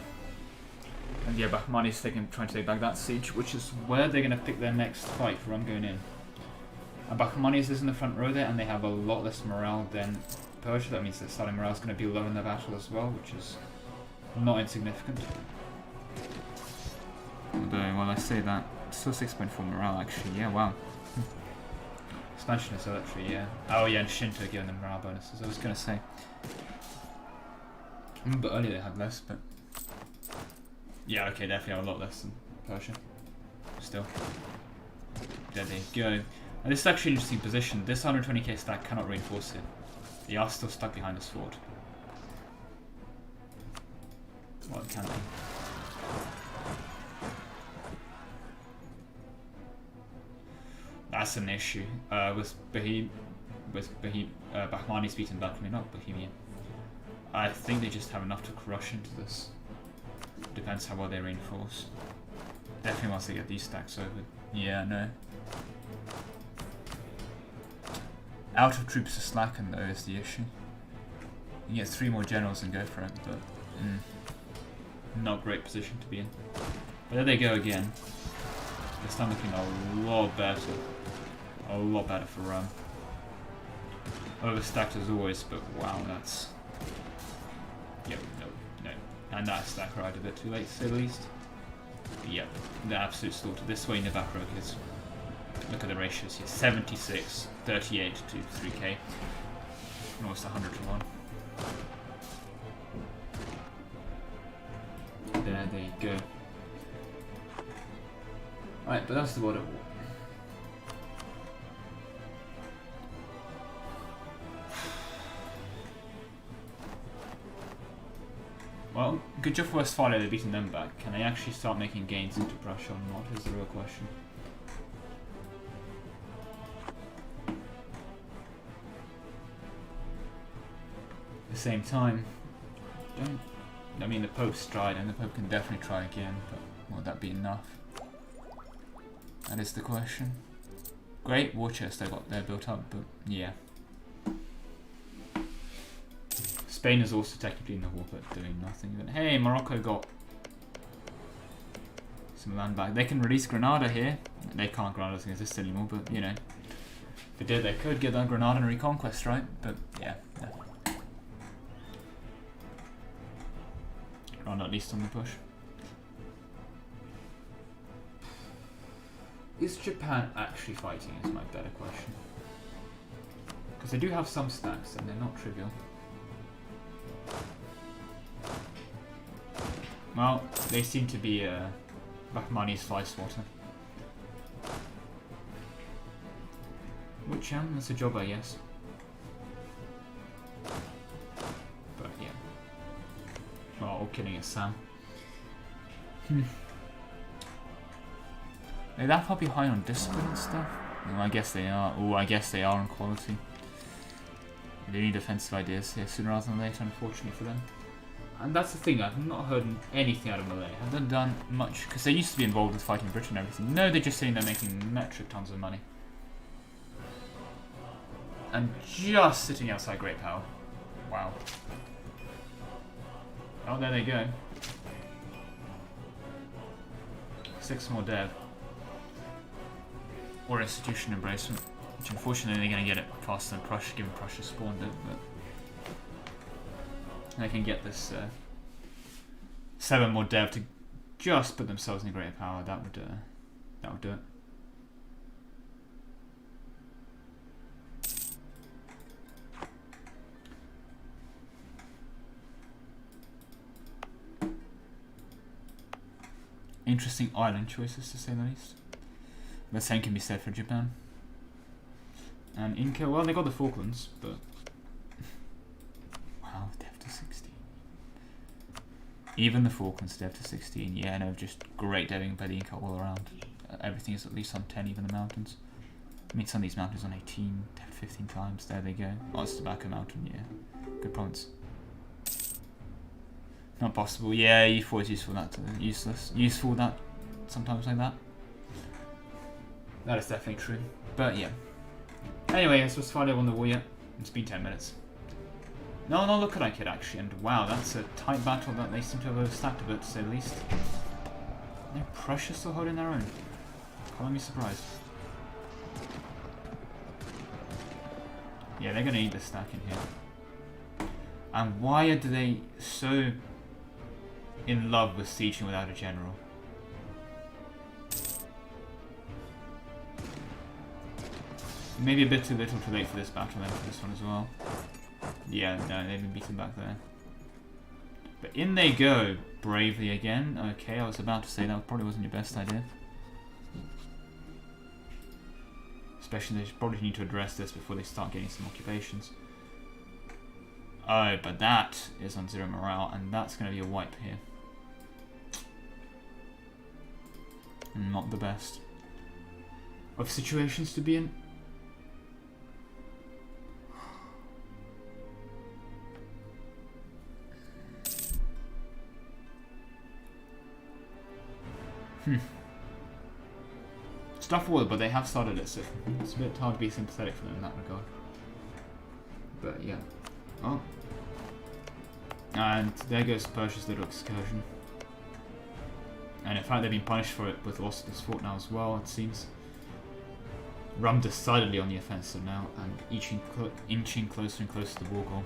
And yeah, Bahmani's trying to take back that siege, which is where they're going to pick their next fight for. I'm going in. And Bahmanis is in the front row there, and they have a lot less morale than Persia. That means their starting morale is going to be low in the battle as well, which is not insignificant. Although, well, I say that, still 6.4 morale actually, yeah, wow. Expansion is actually, yeah. Oh yeah, and Shinto giving them morale bonuses, I was going to say. But earlier they had less, but... Yeah, okay, definitely a lot less than Persia. Still. There they go. And this is actually an interesting position. This 120k stack cannot reinforce it. They are still stuck behind this fort. Well, it can be. That's an issue. With Bahmani's beaten back, I mean, not Bohemian. I think they just have enough to crush into this. Depends how well they reinforce. Definitely once they get these stacks over. Yeah, no. Out of troops to slacken though is the issue. You get 3 more generals and go for it, but not great position to be in. But there they go again. They start looking a lot better. A lot better for Rome. Overstacked as always, but wow, that's... Yep, no. And that stack arrived a bit too late, to say the least. Yep, the absolute slaughter. This way in the back row, kids. Look at the ratios here. 76, 38 to 3k. Almost 100 to 1. There you go. Right, but that's the border war. Well, good job for Westphalia, they're beating them back. Can they actually start making gains into Prussia or not, is the real question. At the same time, I mean, the Pope's tried, and the Pope can definitely try again, but will that be enough? That is the question. Great war chest they got there built up, but yeah. Spain is also technically in the war, but doing nothing. But hey, Morocco got some land back. They can release Granada here. They can't, Granada doesn't exist anymore, but you know. If they did, they could get that Granada and reconquest, right? But yeah, no. Granada at least on the push. Is Japan actually fighting is my better question. Because they do have some stacks and they're not trivial. Well, they seem to be Bahmani's fly swatter. Which that's a job, I guess. But yeah. Well, all kidding aside. Are they that far behind on discipline and stuff? Well, I guess they are. Oh, I guess they are on quality. They need defensive ideas here sooner rather than later, unfortunately for them. And that's the thing, I've not heard anything out of Malay. I haven't done much, because they used to be involved with fighting Britain and everything. No, they're just saying they're making metric tons of money. And just sitting outside Great Power. Wow. Oh, there they go. 6 more dev. Or institution embracement. Which unfortunately they're going to get it faster than Prussia, given Prussia spawned it, but... They can get this 7 more dev to just put themselves in greater power. That would do it. Interesting island choices, to say the least. The same can be said for Japan. And Inca, well, they got the Falklands, but wow, dev to 16. Even the Falklands dev to 16. Yeah, no, just great deving by the Inca all around. Everything is at least on 10, even the mountains. I mean, some of these mountains on 18, dev 15 times. There they go. Oh, it's Tobacco Mountain, yeah. Good province. Not possible. Yeah, EU4 is useful. That useless. Useful that sometimes like that. That is definitely true. But yeah. Anyway, this was Friday on the war yet. It's been 10 minutes. No, look at that kid actually, and wow, that's a tight battle that they seem to have overstacked a bit, to say the least. They're Prussia still holding their own. Can't be surprised. Yeah, they're gonna eat the stack in here. And why are they so in love with sieging without a general? Maybe a bit too little too late for this battle then, for this one as well. Yeah, no, they've been beaten back there. But in they go, bravely again. Okay, I was about to say that probably wasn't your best idea. Especially, they probably need to address this before they start getting some occupations. Oh, but that is on 0 morale, and that's going to be a wipe here. Not the best of situations to be in. It's tough war, but they have started it, so it's a bit hard to be sympathetic for them in that regard. But yeah. Oh. And there goes Persia's little excursion. And in fact, they've been punished for it with loss of this fort now as well, it seems. Rum decidedly on the offensive now, and inching closer and closer to the war goal.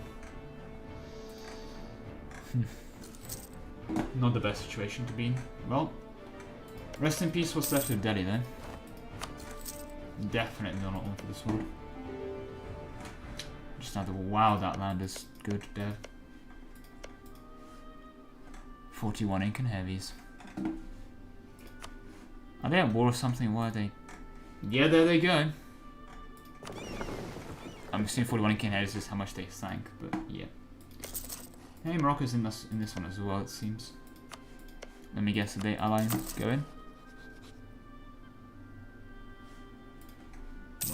Not the best situation to be in. Well, rest in peace what's left of Delhi then. Definitely not on for this one. Just now, wow, that land is good, dead. 41 Incan heavies. Are they at war or something? Why are they? Yeah, there they go. I'm assuming 41 Incan heavies is how much they sank, but yeah. Hey, Morocco's in this one as well, it seems. Let me guess, are they alliance going?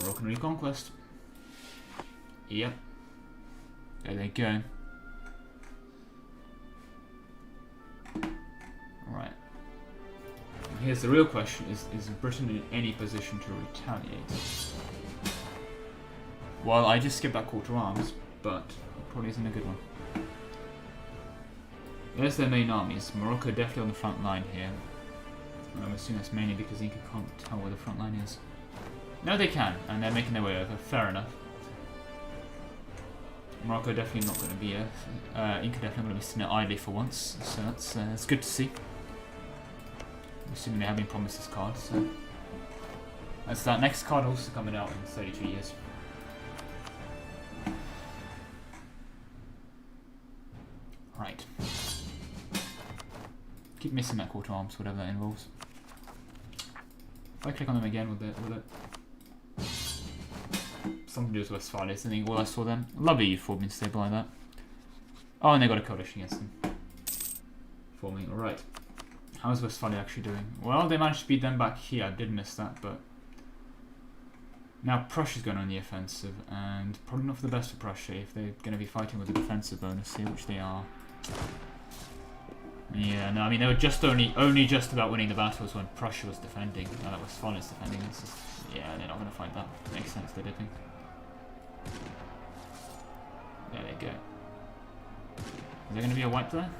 Moroccan reconquest. Yep. There they go. Right. Here's the real question, is Britain in any position to retaliate? Well, I just skipped that call to arms, but it probably isn't a good one. There's their main armies. Morocco definitely on the front line here. And I'm assuming that's mainly because Inca can't tell where the front line is. No, they can, and they're making their way over. Fair enough. Morocco definitely not going to be Inca definitely going to be sitting there idly for once, so that's good to see. I'm assuming they have been promised this card, so that's that. Next card also coming out in 32 years. Right. Keep missing that quarter arms, whatever that involves. If I click on them again, will it? Something to do with Westphalia, I think all I saw then. Love EU4 being stable like that. Oh, and they got a coalition against them. Forming, alright. How's Westphalia actually doing? Well, they managed to beat them back here, I did miss that, but now Prussia's going on the offensive, and probably not for the best for Prussia if they're going to be fighting with a defensive bonus here, which they are. Yeah, no, I mean, they were just only just about winning the battles when Prussia was defending. Now that Westphalia's defending, it's just, yeah, they're not going to fight that. Makes sense, they're dipping. There they go. Is there going to be a wipe there?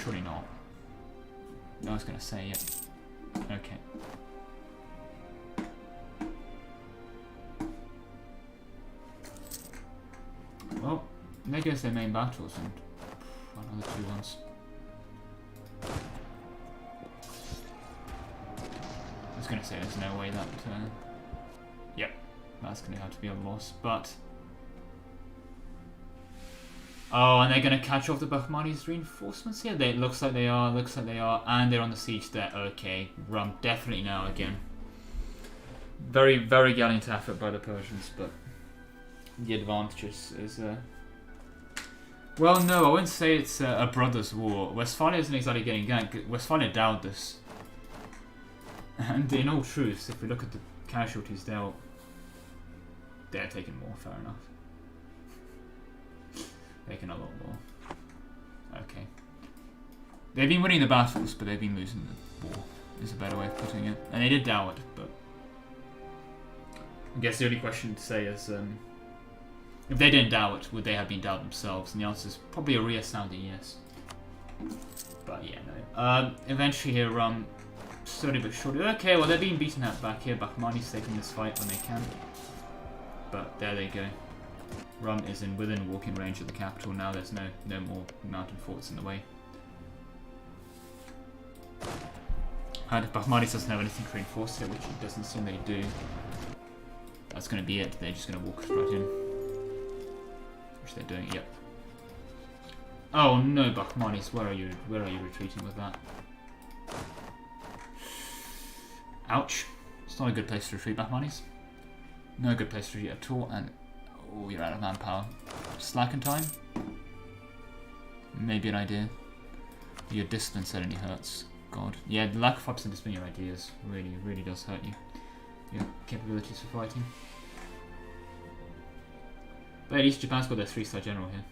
Surely not. No, I was going to say, yeah. Okay. Well, there goes their main battles and another 2 ones. I was going to say there's no way that... yep, that's going to have to be a loss, but... Oh, and they're going to catch off the Bahmani's reinforcements here? It looks like they are, and they're on the siege there. Okay, Rum definitely now again. Very, very gallant effort by the Persians, but the advantage is... Well, no, I wouldn't say it's a brother's war. Westphalia isn't exactly getting ganked. Westphalia downed this. And in all truth, if we look at the casualties dealt, they're taking more, fair enough. Taking a lot more. Okay. They've been winning the battles, but they've been losing the war, is a better way of putting it. And they did dow it, but... I guess the only question to say is, if they didn't dow it, would they have been dowed themselves? And the answer is probably a resounding yes. But yeah, no. Eventually here, Slowly but surely. Okay, well they're being beaten out back here. Bahmani's taking this fight when they can. But there they go. Rum is within walking range of the capital now. There's no more mountain forts in the way. And Bahmani doesn't have anything to reinforce it, which it doesn't seem they do. That's going to be it. They're just going to walk right in. Which they're doing, yep. Oh no, Bahmanis, where are you retreating with that? Ouch. It's not a good place to retreat, Bahmanis. No good place to retreat at all, and oh, you're out of manpower. Slacken time? Maybe an idea. Your discipline certainly hurts. God. Yeah, the lack of 5% discipline in your ideas really does hurt you. Your capabilities for fighting. But at least Japan's got their 3-star general here.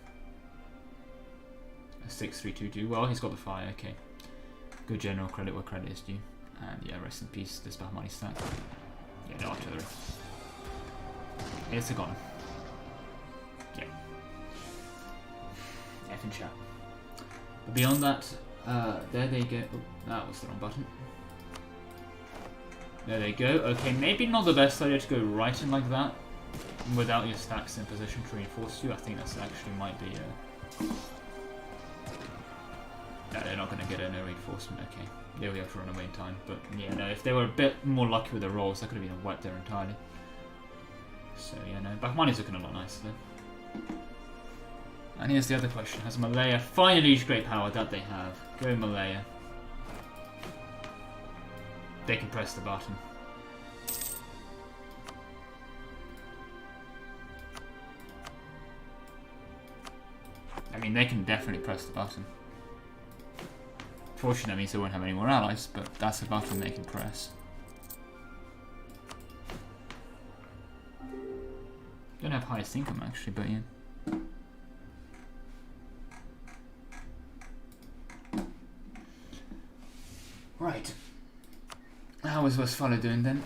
A 6-3-2-2. Well, he's got the fire, okay. Good general, credit where credit is due. And yeah, rest in peace, this Bahmani stack. Yeah, no artillery. It's a gone. Yeah. Effing chat. But beyond that, there they go. Oh, that was the wrong button. There they go. Okay, maybe not the best idea to go right in like that without your stacks in position to reinforce you. I think that's actually might be. No, they're not going to get a no reinforcement. Okay, yeah, we have to run away in time. But yeah, no, if they were a bit more lucky with the rolls, that could have been wiped there entirely. So yeah, no, Bahmani's looking a lot nicer though. And here's the other question: has Malaya finally reached great power? That they have. Go Malaya. They can press the button. I mean, they can definitely press the button. Fortunately, that means they won't have any more allies, but that's a button they can press. Don't have highest income actually, but yeah. Right. How is Westphalia doing then?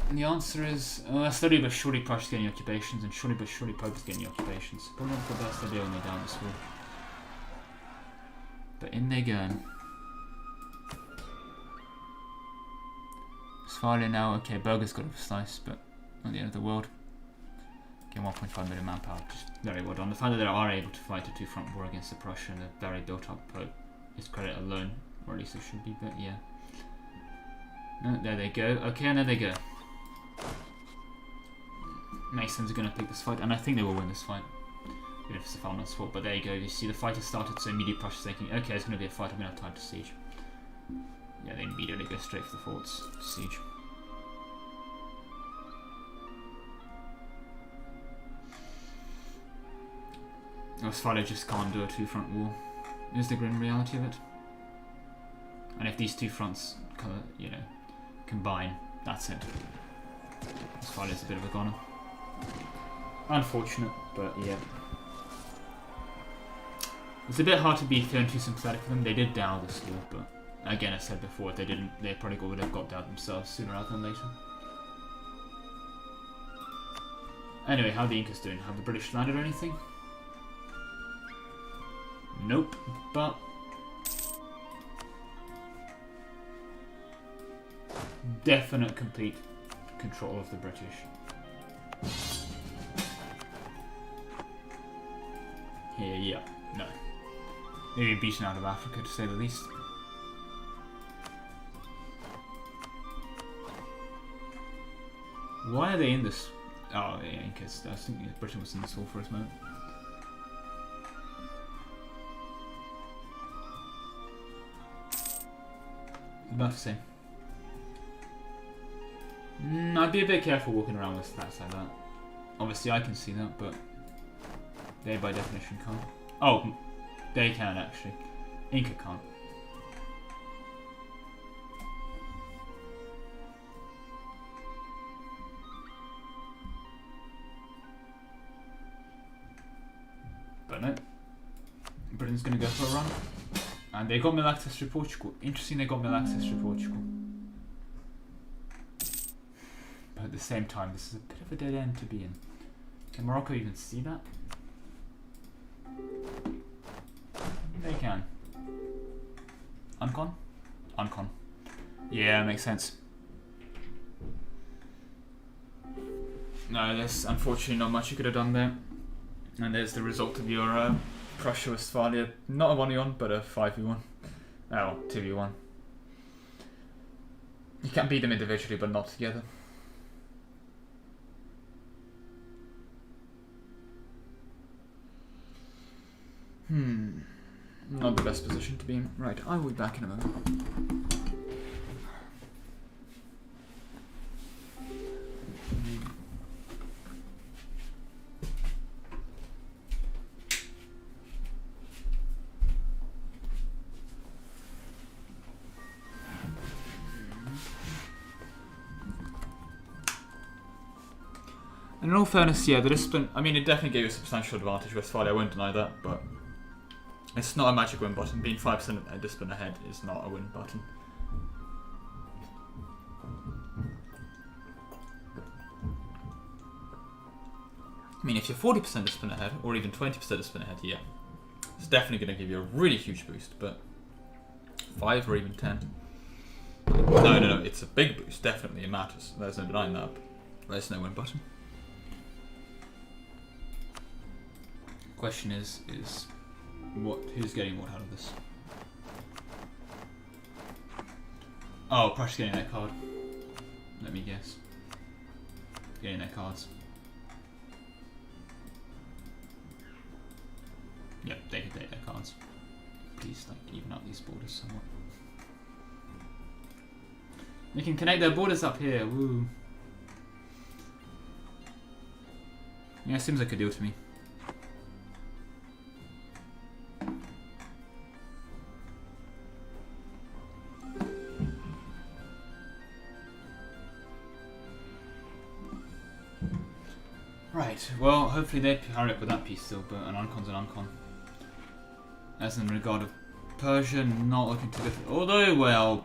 And the answer is slowly but surely Prussia's getting occupations, and surely but surely Pope's getting occupations. Probably not the best idea when they're down this war. But in they go. Westphalia now, okay, Berger's got a slice, but not the end of the world. Getting 1.5 million manpower, just very well done. The fact that they are able to fight a two-front war against the Prussia and a very built-up Pope is credit alone, or at least it should be, but yeah. No, there they go. Okay, and there they go. Masons are going to pick this fight, and I think they will win this fight. Even if it's a Falman's fault, but there you go. You see the fight has started, so immediately Prussia's thinking, okay, it's going to be a fight, I'm going to have time to siege. Yeah, they immediately go straight for the forts to siege. Westphalia just can't do a two-front war. Is the grim reality of it. And if these two fronts, you know, combine, that's it. Westphalia's a bit of a goner. Unfortunate, but yeah. It's a bit hard to be feeling too sympathetic for them. They did down this war, but again, I said before, if they didn't, they probably would have got down themselves sooner rather than later. Anyway, how are the Incas doing? Have the British landed or anything? Nope, but definite complete control of the British. Here, yeah, no. Maybe beaten out of Africa to say the least. Why are they in this? Oh, yeah, because I think Britain was in this war for a moment. About to say. I'd be a bit careful walking around with stats like that. Obviously I can see that, but they by definition can't. Oh, they can actually. Inca can't. But no. Britain's going to go for a run. And they got mill access through Portugal. Interesting they got mill access through Portugal. But at the same time, this is a bit of a dead end to be in. Can Morocco even see that? They can. Uncon? Uncon. Yeah, makes sense. No, there's unfortunately not much you could have done there. And there's the result of your Prussia-Westphalia. Not a 1v1, but a 5v1. Oh, 2v1. You can beat them individually, but not together. Not the best position to be in. Right, I will be back in a moment. And in all fairness, yeah, the discipline, I mean, it definitely gave you a substantial advantage, Westphalia, I won't deny that, but it's not a magic win button. Being 5% discipline ahead is not a win button. I mean, if you're 40% discipline ahead, or even 20% discipline ahead, yeah, it's definitely going to give you a really huge boost, but 5 or even 10. No, it's a big boost, definitely, it matters. There's no denying that, but there's no win button. Question is who's getting what out of this? Oh, Prussia's getting their card. Let me guess. Getting their cards. Yep, they can take their cards. Please, like, even out these borders somewhat. They can connect their borders up here. Woo. Yeah, seems like a deal to me. Right, well, hopefully they hurry up with that piece still, but an Uncon's an Uncon. As in regard of Persia, not looking too good. Although, well,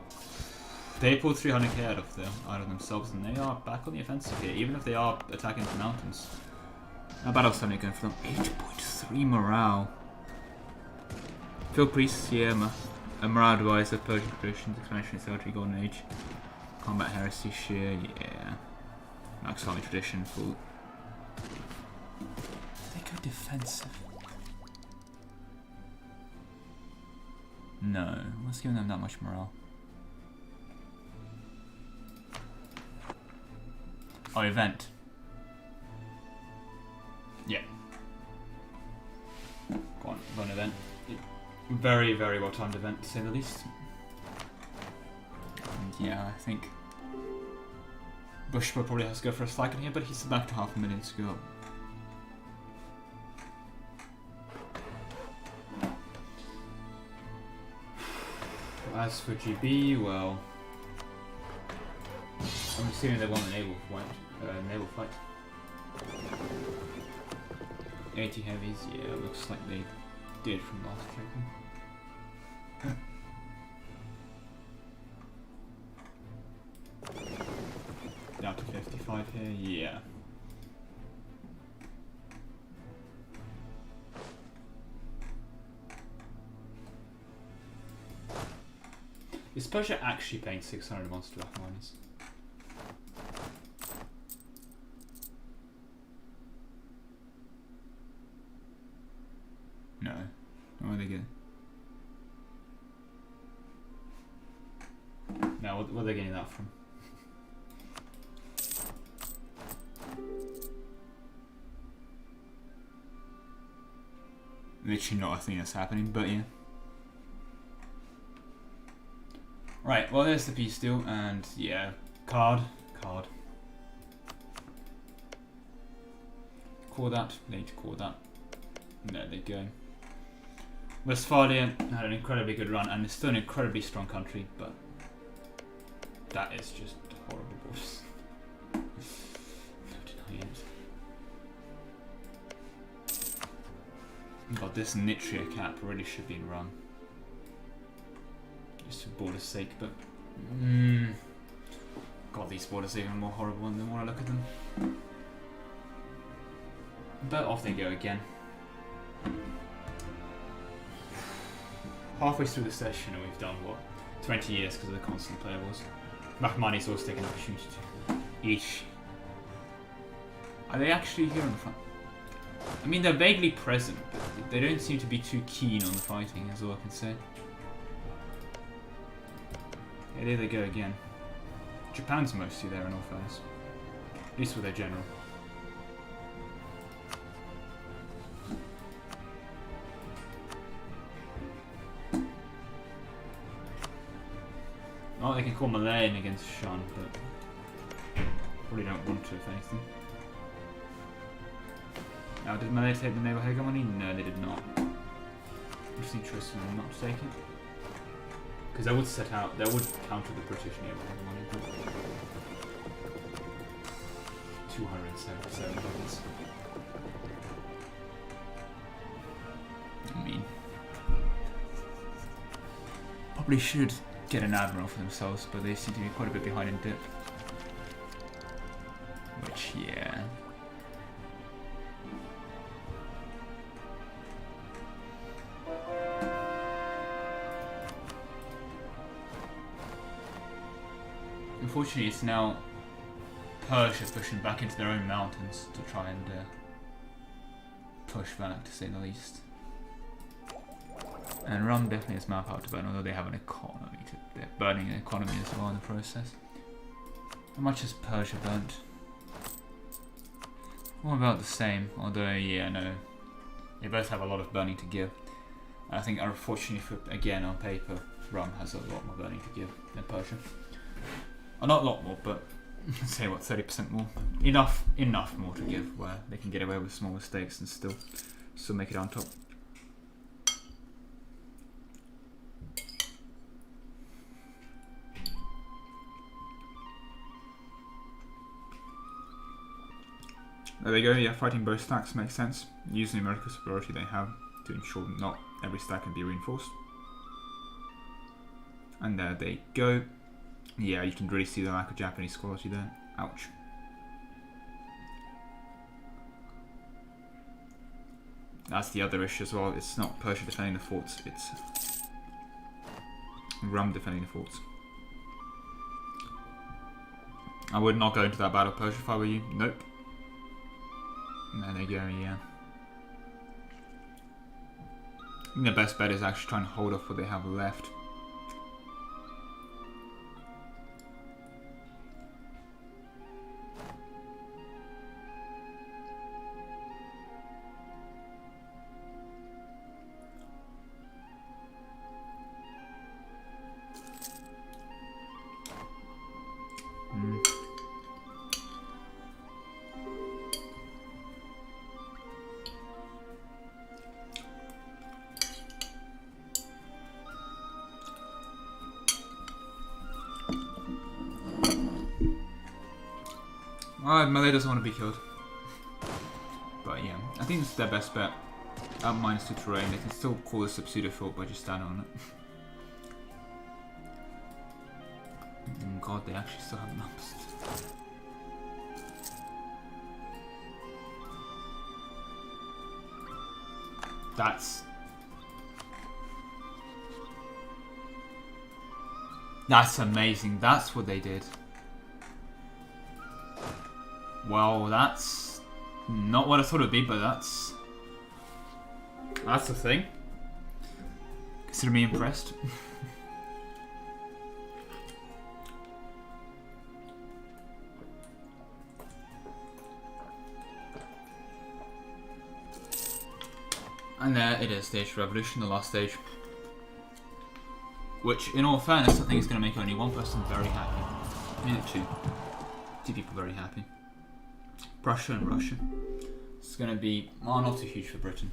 they pulled 300k out of themselves, and they are back on the offensive here, even if they are attacking the mountains. Now, battle suddenly going for them. 8.3 morale. Phil Priest, yeah, a morale advisor, Persian traditions, expansion, military, golden age, combat heresy, sheer, yeah. Max army tradition, full. They go defensive. No, what's giving them that much morale? Oh, event. Yeah. Go on, run event. Very, very well timed event to say the least. And yeah, I think Bushra probably has to go for a flag in here, but he's back to 500,000 to go. As for GB, well, I'm assuming they want a naval fight. 80 heavies, yeah, looks like they did from last checking. Down to 55 here, yeah. Is Persia actually paying 600 months to Afghanis? No. Where are they getting? No, what are they getting that from? Literally not a thing that's happening, but yeah. Right, well there's the peace deal, and yeah, card. Core that, need to core that. There they go. Westphalia had an incredibly good run, and it's still an incredibly strong country, but that is just horrible, boys. No denying it. God, this Nitria cap really should be in run. Just for border's sake, but God, these borders are even more horrible than when I look at them. But off they go again. Halfway through the session, and we've done what? 20 years because of the constant player wars. Mahmani's always taken an opportunity to. Eesh. Are they actually here on the front? I mean, they're vaguely present, but they don't seem to be too keen on the fighting, is all I can say. Yeah, there they go again. Japan's mostly there in all fairness. At least with their general. Oh, they can call Malayan against Shan, but probably don't want to, if anything. Now, did Malay take the naval hegemony? No, they did not. Interesting choice for them not to take it. Because that would set out, that would counter the British naval hegemony. 277 dollars. I mean, probably should get an admiral for themselves, but they seem to be quite a bit behind in dip. Which, yeah. Unfortunately, it's now Persia pushing back into their own mountains to try and push back, to say the least. And Rum definitely has manpower to burn, although they have an economy. They're burning an economy as well in the process. How much has Persia burnt? All about the same, although, yeah, no. They both have a lot of burning to give. I think, unfortunately, again, on paper, Rum has a lot more burning to give than Persia. Well, not a lot more, but say what, 30% more. Enough more to give, where they can get away with small mistakes and still make it on top. There we go, yeah, fighting both stacks makes sense. Using the numerical superiority they have to ensure not every stack can be reinforced. And there they go. Yeah, you can really see the lack of Japanese quality there. Ouch. That's the other issue as well. It's not Persia defending the forts, it's Rum defending the forts. I would not go into that battle, Persia, if I were you. Nope. And there they go, yeah. I think the best bet is actually trying to hold off what they have left. Malay doesn't want to be killed. But yeah, I think this is their best bet. At -2 terrain, they can still call this a pseudo fort by just standing on it. Oh god, they actually still have numbers. That's amazing. That's what they did. Well, that's not what I thought it would be, but that's the thing. Consider me impressed. And there it is, stage revolution, the last stage. Which, in all fairness, I think is going to make only one person very happy. Maybe two people very happy. Prussia and Russia. It's going to be, well, not too huge for Britain,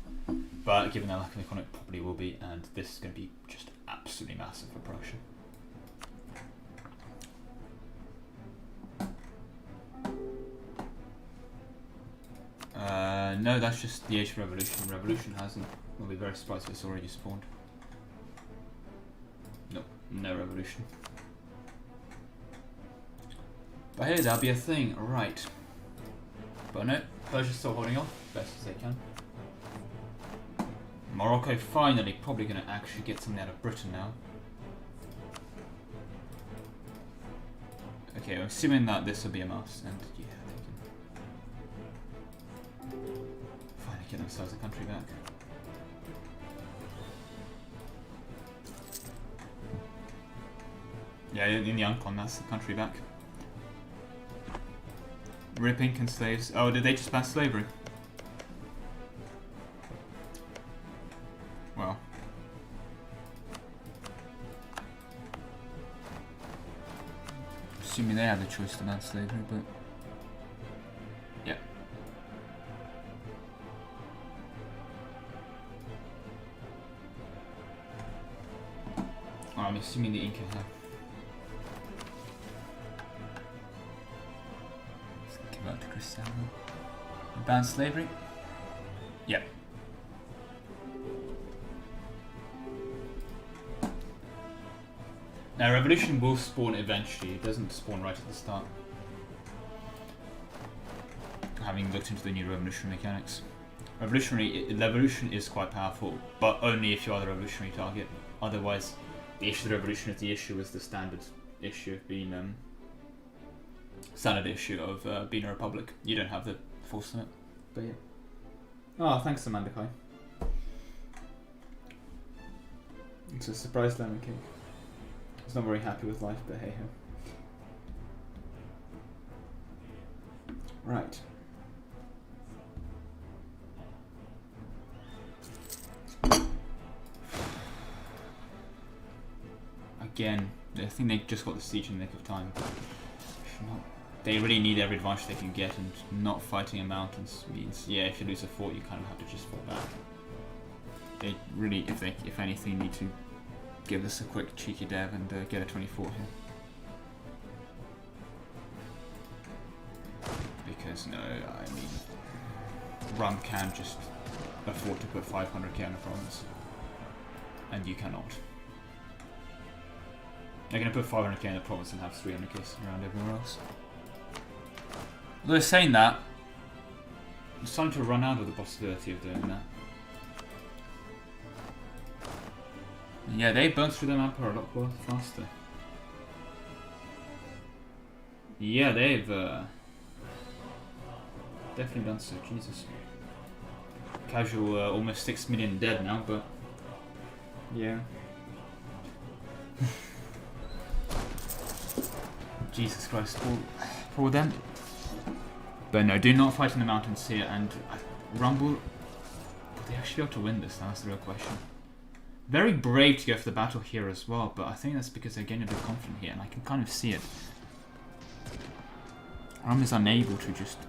but given their lack of economy, it probably will be, and this is going to be just absolutely massive for Prussia. No, that's just the Age of Revolution. Revolution hasn't. We'll be very surprised if it's already spawned. Nope, no revolution. But hey, that'll be a thing, right. But no, Persia's still holding off, best as they can. Morocco finally probably going to actually get something out of Britain now. Okay, I'm assuming that this will be a must, and yeah, they can finally get themselves a country back. Yeah, in the Uncon, that's the country back. Rip Incan slaves. Oh, did they just ban slavery? Well. Assuming they have the choice to ban slavery, but... yeah. Oh, I'm assuming the Inca have. Give out to Cristiano. Ban slavery? Yep. Now, revolution will spawn eventually. It doesn't spawn right at the start. Having looked into the new revolutionary mechanics, revolution is quite powerful, but only if you are the revolutionary target. Otherwise, the issue of the revolution is the issue with the standard issue of being being a republic. You don't have the force on it. But yeah. Oh, thanks, Amanda Kai. It's a surprise lemon cake. I was not very happy with life, but hey ho. Right. Again, I think they just got the siege in the nick of time. They really need every advantage they can get, and not fighting in mountains means, yeah, if you lose a fort, you kind of have to just fall back. They really, if anything, need to give this a quick cheeky dev and get a 24 here. Because no, I mean, Rum can just afford to put 500k on a province, and you cannot. They're going to put 500k in the province and have 300k around everywhere else. Although saying that, I'm starting to run out of the possibility of doing that. Yeah, they burnt through their manpower a lot faster. Yeah, they've definitely done so. Jesus. Casual, almost 6 million dead now, but yeah. Jesus Christ, poor them. But no, do not fight in the mountains here, and Rumble, will they actually be able to win this? That's the real question. Very brave to go for the battle here as well, but I think that's because they're getting a bit confident here, and I can kind of see it. Rum is unable to just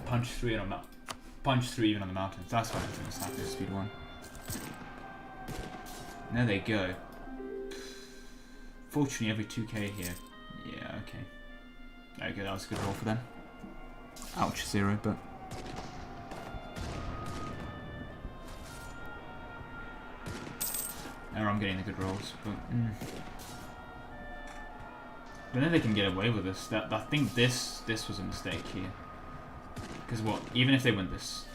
punch through even on the mountains. That's why I think it's happening. Speed 1. And there they go. Fortunately, every 2k here. Yeah, okay. There we go, that was a good roll for them. Ouch, 0, but... now I'm getting the good rolls, but... But then they can get away with this. I think this was a mistake here. Because what? Even if they win this,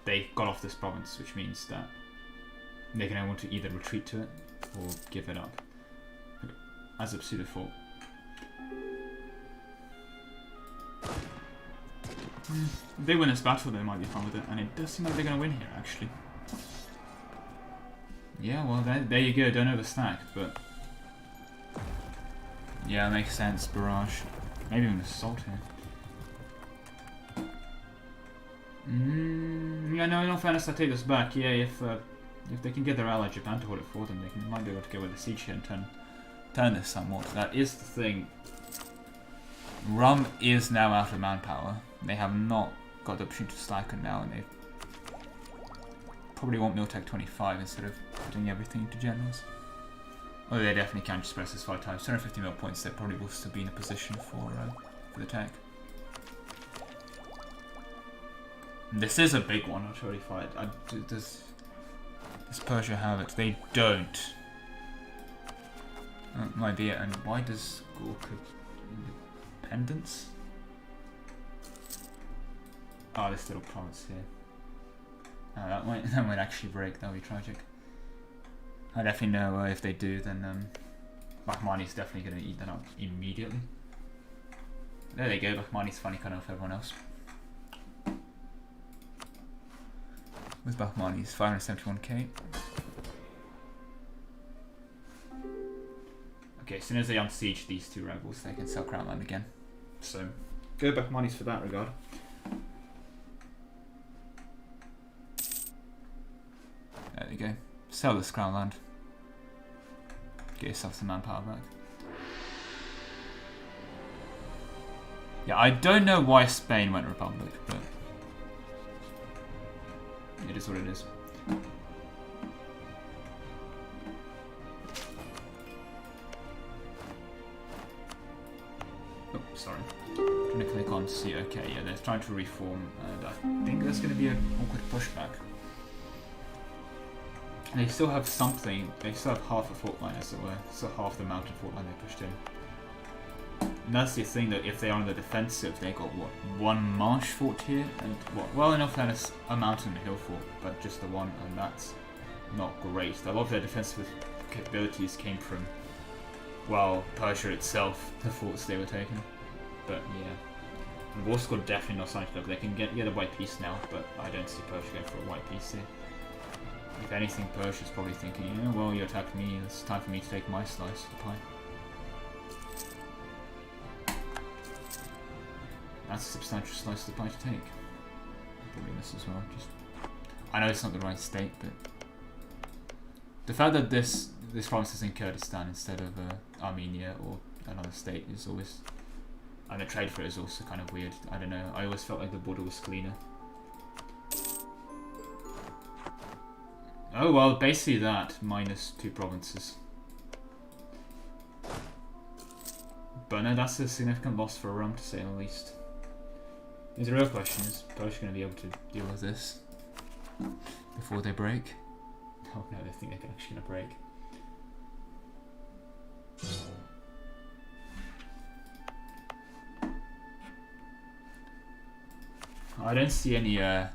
they got off this province, which means that they're going to want to either retreat to it or give it up. As a pseudo fault. If they win this battle, they might be fine with it, and it does seem like they're going to win here, actually. Yeah, well, there you go, don't overstack, but... yeah, makes sense, barrage. Maybe even assault here. Yeah, no, in all fairness, I take this back. Yeah, if they can get their ally Japan to hold it for them, they might be able to go with the siege here and turn this somewhat. That is the thing. Rum is now out of manpower. They have not got the opportunity to slacken now, and they probably want Miltech 25 instead of putting everything into generals. Although they definitely can just press this 5 times. 250 mil points, they probably will still be in a position for the tech. And this is a big one, I'll totally fight. Does Persia have it? They don't. That might be it. And why does Gorka independence? Oh, this little province here. Oh, that might actually break. That would be tragic. I definitely know if they do, then Bahmani's definitely going to eat that up immediately. There they go, Bahmani's finally cut off everyone else. With Bahmani's 571k. Okay, as soon as they unsiege these two rebels, they can sell Crown Land again. So, go Bahmani's for that regard. There you go. Sell this Crown Land. Get yourself some manpower back. Yeah, I don't know why Spain went Republic, but it is what it is. Oh, sorry. Trying to click on to see. Okay, yeah, they're trying to reform, and I think there's going to be an awkward pushback. They still have something. They still have half a fort line, as it were. So half the mountain fort line they pushed in. And that's the thing, that if they are on the defensive, they got what, one marsh fort here, and what? Well, in all fairness, a mountain and a hill fort, but just the one, and that's not great. A lot of their defensive capabilities came from, well, Persia itself, the forts they were taking. But yeah, and War Squad definitely not signed up. They can get a white piece now, but I don't see Persia going for a white piece here. If anything, Persia's probably thinking, yeah, well, you attacked me, it's time for me to take my slice of the pie. That's a substantial slice of the pie to take. Probably this as well. Just, I know it's not the right state, but the fact that this province is in Kurdistan instead of Armenia or another state is always, and the trade for it is also kind of weird. I don't know. I always felt like the border was cleaner. Oh well, basically that minus 2 provinces. But no, that's a significant loss for Rum, to say the least. The real question is, Persia going to be able to deal with this before they break? Oh no, they think they're actually going to break. I don't see any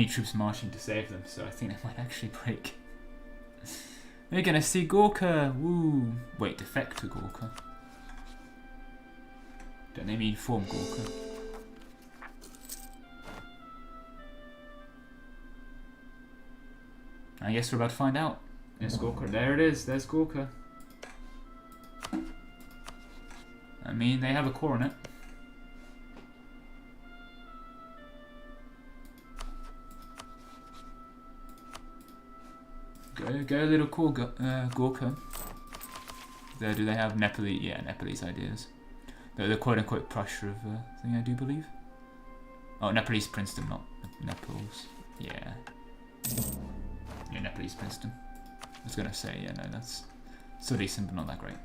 troops marching to save them, so I think they might actually break. We're going to see Gorka! Woo! Wait, defect to Gorka. Don't they mean form Gorka? I guess we're about to find out. There's Gorka. There it is. There's Gorka. I mean, they have a core on it. Go little core, Gorka. There, do they have Nepalese? Yeah, Nepalese ideas. The quote-unquote Prussia of thing, I do believe. Oh, Nepalese Princeton, not Nepals. Yeah. Yeah, Nepalese Princeton. I was gonna say, yeah, no, that's so decent, but not that great.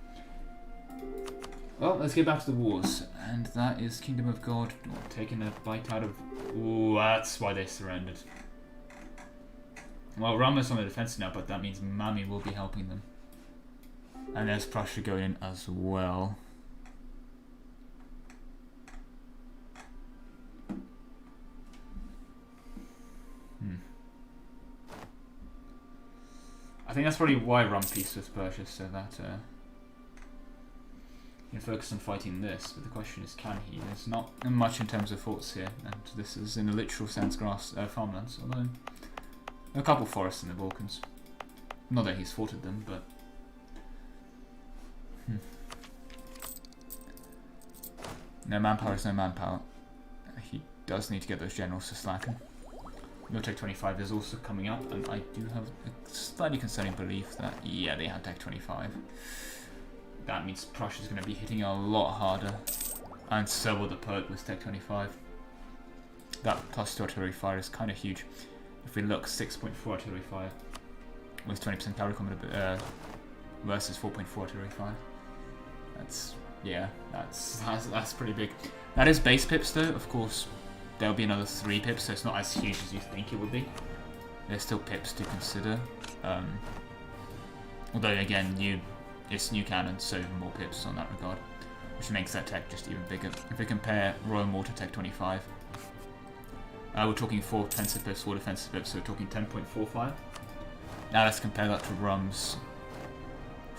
Well, let's get back to the wars, and that is Kingdom of God taking a bite out of. Ooh, that's why they surrendered. Well, Rama's on the defense now, but that means Mami will be helping them, and there's Prussia going in as well. I think that's probably why Rum peace with Persia, so that he can focus on fighting this, but the question is, can he? There's not much in terms of forts here, and this is in a literal sense grass farmlands, although a couple forests in the Balkans. Not that he's fought at them, but no manpower is no manpower. He does need to get those generals to slacken. Militech 25 is also coming up, and I do have a slightly concerning belief that, yeah, they have Tech 25. That means Prussia's going to be hitting a lot harder, and so will the Perk with Tech 25. That +2 artillery fire is kind of huge. If we look, 6.4 artillery fire with 20% cavalry combat versus 4.4 artillery fire. That's, yeah, that's pretty big. That is base pips though, of course. There'll be another 3 pips, so it's not as huge as you think it would be. There's still pips to consider. Although again, it's new cannon, so more pips on that regard, which makes that tech just even bigger. If we compare Royal Mortar Tech 25, we're talking 4 offensive pips, 4 defensive pips, so we're talking 10.45. Now let's compare that to Rum's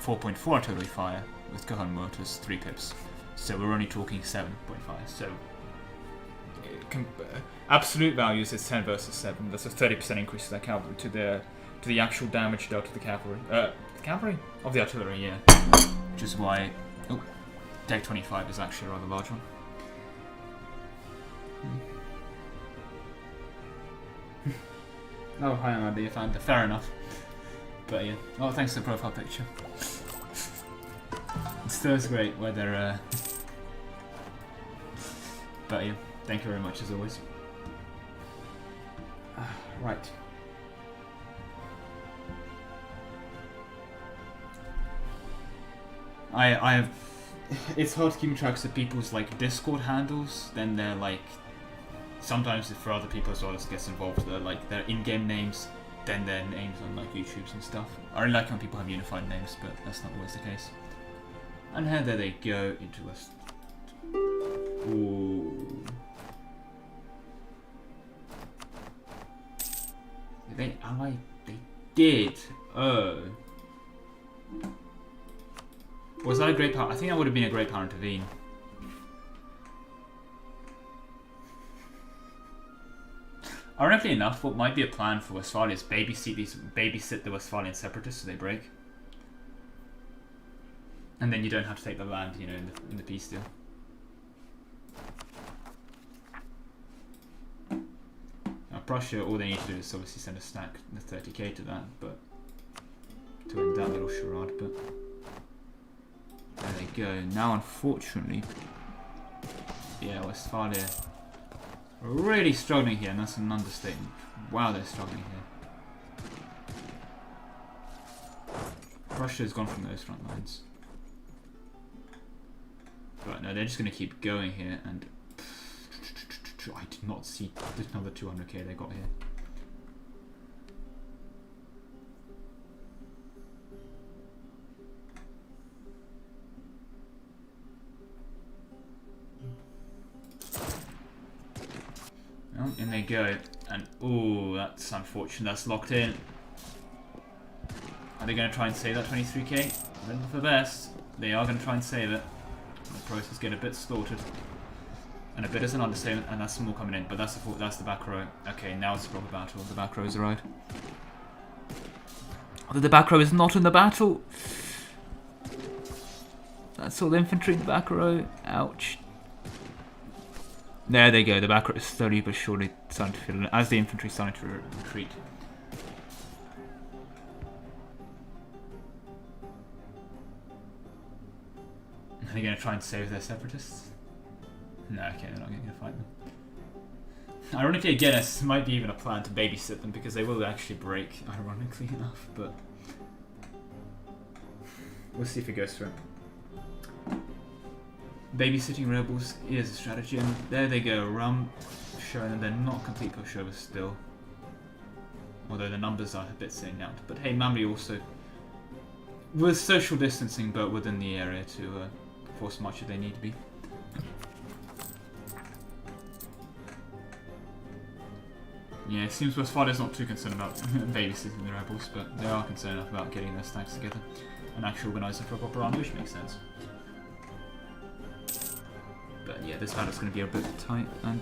4.4 artillery fire with Cajon mortars, 3 pips. So we're only talking 7.5. So absolute values is 10 versus 7. That's a 30% increase to their cavalry to the actual damage dealt to the cavalry. Cavalry of the artillery, yeah. Which is why deck 25 is actually a rather large one. Oh, hi, I'm a fan. Fair enough. But yeah. Oh, thanks for the profile picture. It still is great whether. But yeah, thank you very much as always. Right. I have. It's hard to keep track of people's like Discord handles. Then they're like. Sometimes for other people as well as gets involved, they're like their in-game names, then their names on like YouTubes and stuff. I really like when people have unified names, but that's not always the case. And here there they go into a. Ooh. Did they ally? They did. Oh. Was that a great power? I think that would have been a great power intervene. Ironically enough, what might be a plan for Westphalia is babysit the Westphalian separatists so they break. And then you don't have to take the land, you know, in the peace deal. Now Prussia, all they need to do is obviously send a stack, the 30k to that, but to end that little charade, but there they go. Now unfortunately, yeah, Westphalia really struggling here, and that's an understatement. Wow, they're struggling here. Russia's gone from those front lines. But no, they're just going to keep going here, and I did not see another 200k they got here. Oh, in they go, and ooh, that's unfortunate. That's locked in. Are they going to try and save that 23k? Hope for the best. They are going to try and save it. The process get a bit slaughtered, and a bit is an understatement, and that's some more coming in. But that's the back row. Okay, now it's a proper battle. The back row is arrived. Although the back row is not in the battle. That's all the infantry in the back row. Ouch. There they go, the back row is slowly but surely starting to fill in as the infantry is starting to retreat. Are they going to try and save their separatists? No, okay, they're not going to fight them. Ironically, again, this might be even a plan to babysit them because they will actually break, ironically enough, but we'll see if it goes through. Babysitting rebels is a strategy, and there they go, Rum showing that they're not complete pushovers still. Although the numbers are a bit saying out. But hey, Mamri also, with social distancing, but within the area to force much if they need to be. Yeah, it seems Westphalia's not too concerned about babysitting the rebels, but they are concerned enough about getting their stacks together and actually organising for a proper army, which makes sense. But yeah, this battle's going to be a bit tight, and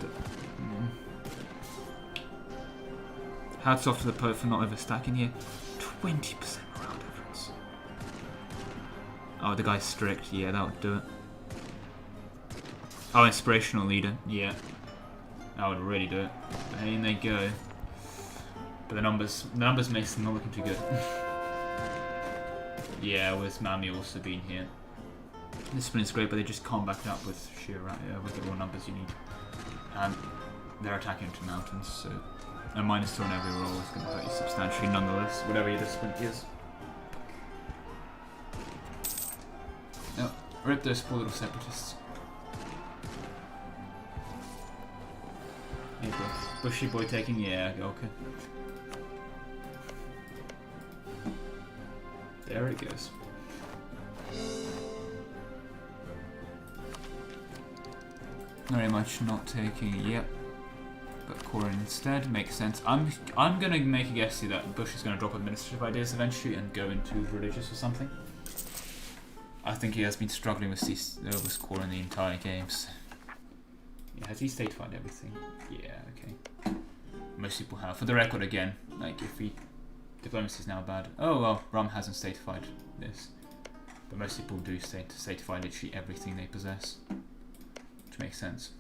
hats off to the Pope for not overstacking here. 20% morale difference. Oh, the guy's strict. Yeah, that would do it. Oh, inspirational leader. Yeah, that would really do it. But in they go. But the numbers makes them not looking too good. Yeah, with Mami also being here. Discipline is great, but they just can't back it up with sheer with the raw numbers you need. And they're attacking into mountains, so a -2 on every roll is going to hurt you substantially nonetheless, whatever your discipline is. Oh, rip those poor little separatists. Hey, bushy boy taking, yeah, okay. There it goes. Very much not taking it yet, but Corin instead makes sense. I'm gonna make a guess here that Bush is gonna drop administrative ideas eventually and go into religious or something. I think he has been struggling with overscoring the entire games. Yeah, has he state-fied everything? Yeah, okay. Most people have. For the record, again, like if we diplomacy is now bad. Oh well, Rum hasn't state-fied this, but most people do state-fy literally everything they possess, which makes sense.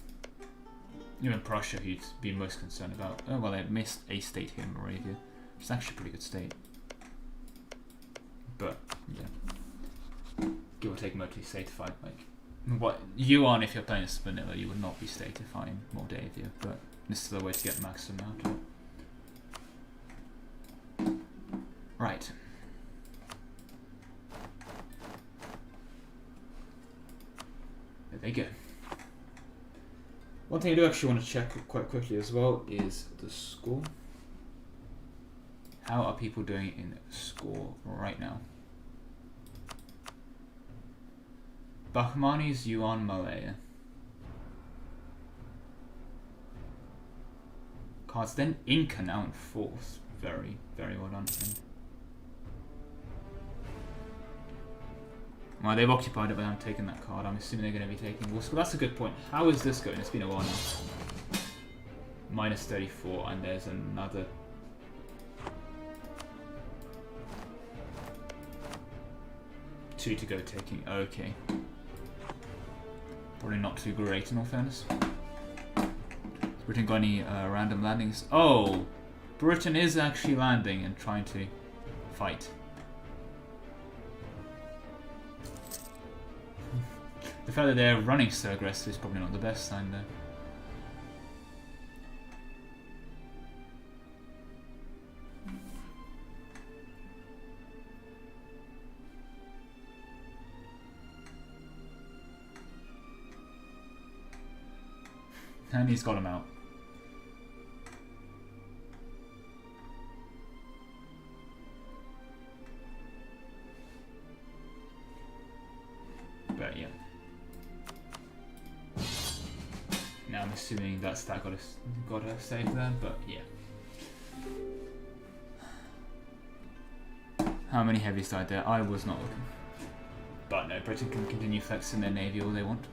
Even Prussia, who'd be most concerned about. Oh well, they missed a state here in Moravia, which is actually a pretty good state. But yeah, give or take, mostly state-fied. Like what you on if you're playing as vanilla, you would not be state-fying Moldavia, but this is the way to get maximum out of it. Right. There they go. One thing I do actually want to check quite quickly as well is the score. How are people doing in score right now? Bahmanis, Yuan, Malaya. Cards. Then Inca now in 4th. Very, very well done. Well, they've occupied it, but I'm taking that card. I'm assuming they're going to be taking Warsaw. That's a good point. How is this going? It's been a while now. Minus 34, and there's another. Two to go taking. Okay. Probably not too great in all fairness. Britain got any random landings? Oh! Britain is actually landing and trying to fight. The fact that they're running so aggressive is probably not the best sign though. And he's got him out. But yeah. Now I'm assuming that stat got a save there, but yeah. How many heavies died there? I was not looking. But no, Britain can continue flexing their navy all they want.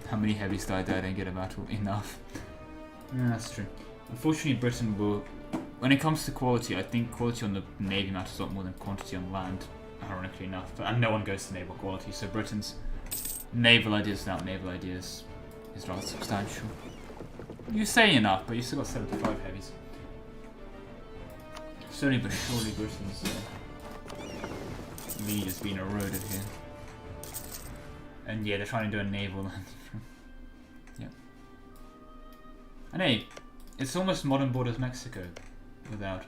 How many heavies died there? I didn't get a battle enough. Yeah, that's true. Unfortunately, Britain will. When it comes to quality, I think quality on the navy matters a lot more than quantity on land. Ironically enough, and no one goes to naval quality. So Britain's naval ideas without naval ideas is rather substantial. You say enough, but you still got 75 heavies. Slowly but surely, Britain's lead has been eroded here. And yeah, they're trying to do a naval landing. Yeah. And hey, it's almost modern borders Mexico without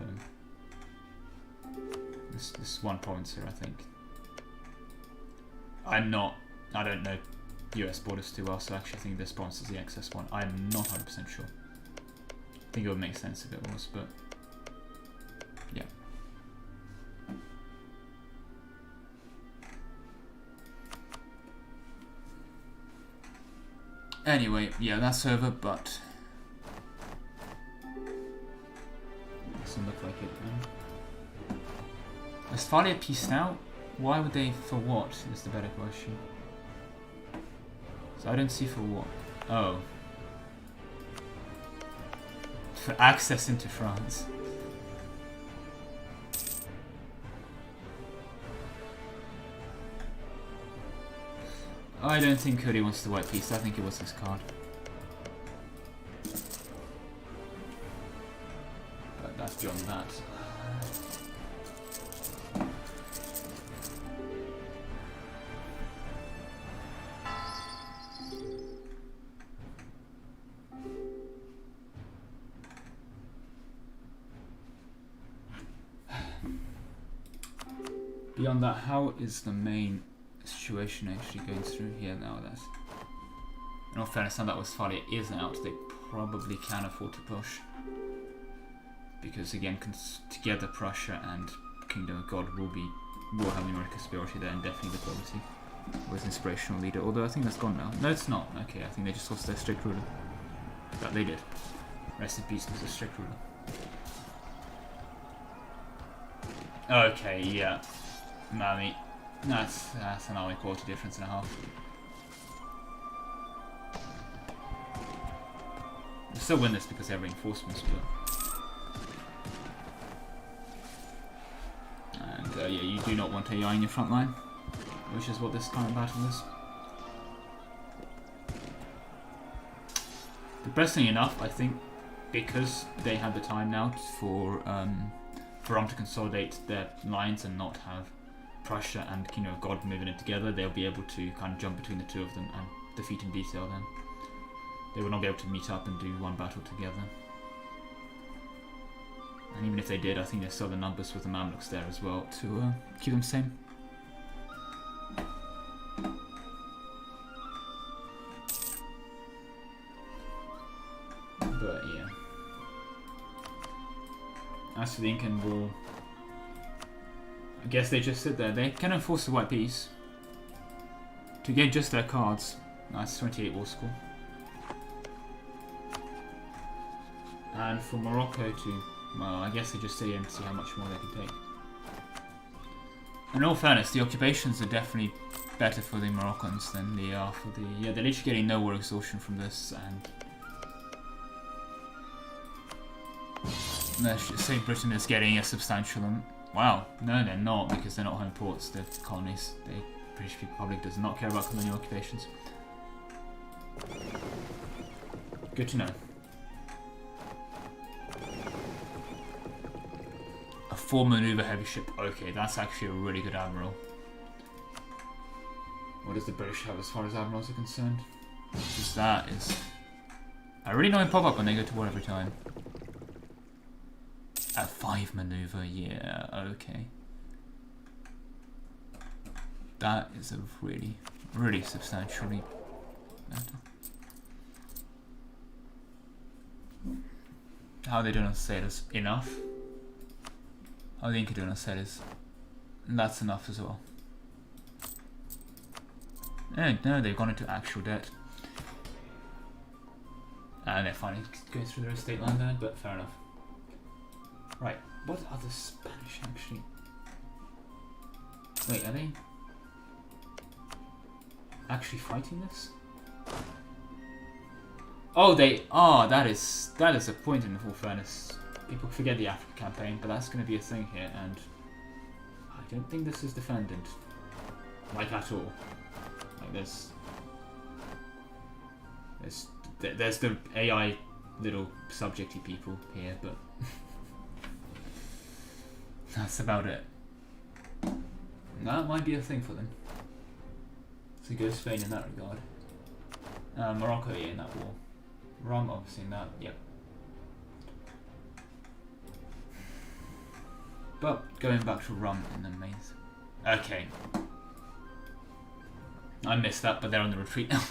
this one province here, I think. I don't know US borders too well, so I actually think this province is the excess one. I'm not 100% sure. I think it would make sense if it was, but yeah. Anyway, yeah, that's over, but doesn't look like it. Is Falia peaced out? Why would they? For what? Is the better question. So I don't see for what. Oh. For access into France. I don't think Cody wants the white piece. I think it was this card. But that's beyond that. Beyond that, how is the main situation actually going through here now? That, in all fairness, now that Westphalia is out, they probably can afford to push. Because again, together Prussia and Kingdom of God will have numerical superiority there, and definitely the quality with inspirational leader. Although I think that's gone now. No, it's not. Okay, I think they just lost their strict ruler. That they did. Rest in peace, Mr. Strict Ruler. Okay, yeah. Mammy. That's an army quality difference and a half. We'll still win this because they have reinforcements, but... And yeah, you do not want AI in your front line, which is what this current battle is. Depressingly enough, I think, because they have the time now for Rom to consolidate their lines and not have Prussia and God moving it together, they'll be able to kind of jump between the two of them and defeat in detail them. They will not be able to meet up and do one battle together. And even if they did, I think they still have the numbers with the Mamluks there as well to keep them same. But yeah. As for the Incan War, I guess they just sit there. They can enforce the white peace to get just their cards. Nice 28 war score. And for Morocco to, well, I guess they just sit here and see how much more they can take. In all fairness, the occupations are definitely better for the Moroccans than they are for the... Yeah, they're literally getting no war exhaustion from this, and... Let's just say Britain is getting a substantial... Wow, no they're not, because they're not home ports, they're colonies. The British Republic does not care about colonial occupations. Good to know. A 4 maneuver heavy ship. Okay, that's actually a really good admiral. What does the British have as far as admirals are concerned? Just that is... I really know him pop up when they go to war every time. A 5 maneuver, yeah, okay. That is a really, really substantially better. How are they doing on status? Enough? How are the Inca doing on status? That's enough as well. No, they've gone into actual debt. And they're finally going through their estate line there, but fair enough. Right, what are the Spanish actually? Wait, are they actually fighting this? Oh, they are. That is a point in all fairness. People forget the Africa campaign, but that's going to be a thing here, and I don't think this is defended, like at all. Like there's the AI little subjecty people here, but that's about it. That might be a thing for them. So go Spain in that regard. Morocco, yeah, in that war. Rum, obviously, in that, yep. But going back to Rum in the main. Okay. I missed that, but they're on the retreat now.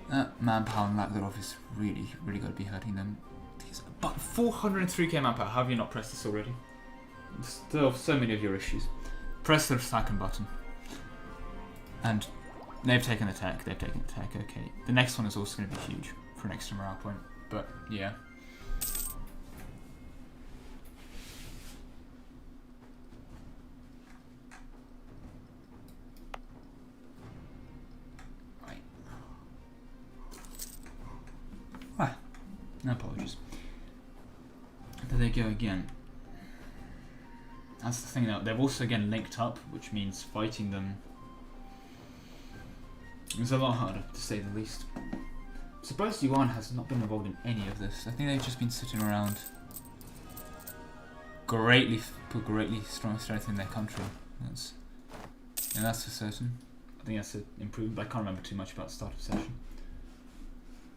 That manpower and Latvia is really, really going to be hurting them. But 403k manpower, how have you not pressed this already? Still so many of your issues. Press the second button. And they've taken the tech, okay. The next one is also going to be huge for an extra morale point, but yeah. Right. Ah, no apologies. There they go again. That's the thing now, they've also again linked up, which means fighting them is a lot harder, to say the least. I'm surprised Yuan has not been involved in any of this. I think they've just been sitting around greatly strengthening their country. That's for certain. I think that's an improvement, but I can't remember too much about the start of session.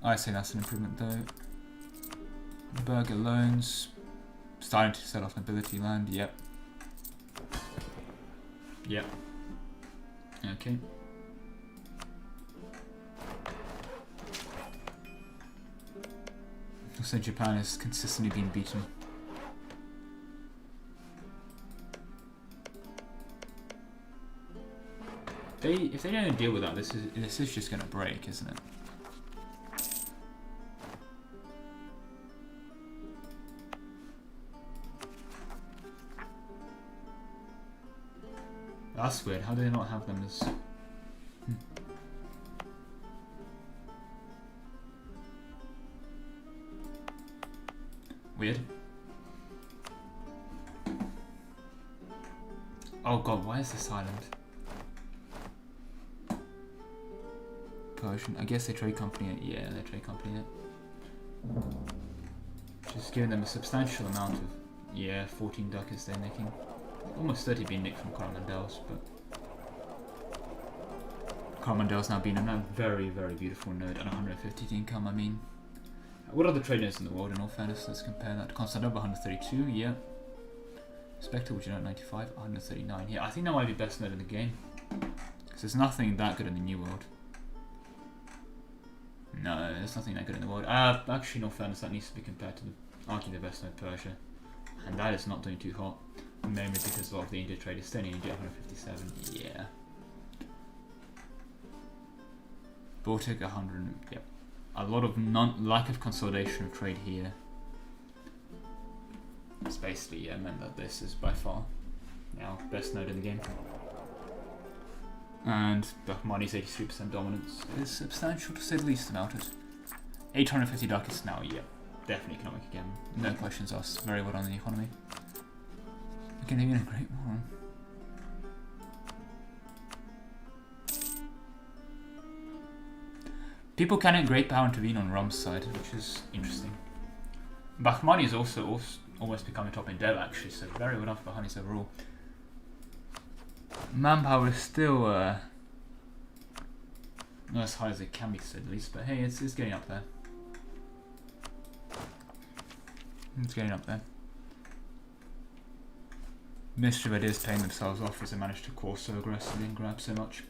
I say that's an improvement though. Burger loans. Starting to set off nobility land, yep. Yep. Okay. So Japan has consistently been beaten. If they don't deal with that, this is just gonna break, isn't it? That's weird. How do they not have them as... Weird. Oh god, why is this island? Persian. I guess they trade company it. Yeah, they trade company it. Just giving them a substantial amount of... Yeah, 14 ducats they're nicking. Almost 30 being nicked from Coromandel's, but... Coromandel's now being a very, very beautiful node and 150 income, I mean... What are the trade nodes in the world, in all fairness? Let's compare that. Constantinople, 132, yeah. Spectre, which you know, 95, 139. Yeah, I think that might be best node in the game. Because there's nothing that good in the New World. No, there's nothing that good in the world. Actually, in all fairness, that needs to be compared to, arguably, the best node, Persia. And that is not doing too hot. Mainly because a lot of the India trade is staying in India, 157, yeah. Baltic, 100, yep. A lot of lack of consolidation of trade here. It's basically meant that this is by far now best node in the game. And Bahmani's 83% dominance is substantial to say the least about it. 850 ducats now, yeah. Definitely economic again. No questions asked. Very well on the economy. Again, even a great war. People can at great power intervene on Rum's side, which is interesting. Bahmani is also almost becoming top in dev actually, so very well done for Bahmani's overall. Manpower is still not as high as it can be to say the least, but hey, it's getting up there. It's getting up there. Mystery of it is paying themselves off as they manage to core so aggressively and grab so much.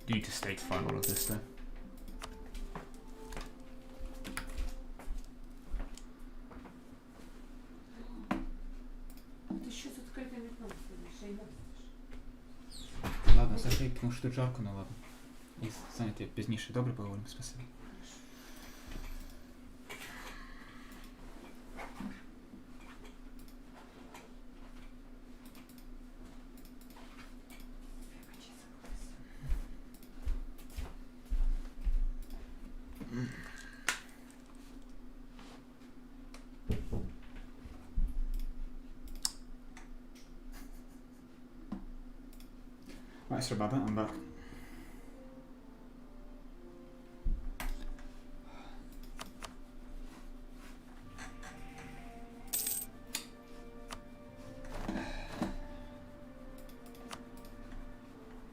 You need to state find all of this though. Ладно, закрой, потому что жарко, но ладно. И знаете, пізніше добре поговоримо, спасибо. Right, sorry about that, I'm back.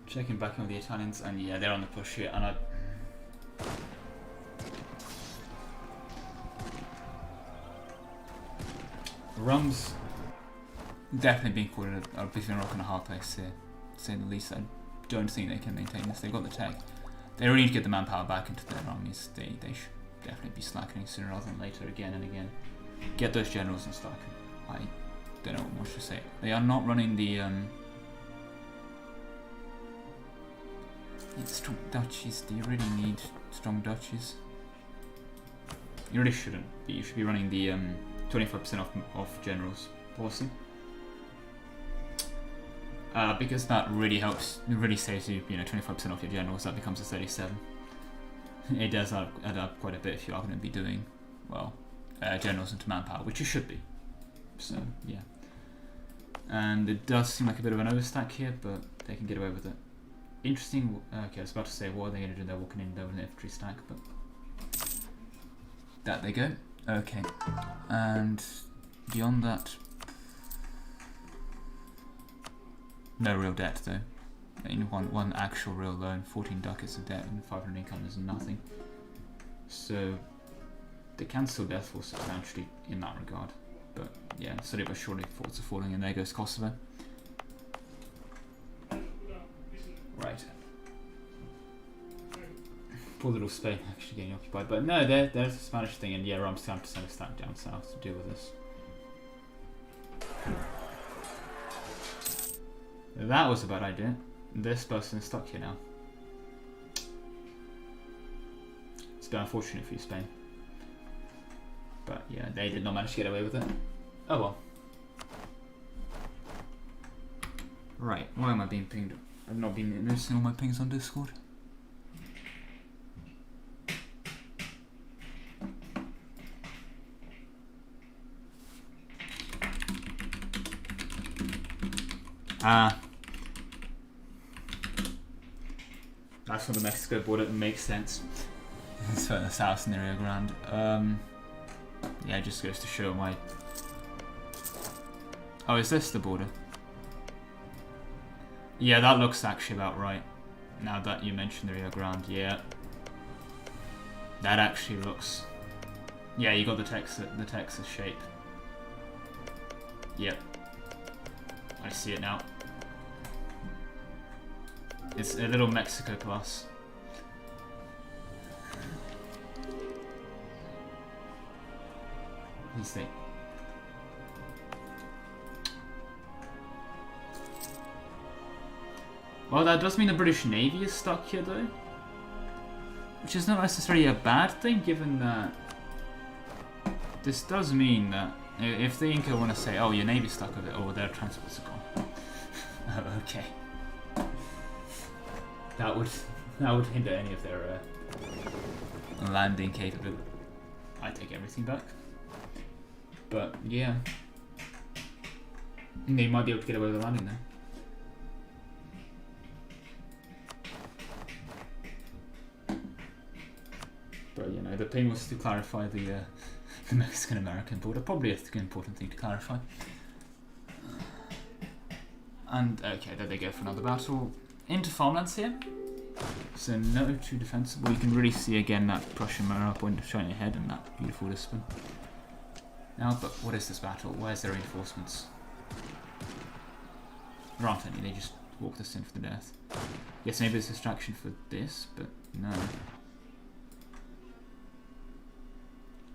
Checking back on the Italians, and yeah, they're on the push here, and Rum's definitely being caught a bit of a rock and a hard place here, to say the least. I don't think they can maintain this. They've got the tech. They really need to get the manpower back into their armies. They should definitely be slackening sooner rather than later, again and again. Get those generals and slacken. I don't know what much to say. They are not running the strong duchies. Do you really need strong duchies? You really shouldn't. But you should be running the 25% off generals policy. Because that really helps. It really saves you, 25% off your generals. That becomes a 37. It does add up quite a bit if you are going to be doing, well, generals into manpower, which you should be. So yeah. And it does seem like a bit of an overstack here, but they can get away with it. Interesting. Okay, I was about to say, what are they going to do? They're walking in there with an infantry stack, but that they go. Okay, and beyond that, no real debt though. In one actual real loan, 14 ducats of debt and 500 income is nothing. So they can still death force substantially in that regard. But yeah, slowly but surely forts are falling, and there goes Kosovo. Right. Poor little Spain actually getting occupied, but no, there's a Spanish thing, and yeah, Rum's time to send a stack down south to deal with this. That was a bad idea. This person is stuck here now. It's a bit unfortunate for you, Spain. But yeah, they did not manage to get away with it. Oh well. Right, why am I being pinged? I've not been noticing all my pings on Discord. That's for the Mexico border. It makes sense. It's further south in the Rio Grande. Yeah, it just goes to show my... Oh, is this the border? Yeah, that looks actually about right. Now that you mention the Rio Grande, yeah. That actually looks... Yeah, you got the Texas shape. Yep. I see it now. It's a little Mexico plus. Let's see. Well, that does mean the British Navy is stuck here, though. Which is not necessarily a bad thing, given that... This does mean that if the Inca want to say, oh, your Navy's stuck with it, or their transports are gone. Oh, okay. That would hinder any of their landing capability. I take everything back. But, yeah. They might be able to get away with the landing there. But, you know, the thing was to clarify the Mexican-American border. Probably an important thing to clarify. And, okay, there they go for another battle. Into farmlands here. So, no too defensible. You can really see again that Prussian mirror point showing ahead and that beautiful discipline. Now, but what is this battle? Where's their reinforcements? There aren't any, they just walked us in for the death. Yes, maybe it's a distraction for this, but no.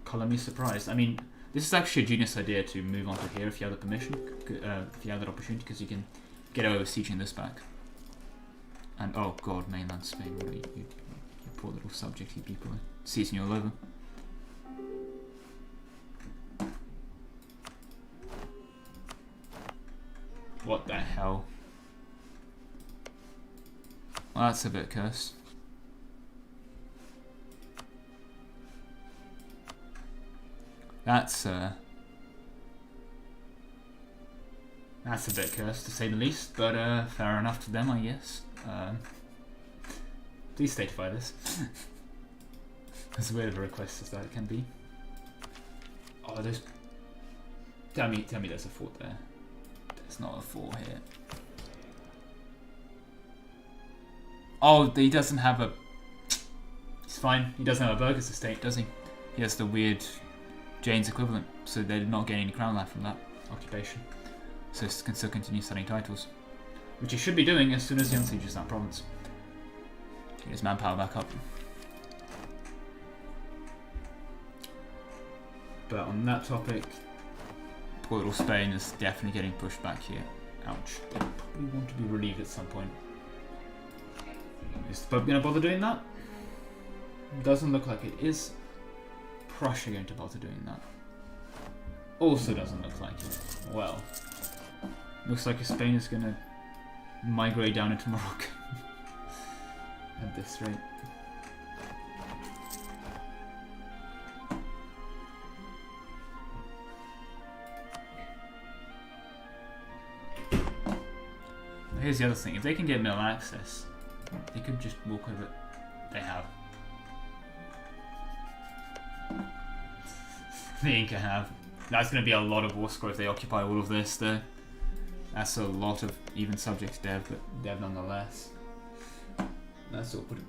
Colour me surprised. I mean, this is actually a genius idea to move on to here if you have the permission, if you have that opportunity, because you can get away with sieging this back. And oh god, mainland Spain, what are you poor little subject, you people, seizing you all over. What the hell? Well, that's a bit cursed. That's a bit cursed to say the least, but fair enough to them, I guess. Please statify this. As weird of a request as that can be. Oh, there's... Tell me there's a fort there. There's not a fort here. Oh, he doesn't have a... He's fine. He doesn't have a Burgess estate, does he? He has the weird Jane's equivalent, so they did not gain any crown land from that occupation. So he can still continue selling titles. Which he should be doing as soon as he unsieges that province. Get his manpower back up. But on that topic, poor little Spain is definitely getting pushed back here. Ouch. They probably want to be relieved at some point. Is the Pope going to bother doing that? Doesn't look like it. Is Prussia going to bother doing that? Also doesn't look like it. Well, looks like Spain is going to migrate down into Morocco at this rate. Here's the other thing, if they can get mill access, they could just walk over it. They have. The Inca have. That's going to be a lot of war score if they occupy all of this though. That's a lot of even subjects dev, but dev nonetheless. That's awkward.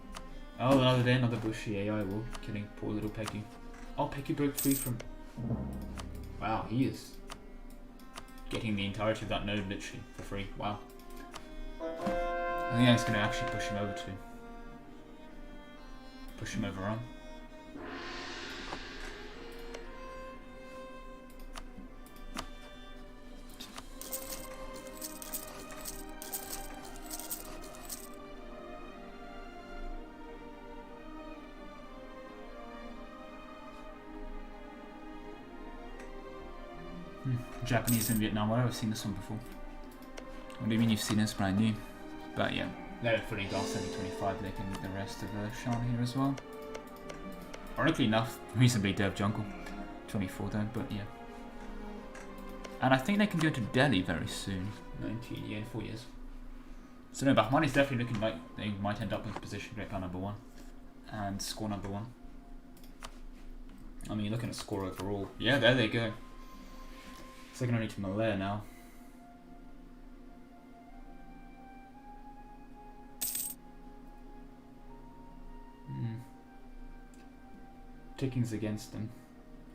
Oh, another day, another bushy AI war, killing poor little Peggy. Oh, Peggy broke free from... Wow, he is getting the entirety of that node literally for free. Wow. I think that's going to actually push him over to... Push him over on. Japanese in Vietnam, where have I seen this one before? What do you mean you've seen it's brand new? But yeah, they're fully glass only 25, they can meet the rest of Shan here as well. Ironically enough, reasonably dev jungle. 24 though, but yeah. And I think they can go to Delhi very soon. 19, yeah, 4 years. So no, Bahmani's definitely looking like they might end up with position great plan number 1. And score number 1. I mean, you're looking at score overall. Yeah, there they go. Second only to Malaya now. Ticking's against them.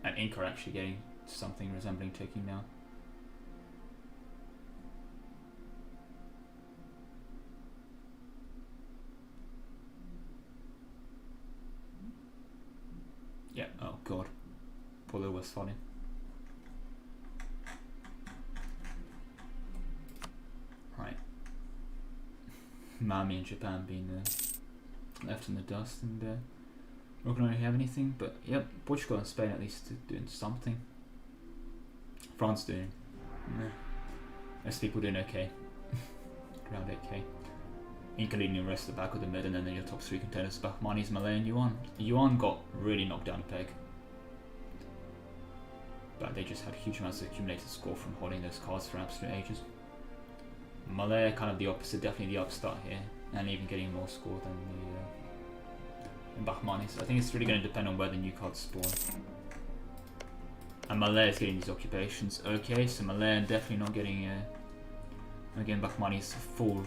And Inca are actually getting something resembling ticking now. Yeah, oh god. Poor little Westphalian. Right. Mami in Japan being left in the dust, and we're not going to have anything, but yep, Portugal and Spain at least doing something. France doing, most people doing okay. Around 8k. Inca leading the rest of the back of the mid, and then your top 3 contenders, Bahmani's, Malay and Yuan. Yuan got really knocked down a peg. But they just had huge amounts of accumulated score from holding those cards for absolute ages. Malay kind of the opposite, definitely the upstart here, and even getting more score than the Bahmani's. I think it's really going to depend on where the new cards spawn. And Malay is getting these occupations. Okay, so Malay definitely not getting Bahmani's full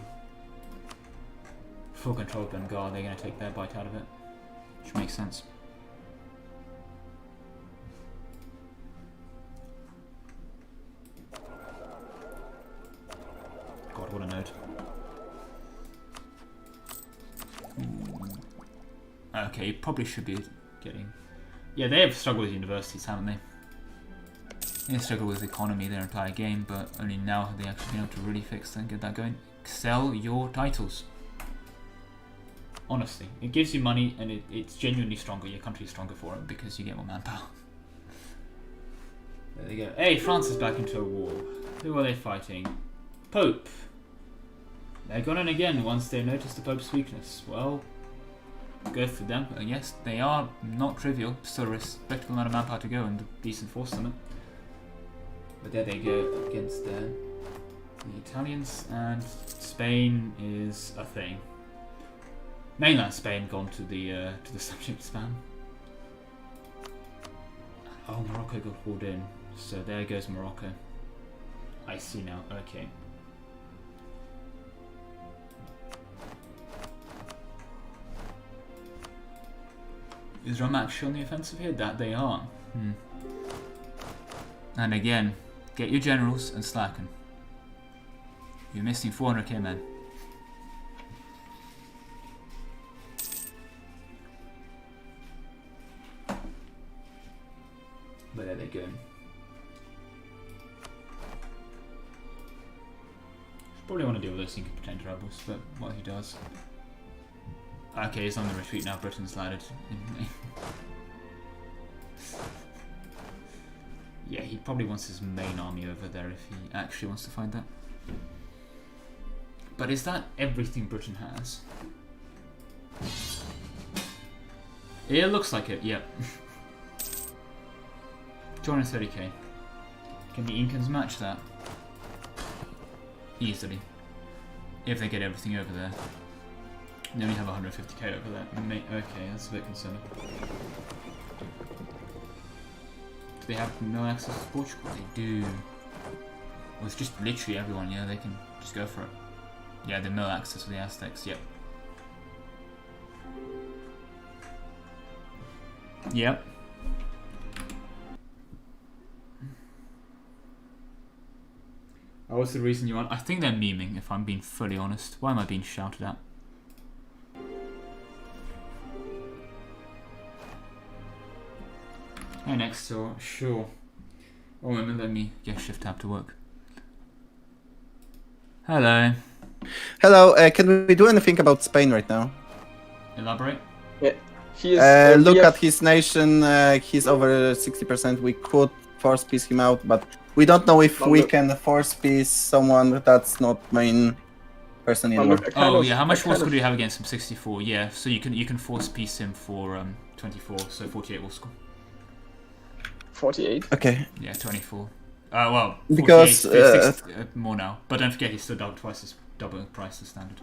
control of Bengal. They're going to take their bite out of it, which makes sense. God, what a node. Okay, you probably should be getting... Yeah, they have struggled with universities, haven't they? They struggled with the economy their entire game, but only now have they actually been able to really fix and get that going. Sell your titles. Honestly, it gives you money, and it's genuinely stronger. Your country's stronger for it because you get more manpower. There they go. Hey, France is back into a war. Who are they fighting? Pope. They're gone in again once they notice the Pope's weakness. Well, go for them. Yes, they are not trivial. Still a respectable amount of manpower to go and a decent force limit. But there they go against the Italians, and Spain is a thing. Mainland Spain gone to the subject spam. Oh, Morocco got pulled in, so there goes Morocco. I see now. Okay. Is Rome actually on the offensive here? That they are. And again, get your generals and slacken. You're missing 400k men. But there they go. Probably want to deal with those Inca pretend rebels, but what he does. Okay, he's on the retreat now. Britain's landed. Yeah, he probably wants his main army over there if he actually wants to find that. But is that everything Britain has? It looks like it, yep. 230k. Can the Incans match that? Easily. If they get everything over there. They only have 150k over there. Okay, that's a bit concerning. Do they have no access to Portugal? They do. Well, it's just literally everyone, yeah, they can just go for it. Yeah, the mill access for the Aztecs, yep. Yep. What's the reason you want? I think they're memeing, if I'm being fully honest. Why am I being shouted at? Hey, next door, sure. Oh, let me get shift tab to work. Hello. Hello, can we do anything about Spain right now? Elaborate? Yeah, he is, look at his nation, he's over 60%. We could force peace him out, but we don't know if we Look. can force peace someone that's not main person in war. Look, I kind Oh of- yeah, how I much war kind score of- do you have against him? 64. Yeah, so you can force peace him for 24, so 48 war score. 48. Okay. Yeah, 24. Well, 48, Because, 56, more now. But don't forget, he's still double the price as standard.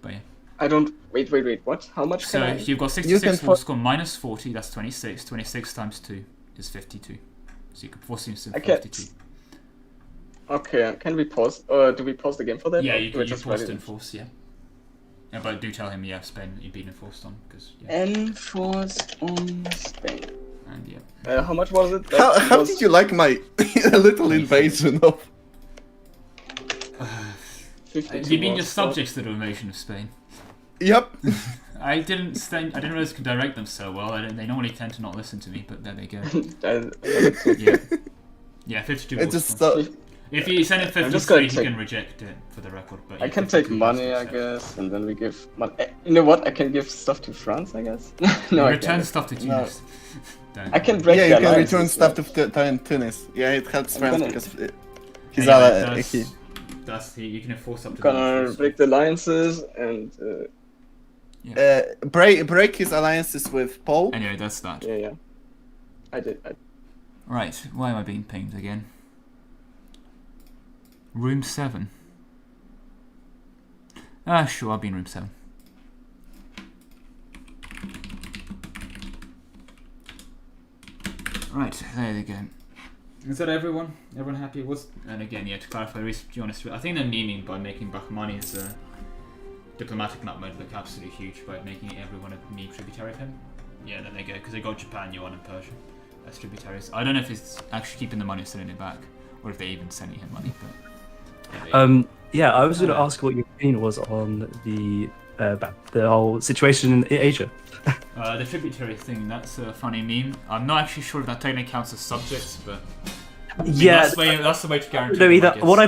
But yeah. I don't. Wait. What? How much So can I? you've got You 66 can war score minus 40, that's 26. 26 times 2 is 52. So you can force him to I can't- 52. Okay, can we pause? Do we pause the game for that? Yeah, or you do we can just force write to it? enforce, yeah. Yeah, but do tell him, yeah, Spain, you've been enforced on, because, yeah. Enforce on Spain. And yeah. How much was it? How was... did you like my little invasion of? 52 You mean your war score? subjects to the invasion of Spain? Yep. I didn't realize I could direct them so well. They normally tend to not listen to me, but there they go. Yeah. Yeah, 52 It war just score. If you send him I'm just gonna 53, he take- can reject it for the record. But I yeah, can 52 take money, is I accept. guess, and then we give money. You know what? I can give stuff to France, I guess. No, I Return can't. stuff to No. Tunis. Don't. I can break Yeah, the you can alliances, return stuff though. to Tunis. Yeah, it helps I'm France gonna- because he's Anyway, he- you can enforce up to Gonna that. break the alliances and break his alliances with Paul. Anyway, that's that. yeah. I did. Right, why am I being pinged again? Room 7. Ah, sure, I'll be in room 7. Right, there they go. Is that everyone? Everyone happy? And again, yeah, to clarify, to be honest, I think they're memeing by making Bahmani's diplomatic map mode look absolutely huge by making everyone a meme tributary of him. Yeah, there they go, because they got Japan, Yuan, and Persia as tributaries. I don't know if it's actually keeping the money or sending it back, or if they're even sending him money, but... Yeah, I was going to ask what your opinion was on the whole situation in Asia. The tributary thing, that's a funny meme. I'm not actually sure if that technically counts as subjects, but... I mean, Yeah, that's the way to guarantee no, them, I either guess. what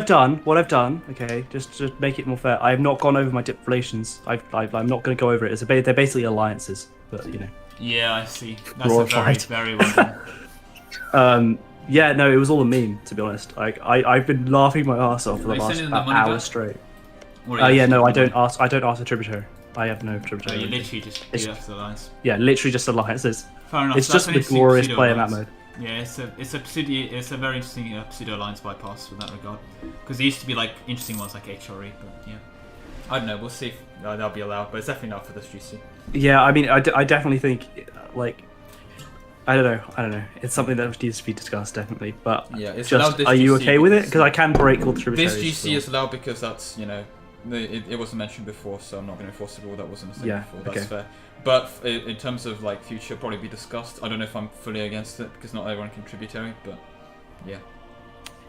I've done, okay, just to make it more fair. I have not gone over my dip relations. I'm not going to go over it. They're basically alliances, but you know. Yeah, I see. That's Glorified. a very well done. Yeah, no, it was all a meme, to be honest. Like I've been laughing my ass off for the Are you last sending them money hour back? straight. Or are you Yeah, no, I actually- don't ask a tributary. I have no Oh, tributary. you literally just do that for the lines. Yeah, literally just alliances. Fair enough. It's so just that's the an interesting glorious pseudo player map alliance. mode. Yeah, it's a very interesting pseudo alliance bypass with that regard. Because there used to be like interesting ones like HRE, but yeah, I don't know. We'll see if that'll be allowed, but it's definitely not for this GC. Yeah, I mean, I definitely think, like, I don't know. It's something that needs to be discussed, definitely. But Yeah, it's allowed just, this are you GC okay with it? because- Because I can break all the tributaries. This GC so- is allowed because that's, you know, it wasn't mentioned before, so I'm not going to enforce a rule that wasn't said Yeah, before. That's okay. fair. But in terms of like future, probably be discussed. I don't know if I'm fully against it because not everyone can tributary, but yeah.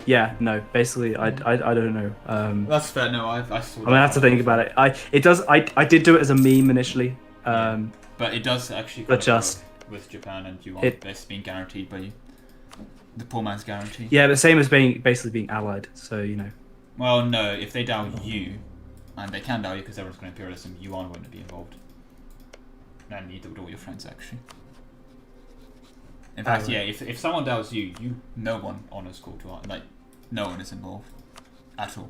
Yeah, no. Basically, I don't know. That's fair. No, I saw. I'm gonna have to think about it. I did do it as a meme initially. But it does actually. But just work with Japan and Yuan, it's being guaranteed by you. The poor man's guarantee. Yeah, the same as basically being allied. So you know. Well, no. If they down you, and they can down you because everyone's going to imperialism, Yuan wouldn't be involved. And neither would all your friends actually. In fact, yeah. If someone doubts you, no one honors call to like, no one is involved, at all.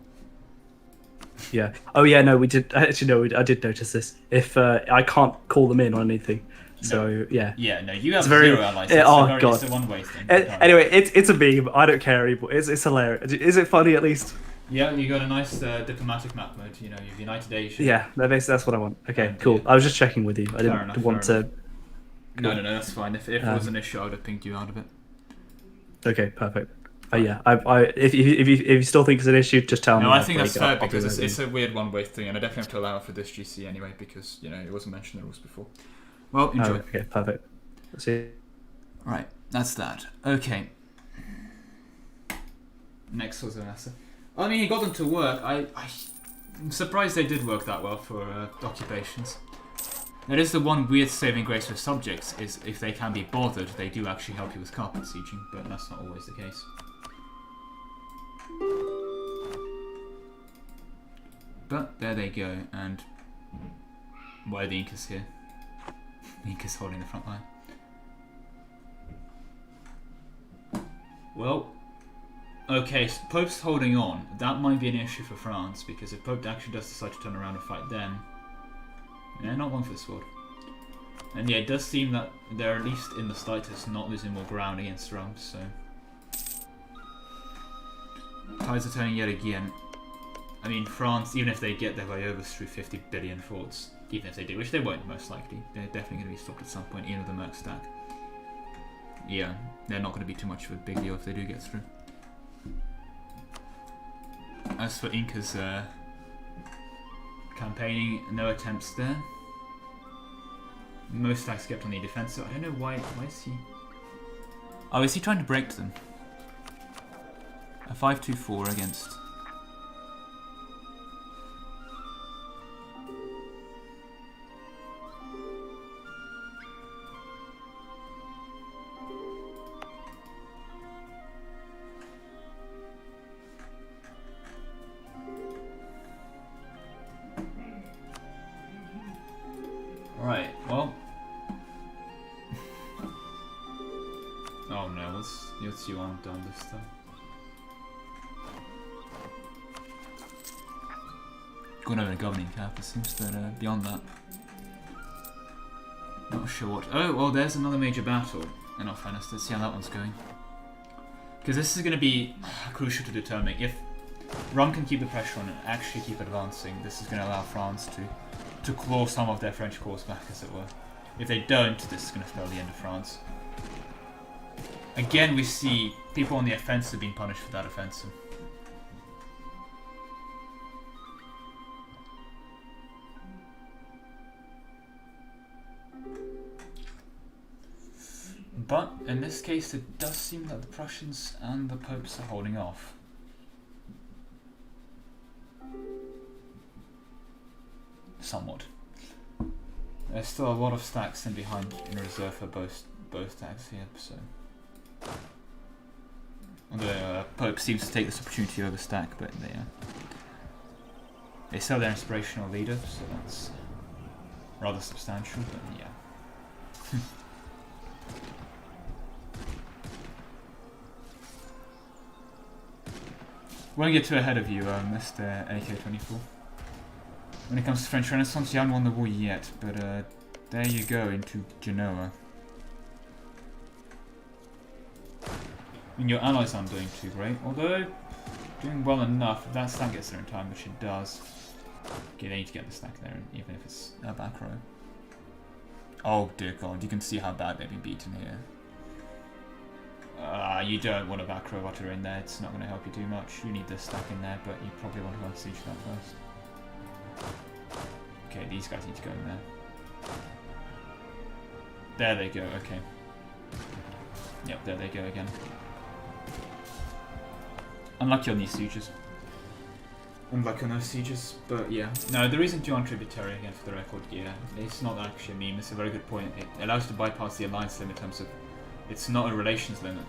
Yeah. Oh yeah. No, we did. Actually, no. I did notice this. If I can't call them in on anything, so yeah. Yeah. No, you have It's very, zero allies. God. It's a one-way thing. Anyway, it's a meme. I don't care anymore. It's hilarious. Is it funny at least? Yeah, you got a nice diplomatic map mode. You know, you've united Asia. Yeah, that's what I want. Okay, cool. I was just checking with you. I didn't enough, want fair to. No, that's fine. If it was an issue, I would have pinged you out of it. Okay, perfect. Yeah, if you still think it's an issue, just tell me. No, I I'll think that's break it fair up. I'll do because it. it's a weird one-way thing, and I definitely have to allow it for this GC anyway because you know it wasn't mentioned in the rules before. Well, enjoy. Oh, okay, perfect. Let's see. Right, that's that. Okay. Next was Vanessa. I mean, he got them to work. I'm surprised they did work that well for occupations. That is the one weird saving grace for subjects, is if they can be bothered, they do actually help you with carpet sieging, but that's not always the case. But there they go, and why are the Incas here? The Incas holding the front line. Okay, so Pope's holding on. That might be an issue for France, because if Pope actually does decide to turn around and fight them, they're not one for the sword. And yeah, it does seem that they're at least in the slightest not losing more ground against Rome, so... Tides are turning yet again. I mean, France, even if they get their way over through 50 billion forts, even if they do, which they won't most likely, they're definitely going to be stopped at some point, even with the Merc stack. Yeah, they're not going to be too much of a big deal if they do get through. As for Inca's campaigning, no attempts there. Most stacks kept on the defensive. I don't know why is he... Oh, is he trying to break them? A 5-2-4 against... Right, well... Oh no, what's you on done this time? Going over the governing cap, it seems that beyond that. Not sure what... Oh, well there's another major battle. In all fairness, let's see how that one's going. Because this is going to be crucial to determine if Rome can keep the pressure on and actually keep advancing. This is going to allow France to claw some of their French cause back, as it were. If they don't, this is going to spell the end of France. Again, we see people on the offensive being punished for that offensive. But in this case, it does seem that the Prussians and the Popes are holding off. Somewhat. There's still a lot of stacks in behind in reserve for both stacks here, so... The Pope seems to take this opportunity over stack, but they sell their inspirational leader, so that's rather substantial, but yeah. Won't get too ahead of you, Mr. AK-24. When it comes to French Renaissance, you haven't won the war yet, but there you go, into Genoa. I mean, your allies aren't doing too great, although doing well enough. If that stack gets there in time, which it does. Okay, they need to get the stack there, even if it's a back row. Oh dear god, you can see how bad they've been beaten here. You don't want a back row otter in there, it's not going to help you too much. You need this stack in there, but you probably want to unsiege that first. Okay, these guys need to go in there. There they go, okay. Yep, there they go again. Unlucky on these sieges. Unlucky on those sieges, but yeah. No, the reason to on tributary again for the record, yeah, it's not actually a meme, it's a very good point. It allows you to bypass the alliance limit in terms of it's not a relations limit,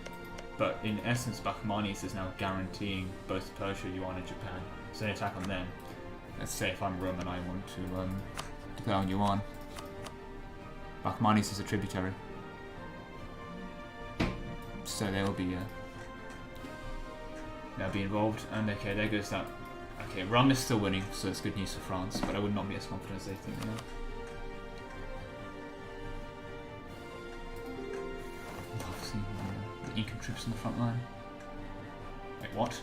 but in essence Bakhmanis is now guaranteeing both Persia, Yuan and Japan. So an attack on them. Let's say if I'm Rome and I want to declare on Yuan. Bakhmanis is a tributary. So they'll be involved, and okay, there goes that. Okay, Rome is still winning, so it's good news for France, but I would not be as confident as they think they are. Obviously, the Incan troops in the front line. Wait, what?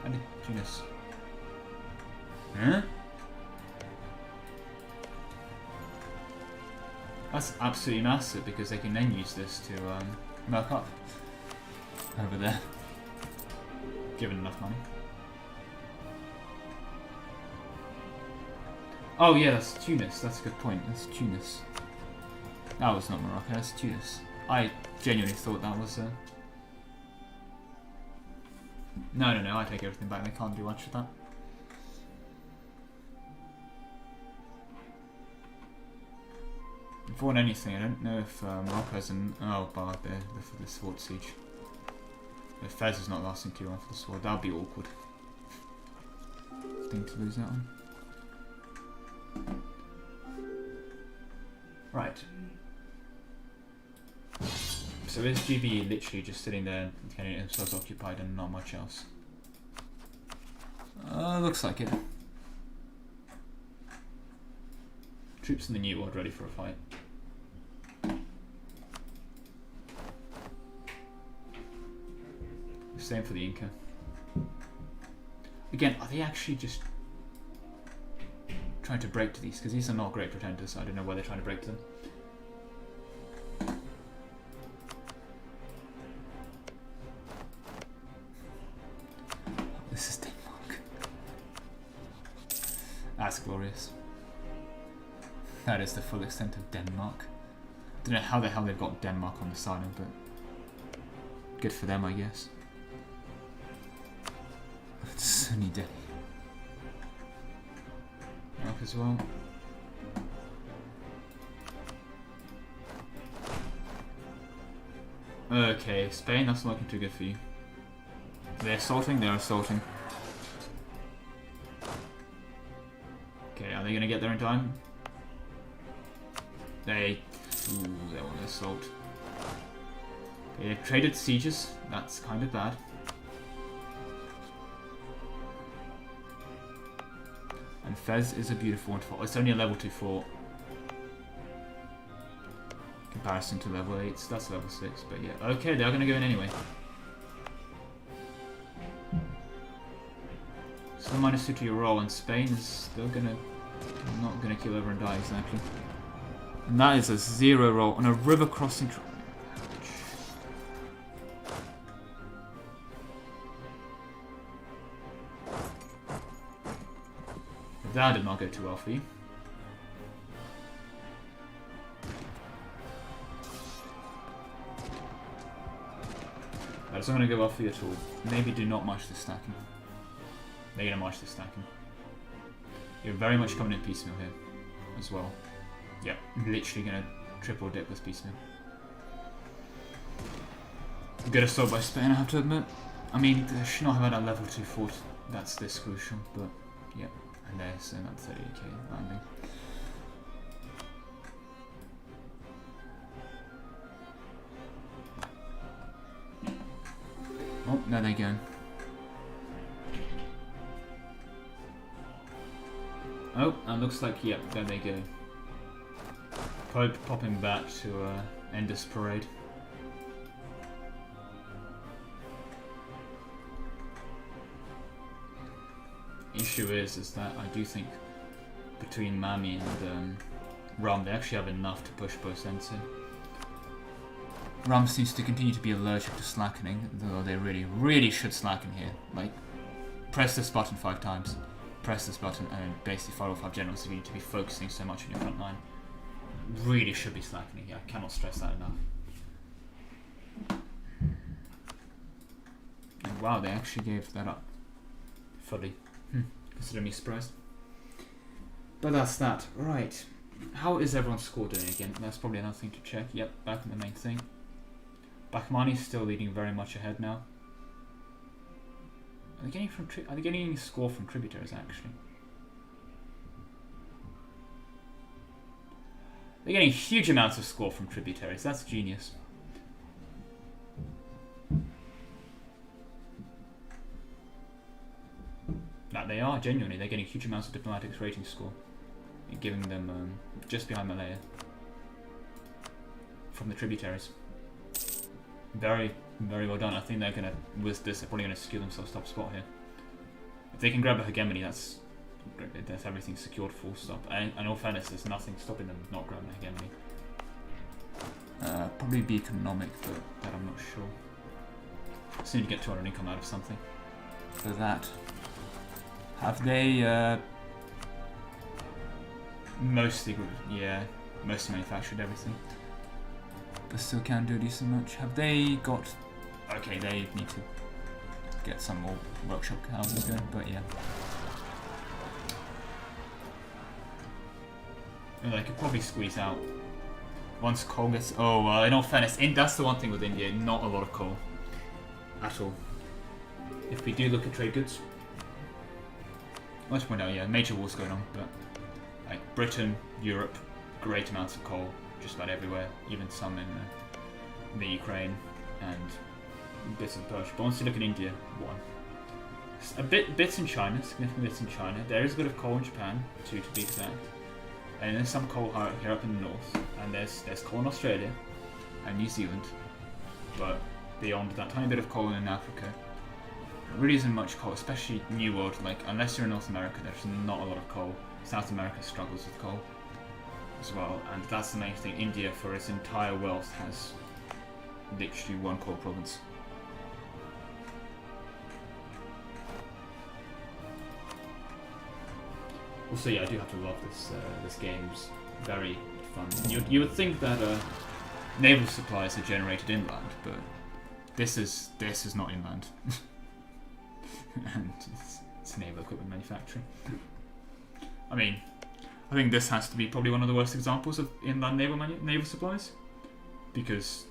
How did Tunis? Huh? That's absolutely massive, because they can then use this to milk up over there, given enough money. Oh yeah, that's Tunis, that's a good point, that's Tunis. That was not Morocco, that's Tunis. I genuinely thought that was No, I take everything back, they can't do much with that. Before anything, I don't know if Morocco's an... Oh, but they're for the sword siege. If Fez is not lasting too long for the sword, that would be awkward. Thing to lose that one. Right. So is GB literally just sitting there getting themselves occupied and not much else? Looks like it. Troops in the New World ready for a fight. Same for the Inca. Again, are they actually just trying to break to these? Because these are not great pretenders, so I don't know why they're trying to break to them. This is Denmark. That's glorious. That is the full extent of Denmark. Don't know how the hell they've got Denmark on the side, but good for them, I guess. Sunny Delhi. Mark as well. Okay, Spain, that's not looking too good for you. They're assaulting, they're assaulting. Okay, are they gonna get there in time? They want to assault. Okay, they've traded sieges, that's kind of bad. And Fez is a beautiful one to fort. It's only a level 2 fort. Comparison to level 8, so that's level 6, but yeah. Okay, they're gonna go in anyway. Still -2 to your roll, and Spain is still not gonna kill over and die exactly. And that is a 0 roll on a river crossing. That did not go too well for you. That's not going to go well for you at all. Maybe do not march the stacking. They're going to march the stacking. You're very much coming in piecemeal here as well. Yeah, literally going to triple dip with piecemeal. Good assault by Spain, I have to admit. I mean, they should not have had a level 2 fort that's this crucial, but yeah. And they're saying that 30k landing. Oh, there they go. Oh, and looks like, yep, there they go. Pope popping back to end this parade. Issue is that I do think between Mami and Rum, they actually have enough to push both ends in. Rum seems to continue to be allergic to slackening, though they really should slacken here. Like, press this button 5 times, press this button, and basically fire all 5 generals if you need to be focusing so much on your front line. Really should be slackening here, I cannot stress that enough. And wow, they actually gave that up fully. Consider me surprised. But that's that. Right. How is everyone's score doing again? That's probably another thing to check. Yep, back in the main thing. Bahmani's still leading very much ahead now. Are they getting any score from tributaries actually? They're getting huge amounts of score from tributaries. That's genius. That they are, genuinely. They're getting huge amounts of diplomatics rating score. You're giving them just behind Malaya. From the tributaries. Very, very well done. I think they're gonna, with this, they're probably gonna secure themselves top spot here. If they can grab a hegemony, that's everything secured, full stop. And in all fairness, there's nothing stopping them not grabbing a hegemony. Probably be economic, but that I'm not sure. Soon to get 200 income out of something. For that. Have they, mostly manufactured everything. But still can do a decent much. Have they got... Okay, they need to get some more workshop houses going, but yeah. And they could probably squeeze out once coal gets... Oh, well, in all fairness, that's the one thing with India, not a lot of coal. At all. If we do look at trade goods... Much more now, yeah, major wars going on, but like Britain, Europe, great amounts of coal, just about everywhere, even some in the Ukraine and bits of Persia. But once you look at India, 1. Bits in China, significant bits in China. There is a bit of coal in Japan, 2 to be exact. And there's some coal here up in the north. And there's coal in Australia and New Zealand. But beyond that tiny bit of coal in Africa, there really isn't much coal, especially New World. Like, unless you're in North America, there's not a lot of coal. South America struggles with coal as well, and that's the main thing. India, for its entire wealth, has literally 1 coal province. Also, yeah, I do have to love this. This game's very fun. You would think that naval supplies are generated inland, but this is not inland, and it's naval equipment manufacturing. I mean, I think this has to be probably one of the worst examples of inland naval supplies, because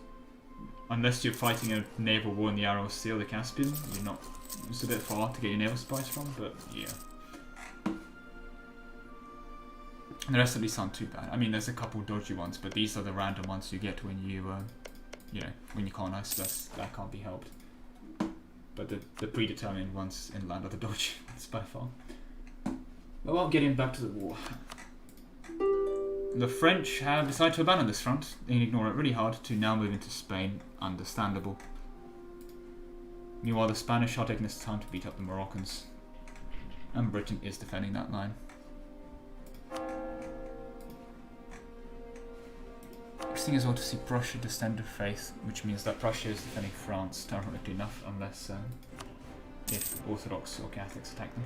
unless you're fighting a naval war in the Aral Sea or the Caspian, you're not. It's a bit far to get your naval supplies from, but yeah. And the rest of these aren't too bad. I mean, there's a couple dodgy ones, but these are the random ones you get when you, when you colonize. So that can't be helped. But the predetermined ones inland are the dodgy ones by far. Well, getting back to the war. The French have decided to abandon this front and ignore it really hard to now move into Spain. Understandable. Meanwhile, the Spanish are taking this time to beat up the Moroccans. And Britain is defending that line. Interesting as well to see Prussia descend to faith, which means that Prussia is defending France directly enough, unless if Orthodox or Catholics attack them.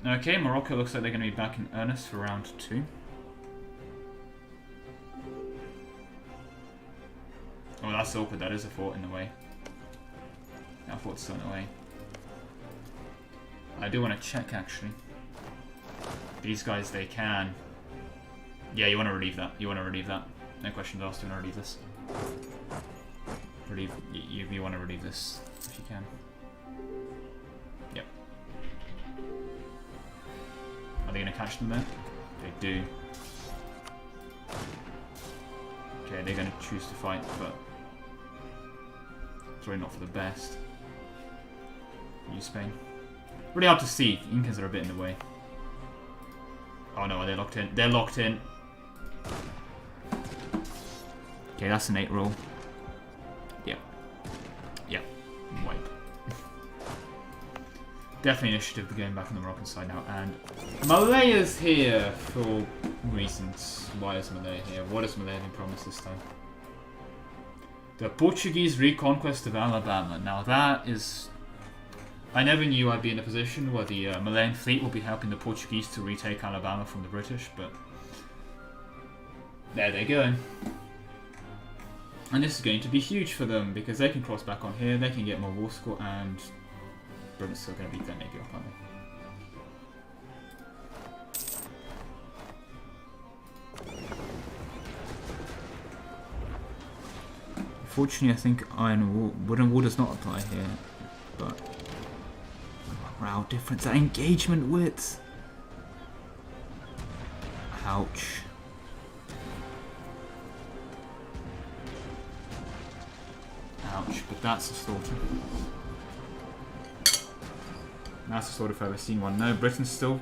Okay, Morocco looks like they're going to be back in earnest for round 2. Oh, that's awkward. That is a fort in the way. That fort's still in the way. I do want to check, actually. These guys, they can. Yeah, you want to relieve that. You want to relieve that. No questions asked. You want to relieve this. Relieve. You want to relieve this if you can. Yep. Are they going to catch them there? They do. Okay, they're going to choose to fight, but it's really not for the best. Use Spain. Really hard to see. Incas are a bit in the way. Oh no, are they locked in? They're locked in. Okay, that's an 8 roll. Yep. Yep. Wipe. Definitely initiative going back on the Moroccan side now. And Malaya's here for reasons. Why is Malaya here? What has Malaya been promised this time? The Portuguese reconquest of Alabama. Now that is... I never knew I'd be in a position where the Malayan fleet will be helping the Portuguese to retake Alabama from the British, but there they go. And this is going to be huge for them, because they can cross back on here, they can get more war score, and Britain's still going to beat their navy up, aren't they? Unfortunately, I think wooden wool does not apply here, but... Wow, difference. That engagement width. Ouch. Ouch, but that's a slaughter. That's a slaughter if I've ever seen one. No, Britain's still...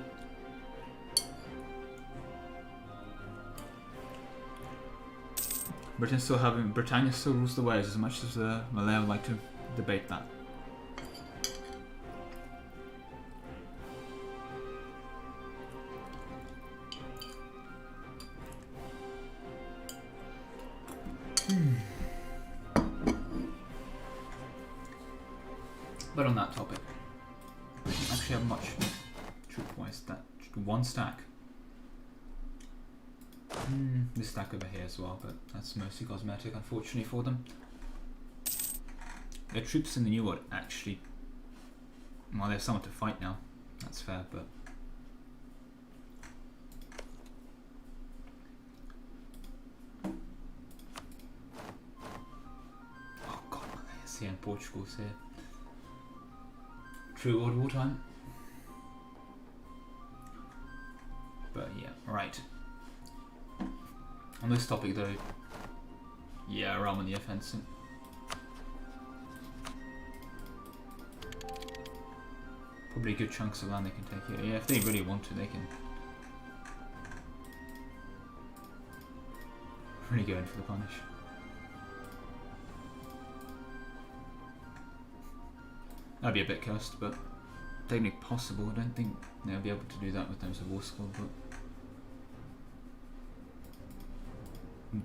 Britannia still rules the waves, as much as Malaya would like to debate that. But on that topic, we don't actually have much troop-wise. That one stack. This stack over here as well, but that's mostly cosmetic, unfortunately for them. Their troops in the New World actually, well, there's someone to fight now. That's fair, but oh god, Malaya's here and Portugal's here. True World War time. But yeah, right. On this topic though, yeah, Rome on the offensive. Probably good chunks of land they can take here. Yeah, if they really want to, they can really go in for the punish. That'd be a bit cursed, but technically possible. I don't think they'll be able to do that with terms of war squad, but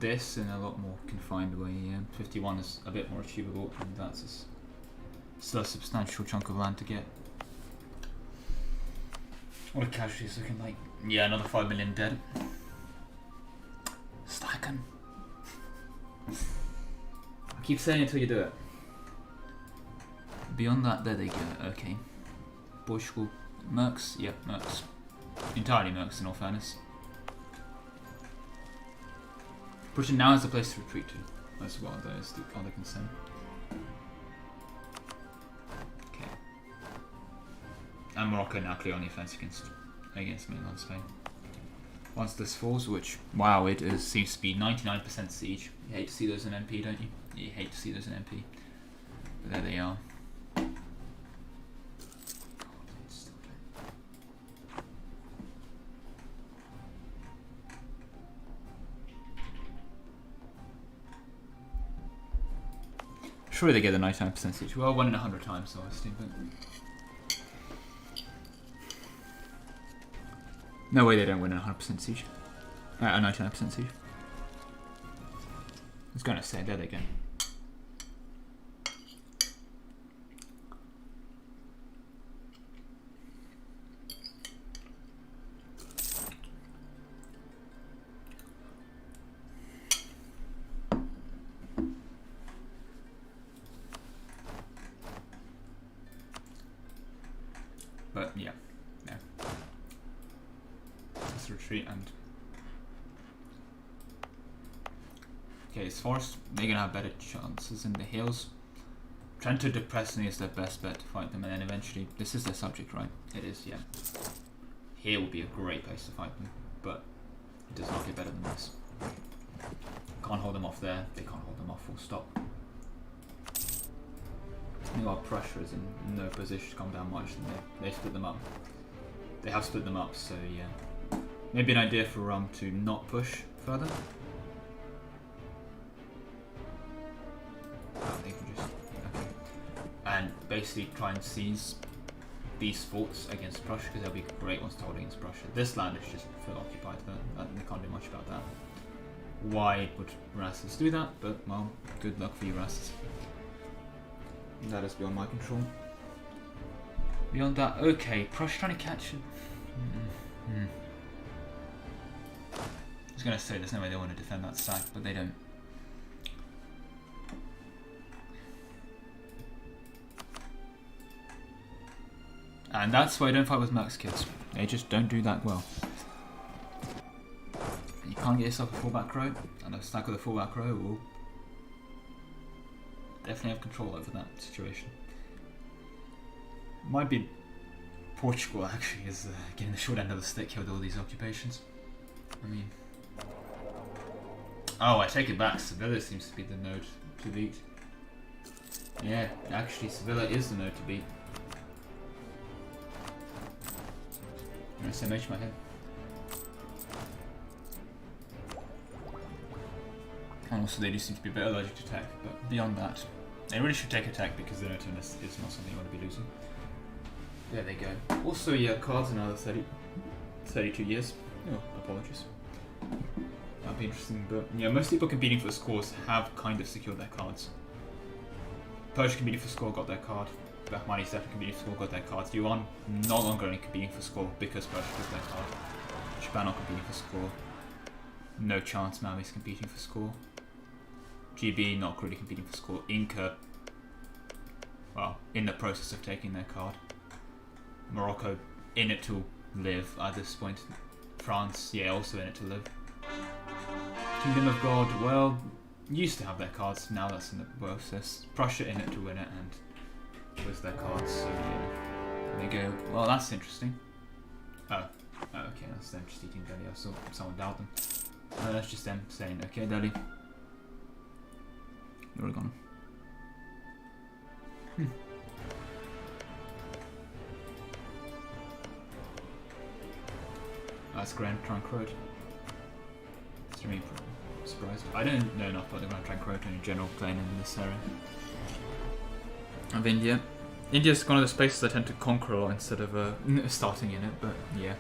this in a lot more confined way. Yeah, 51 is a bit more achievable, and that's still a substantial chunk of land to get. What are casualties looking like? Yeah, another 5 million dead. Stacking. I keep saying it until you do it. Beyond that, there they go. Okay. Portugal, Mercs. Yep, Mercs. Entirely Mercs, in all fairness. Britain now has a place to retreat to, as well. That is the other concern. Okay. And Morocco now clear on the offense against mainland Spain. Once this falls, which, wow, it is, seems to be 99% siege. You hate to see those in MP, don't you? You hate to see those in MP. But there they are. Surely they get the 99% siege. Well, 1 in 100 times, obviously, but no way they don't win a 100% siege. A 99% siege. I was going to say, there they go. But yeah, no. Let's retreat and okay, as far as they're gonna have better chances in the hills. Trento depressingly is their best bet to fight them, and then eventually this is their subject, right? It is, yeah. Here will be a great place to fight them, but it does not get better than this. Can't hold them off there, they can't hold them off full stop. Meanwhile, Prussia is in no position to come down much, and they split them up. They have split them up, so yeah. Maybe an idea for Rum to not push further. They can just, okay. And basically try and seize these forts against Prussia, because they'll be great ones to hold against Prussia. This land is just full occupied, they can't do much about that. Why would Rassus do that? But, well, good luck for you, Rassus. That is beyond my control. Beyond that, okay, Prussia trying to catch it. I was going to say there's no way they want to defend that sack, but they don't. And that's why I don't fight with Mercs, kids. They just don't do that well. You can't get yourself a full back row, and a stack with a full back row will definitely have control over that situation. Might be Portugal actually is getting the short end of the stick here with all these occupations. I mean, oh, I take it back. Sevilla seems to be the node to beat. Yeah, actually, Sevilla is the node to beat. I'm gonna SMH my head. And also, they do seem to be a bit allergic to tech, but beyond that, they really should take attack because the note on this is not something you want to be losing. There they go. Also, yeah, cards another 32 years. Oh, apologies. That'd be interesting, but yeah, most people competing for scores have kind of secured their cards. Persia competing for score got their card. Bahmani second competing for score got their cards. Yuan no longer only competing for score because Persia got their card. Japan not competing for score. No chance Mali's competing for score. GB not really competing for score. Inca, well, in the process of taking their card. Morocco in it to live at this point. France, yeah, also in it to live. Kingdom of God, well, used to have their cards, now that's in the process. Prussia in it to win it, and with their cards, so yeah. They go, well, that's interesting. Oh, Oh, okay, that's them just eating Delhi. I saw someone doubt them. That's just them saying, okay, Delhi. They're all gone. That's Grand Trunk Road. It's me surprised. I don't know enough about the Grand Trunk Road in general playing in this area of India. India's one of the spaces I tend to conquer a lot instead of starting in it, but yeah.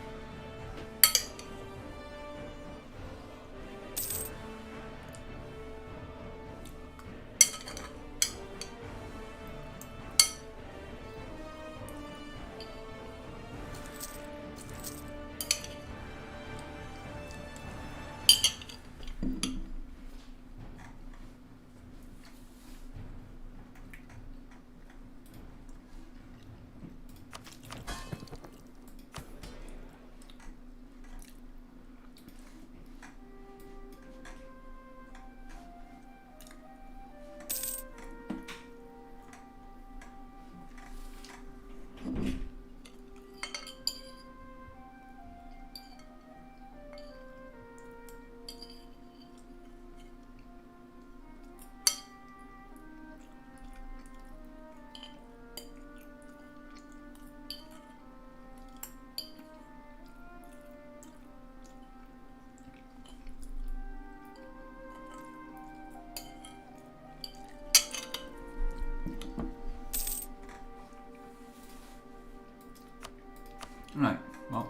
Right, well.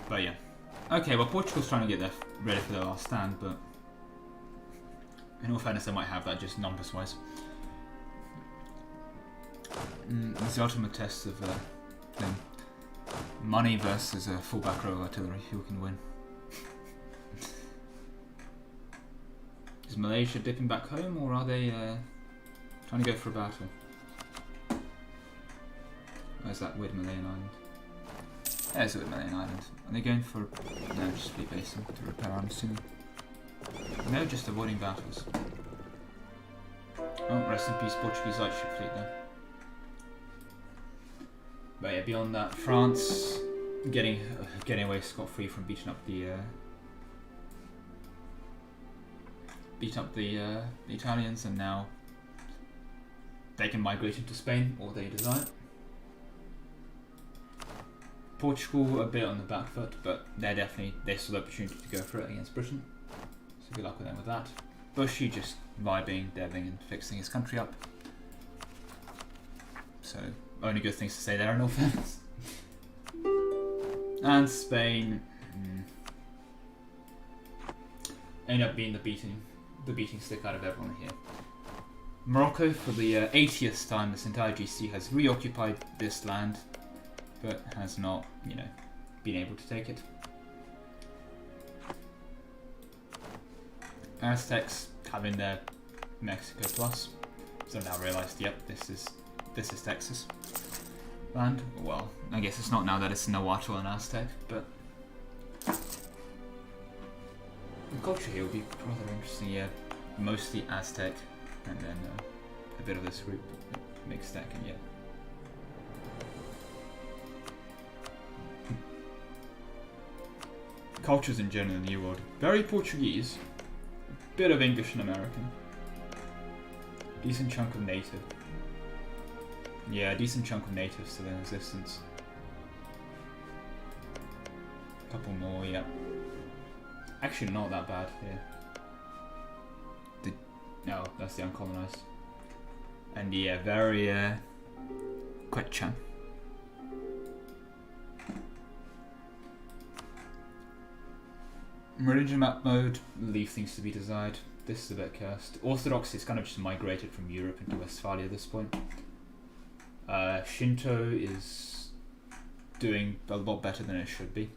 But yeah. Okay, well, Portugal's trying to get ready for their last stand, but in all fairness, they might have that just numbers wise. It's the ultimate test of money versus a full back row artillery. Who can win? Is Malaysia dipping back home, or are they trying to go for a battle? Where's that weird Malayan island? There's a weird Malayan island. Are they going for... No, just fleet basing to repair, I'm assuming. No, just avoiding battles. Oh, rest in peace, Portuguese lightship fleet there. But yeah, beyond that, France getting away scot-free from beating up the Italians, and now they can migrate into Spain, or they desire. Portugal a bit on the back foot, but they still have the opportunity to go for it against Britain. So good luck with them with that. Bushy just vibing, deving, and fixing his country up. So only good things to say there in all fairness. And Spain end up being the beating stick out of everyone here. Morocco, for the 80th time this entire GC, has reoccupied this land, but has not, been able to take it. Aztecs having their Mexico plus, so now realised, yep, this is Texas land. Well, I guess it's not now that it's Nahuatl and Aztec, but the culture here will be rather interesting. Yeah, mostly Aztec, and then a bit of this group mixed stack, and yeah. Cultures in general in the New World, very Portuguese, a bit of English and American, decent chunk of native. Yeah, a decent chunk of natives still in existence. A couple more, yeah. Actually, not that bad here. No, that's the uncolonized. And yeah, very Quechan. Religion map mode, leave things to be desired. This is a bit cursed. Orthodoxy is kind of just migrated from Europe into Westphalia at this point. Shinto is doing a lot better than it should be.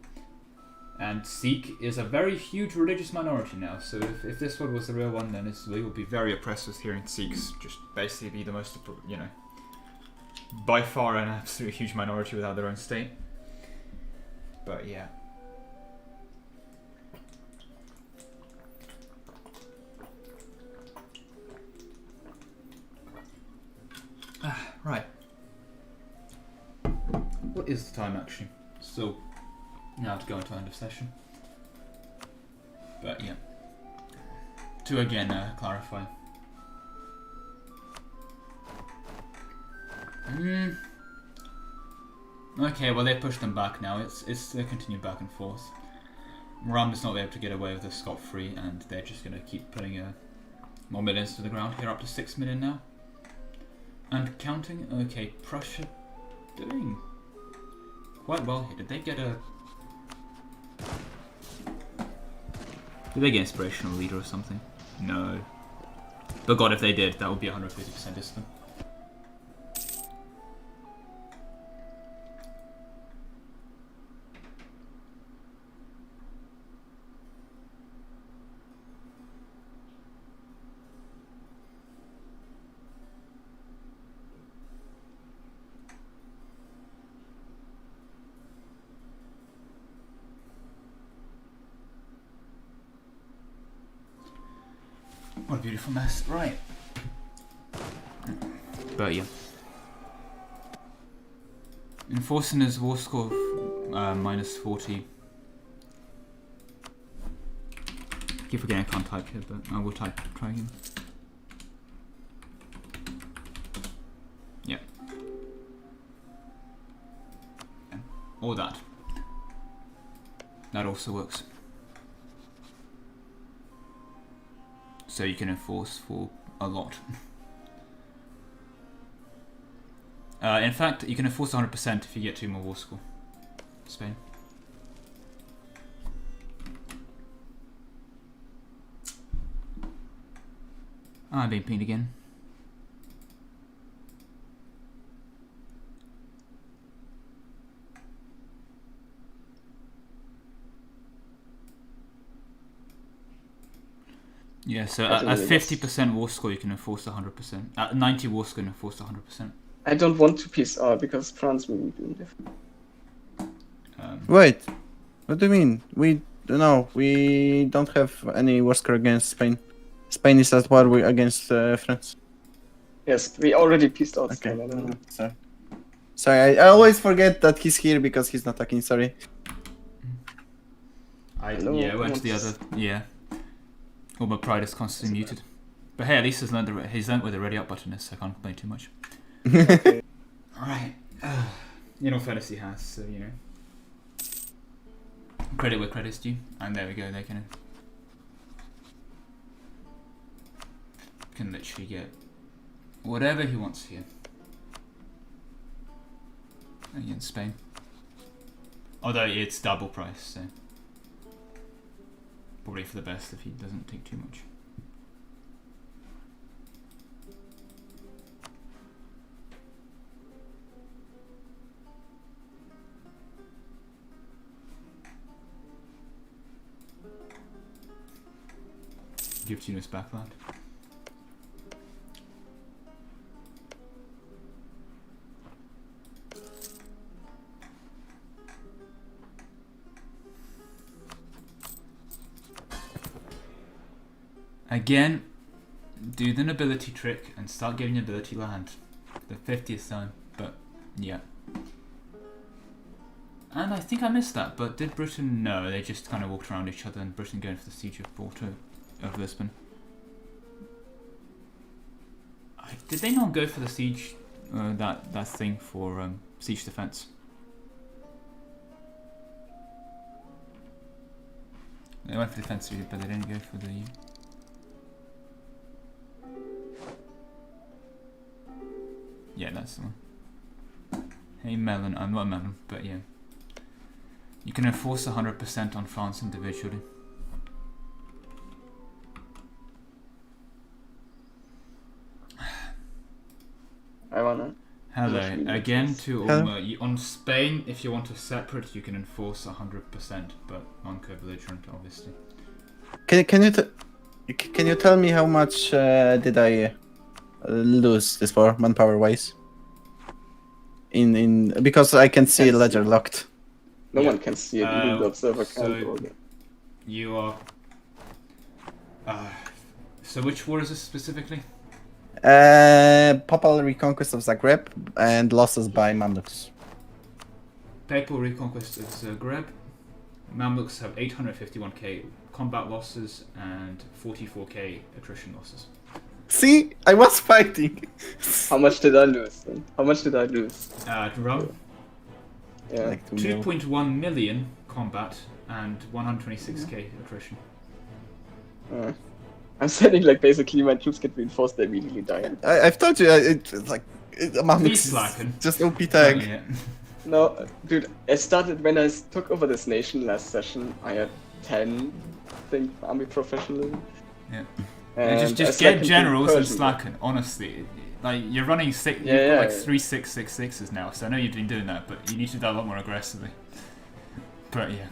And Sikh is a very huge religious minority now, so if this one was the real one, then we will be very oppressed with hearing Sikhs just basically be the most, by far an absolute huge minority without their own state. But yeah. Right. What is the time actually? Still now to go into end of session. But yeah, to again clarify. Okay, well they pushed them back now. It's they continue back and forth. Ram is not able to get away with this scot-free, and they're just going to keep putting more millions to the ground here, up to 6 million now. And counting. Okay, Prussia doing quite well here. Did they get inspirational leader or something? No. But God, if they did, that would be 150% discipline. What a beautiful mess. Right. But yeah. Enforcing his war score minus 40. Keep forgetting I can't type here, but I will try again. Yeah. Or that. That also works. So you can enforce for a lot. In fact, you can enforce 100% if you get 2 more war score. Spain. I'm being pinged again. Yeah, so at 50% war score you can enforce 100%. At 90 war score you can enforce 100%. I don't want to peace out because France will be doing different. Wait, what do you mean? We don't have any war score against Spain. Spain is at war against France. Yes, we already peaced out. Okay. Spain, Sorry, I always forget that he's here because he's not talking. Sorry. Yeah, went to the other. Yeah. All my pride is constantly muted. But hey, at least he's learned where the ready up button is, so I can't complain too much. Alright. In all fairness, he has, so you know. Credit where credit's due. And there we go, they can literally get whatever he wants here. Against Spain. Although it's double price, so. Probably for the best if he doesn't take too much. Give Tunis backland. Again, do the nobility trick and start giving nobility land. The 50th time, but yeah. And I think I missed that, but did Britain? No, they just kind of walked around each other and Britain going for the siege of Porto, of Lisbon. Did they not go for the siege, that thing for siege defense? They went for the defensive, but they didn't go for the... Yeah, that's the one. Hey Melon, I'm not a melon, but yeah. You can enforce 100% on France individually. I wanna. Hello. Again to Ulmer. On Spain, if you want a separate, you can enforce 100%, but on co-belligerent, obviously. Can you tell me how much did I lose this for manpower wise? Because I can see ledger locked. No one can see it. Even the observer can't. So you are. So which war is this specifically? Papal reconquest of Zagreb and losses by Mamluks. Papal reconquest of Zagreb. Mamluks have 851k combat losses and 44k attrition losses. See, I was fighting. How much did I lose then? How much did I lose? Rome, Yeah. Like 2 mil. 2.1 million combat and 126k attrition. I'm sending like basically my troops get reinforced, they immediately die. I've told you, it's like Mamluks Please is slacken. just OP tag. Yeah. No, dude, I started when I took over this nation last session. I had 10, I think, army professionalism. Yeah. And Just I get slackened generals and Persian. slacken. Honestly, like you're running six, Yeah, you've got like yeah. 3 6 6 6s now. So I know you've been doing that, but you need to do that a lot more aggressively. But yeah.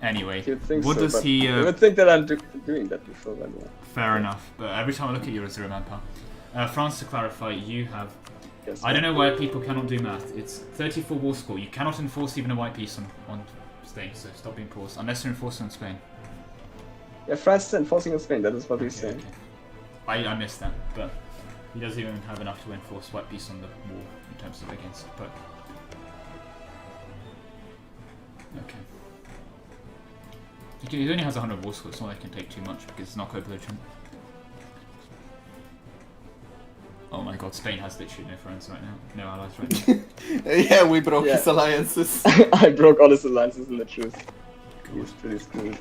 Anyway, You'd think what so, does but he? You would think that I'm doing that before, by the way. Fair enough. But every time I look at you, it's 0 manpower. France, to clarify, you have. Yes, I don't know why people cannot do math. It's 34 war score. You cannot enforce even a white peace on Spain. So stop being paused unless you're enforcing on Spain. Yeah, France is enforcing on Spain, that is what he's saying. I missed that, but he doesn't even have enough to enforce white peace on the war in terms of against. But okay, he only has 100 war score. It's not like he can take too much because it's not co-belligerent. Oh my god, Spain has literally no friends right now, no allies right now. Yeah, we broke Yeah. his alliances. I broke all his alliances in the truth. He's pretty screwed.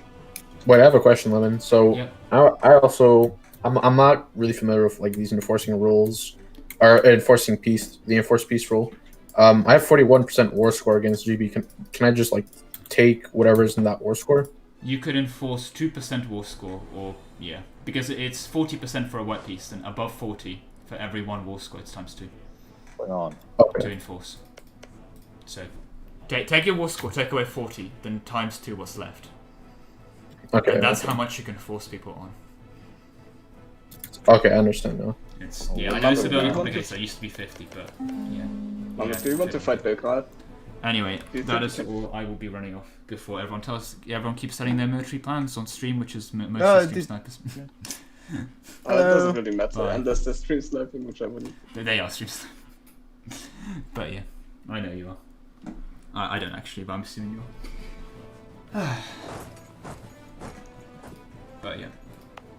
Wait, I have a question, Lemon. So Yep. I also I'm not really familiar with like these enforcing rules or enforcing peace, the enforced peace rule. I have 41% war score against GB. Can I just like take whatever's in that war score? You could enforce 2% war score, or yeah, because it's 40% for a white peace, and above 40 for every 1 war score, it's times 2 Going on. to Okay. enforce. So take your war score, take away 40, then times 2 what's left. Okay. And that's how much you can force people on. Okay, I understand now. It's, yeah, I know it's a bit complicated, so it used to be 50, but yeah. Magnus, do you want to fight Belgrade? Anyway, Do you that think is you can- all I will be running off before everyone keeps telling their military plans on stream, which is most Oh, stream did- snipers. It doesn't really matter, Bye. unless there's stream sniping, which I wouldn't. They are stream snipers. But yeah, I know you are. I don't actually, but I'm assuming you are. But yeah.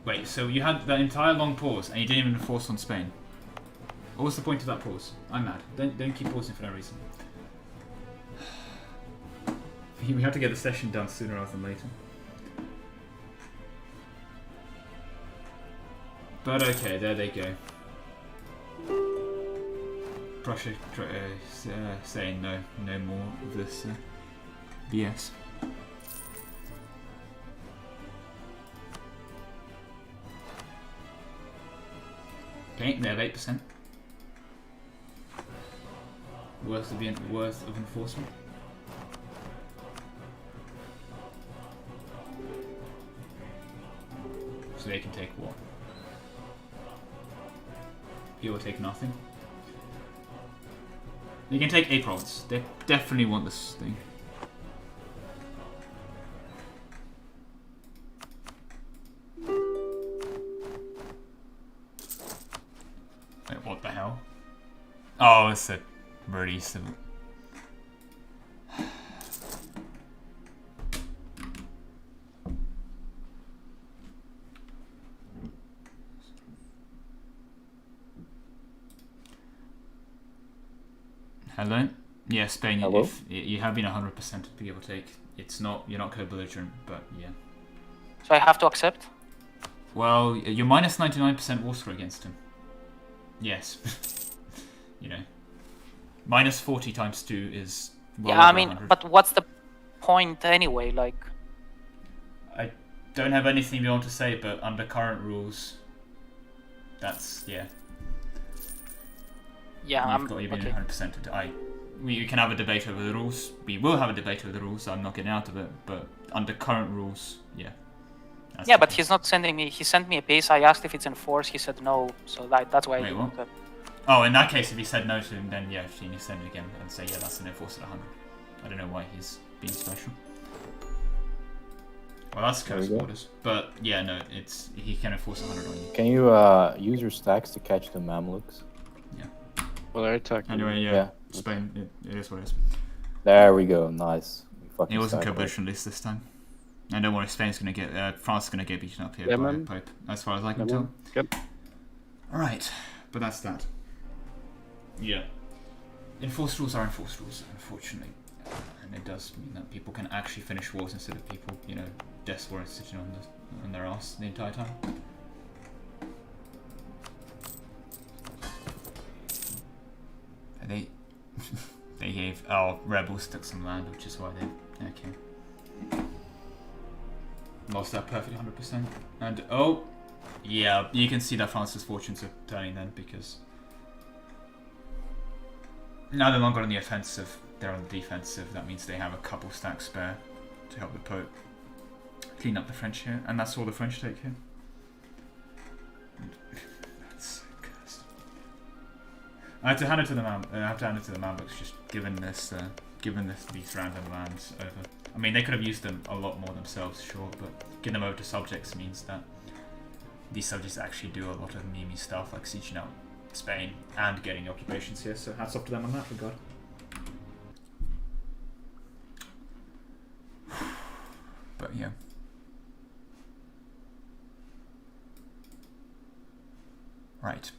Wait, so you had that entire long pause and you didn't even enforce on Spain. What was the point of that pause? I'm mad. Don't keep pausing for no reason. We have to get the session done sooner rather than later. But okay, there they go. Prussia saying no more of this BS. Okay, they have 8%. Worth of enforcement. So they can take what? You will take nothing. They can take a province. They definitely want this thing. Wait, what the hell? Oh, it's a really simple. Hello? Yeah, Spain, Hello? if you have been 100% give or take. It's not, you're not co-belligerent, but yeah. So I have to accept? Well, you're minus 99% war score against him. Yes. You know. Minus 40 times 2 is well Yeah, I over mean, 100. but what's the point anyway? Like, I don't have anything beyond to say, but under current rules, that's, yeah. yeah, You've got even okay. 100%. We can have a debate over the rules. We will have a debate over the rules. I'm not getting out of it, but under current rules, yeah. That's Yeah, the but case. he's not sending me. He sent me a piece. I asked if it's enforced. He said no. So that's why I Wait, didn't. what? Oh, in that case, if he said no to him, then yeah, you need to send it again and say, yeah, that's an enforced at 100. I don't know why he's being special. Well, that's There we close go. quarters. But yeah, no, he can enforce 100 on you. Can you use your stacks to catch the Mamluks? Well, they're attacking. Anyway, yeah, Yeah. Spain, it is what it is. There we go. Nice. We fucking. It wasn't stack, coalition list this time. And don't worry, Spain's gonna get, France is gonna get beaten up here by a man. Pope, as far as I can Yeah, tell. man. Good. Alright, but that's that. Yeah. Enforced rules are enforced rules, unfortunately. And it does mean that people can actually finish wars instead of people, you know, desperate sitting on their ass the entire time. They they gave rebels took some land, which is why they okay. Lost that perfectly 100%. And oh yeah, you can see that France's fortunes are turning then, because now they're no longer on the offensive, they're on the defensive. That means they have a couple stacks spare to help the Pope clean up the French here, and that's all the French take here. That's so cursed. I have to hand it to the Mamluks, just given these random lands over. I mean, they could have used them a lot more themselves, sure, but getting them over to subjects means that these subjects actually do a lot of memey stuff, like sieging out Spain and getting occupations here, so hats off to them on that regard. But yeah. Right.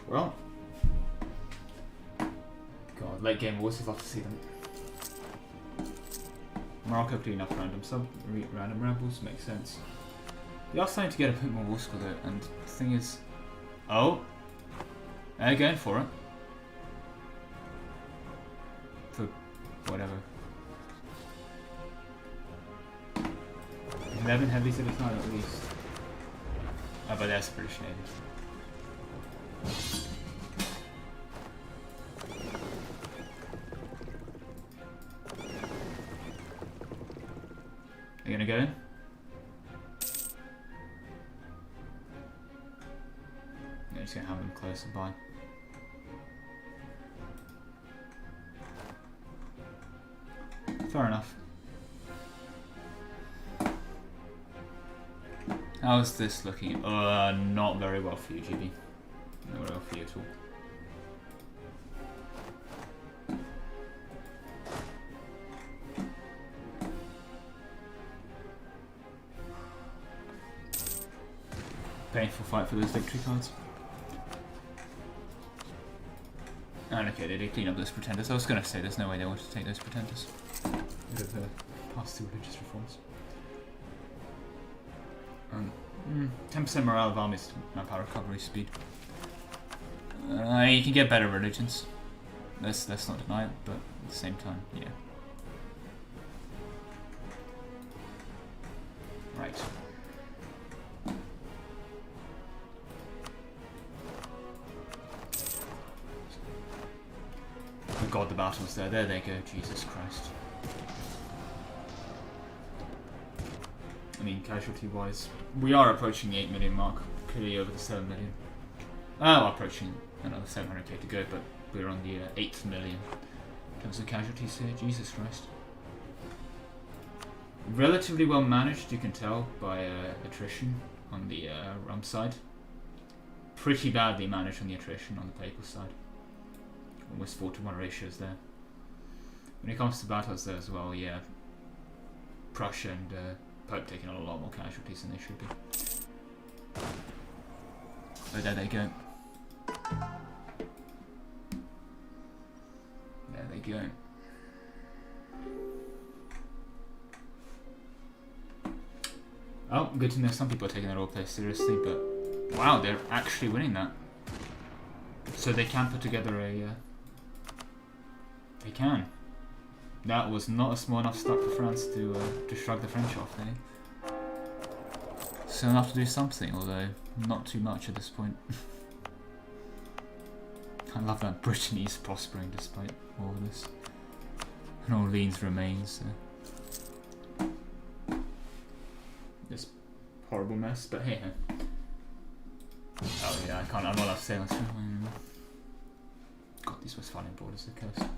Well, God, late game wars, I'd love to see them. Morocco clean up random rebels, makes sense. They are starting to get a bit more war score though, and the thing is, oh, they're going for it. For whatever. 11 heavies at a time at least. Oh, but that's British Navy. Are you gonna go in? Yeah, just gonna have them close and by. Fair enough. How's this looking? Not very well for you, GB. Not very well for you at all. Painful fight for those victory cards. And okay, they did clean up those pretenders. I was going to say there's no way they wanted to take those pretenders. Would have passed through religious reforms. 10% morale of armies, manpower recovery speed. You can get better religions. Let's not deny it, but at the same time, yeah. Right. Oh god, the battle's there. There they go. Jesus Christ. I mean, casualty-wise, we are approaching the 8 million mark. Clearly over the 7 million. Oh, approaching another 700k to go, but we're on the 8th million in terms of casualties here. Jesus Christ. Relatively well managed, you can tell, by attrition on the Rum side. Pretty badly managed on the attrition on the Papal side. Almost 4-to-1 ratios there. When it comes to battles there as well, yeah, Prussia and Pope taking on a lot more casualties than they should be. But there they go. There they go. Oh, good to know some people are taking their roleplay seriously, but wow, they're actually winning that. So they can put together a... they can. That was not a small enough start for France to shrug the French off, eh? So enough to do something, although not too much at this point. I love that Britain is prospering despite all of this. And Orleans remains this horrible mess, but hey. Oh yeah, I'm not allowed to say that. God, these Westphalian borders are cursed.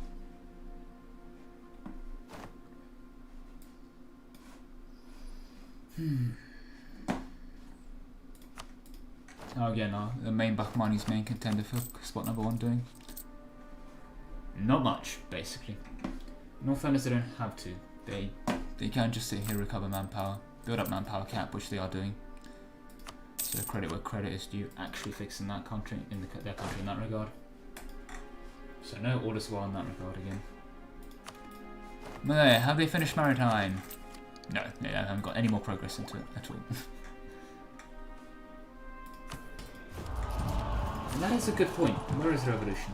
How again are the main Bahmani's main contender for spot number 1 doing? Not much, basically. In all fairness, they don't have to. They can just sit here, recover manpower, build up manpower cap, which they are doing. So credit where credit is due, actually fixing that country their country in that regard. So no orders well in that regard again. Malay, have they finished maritime? No, they haven't got any more progress into it at all. And that is a good point. Where is the revolution?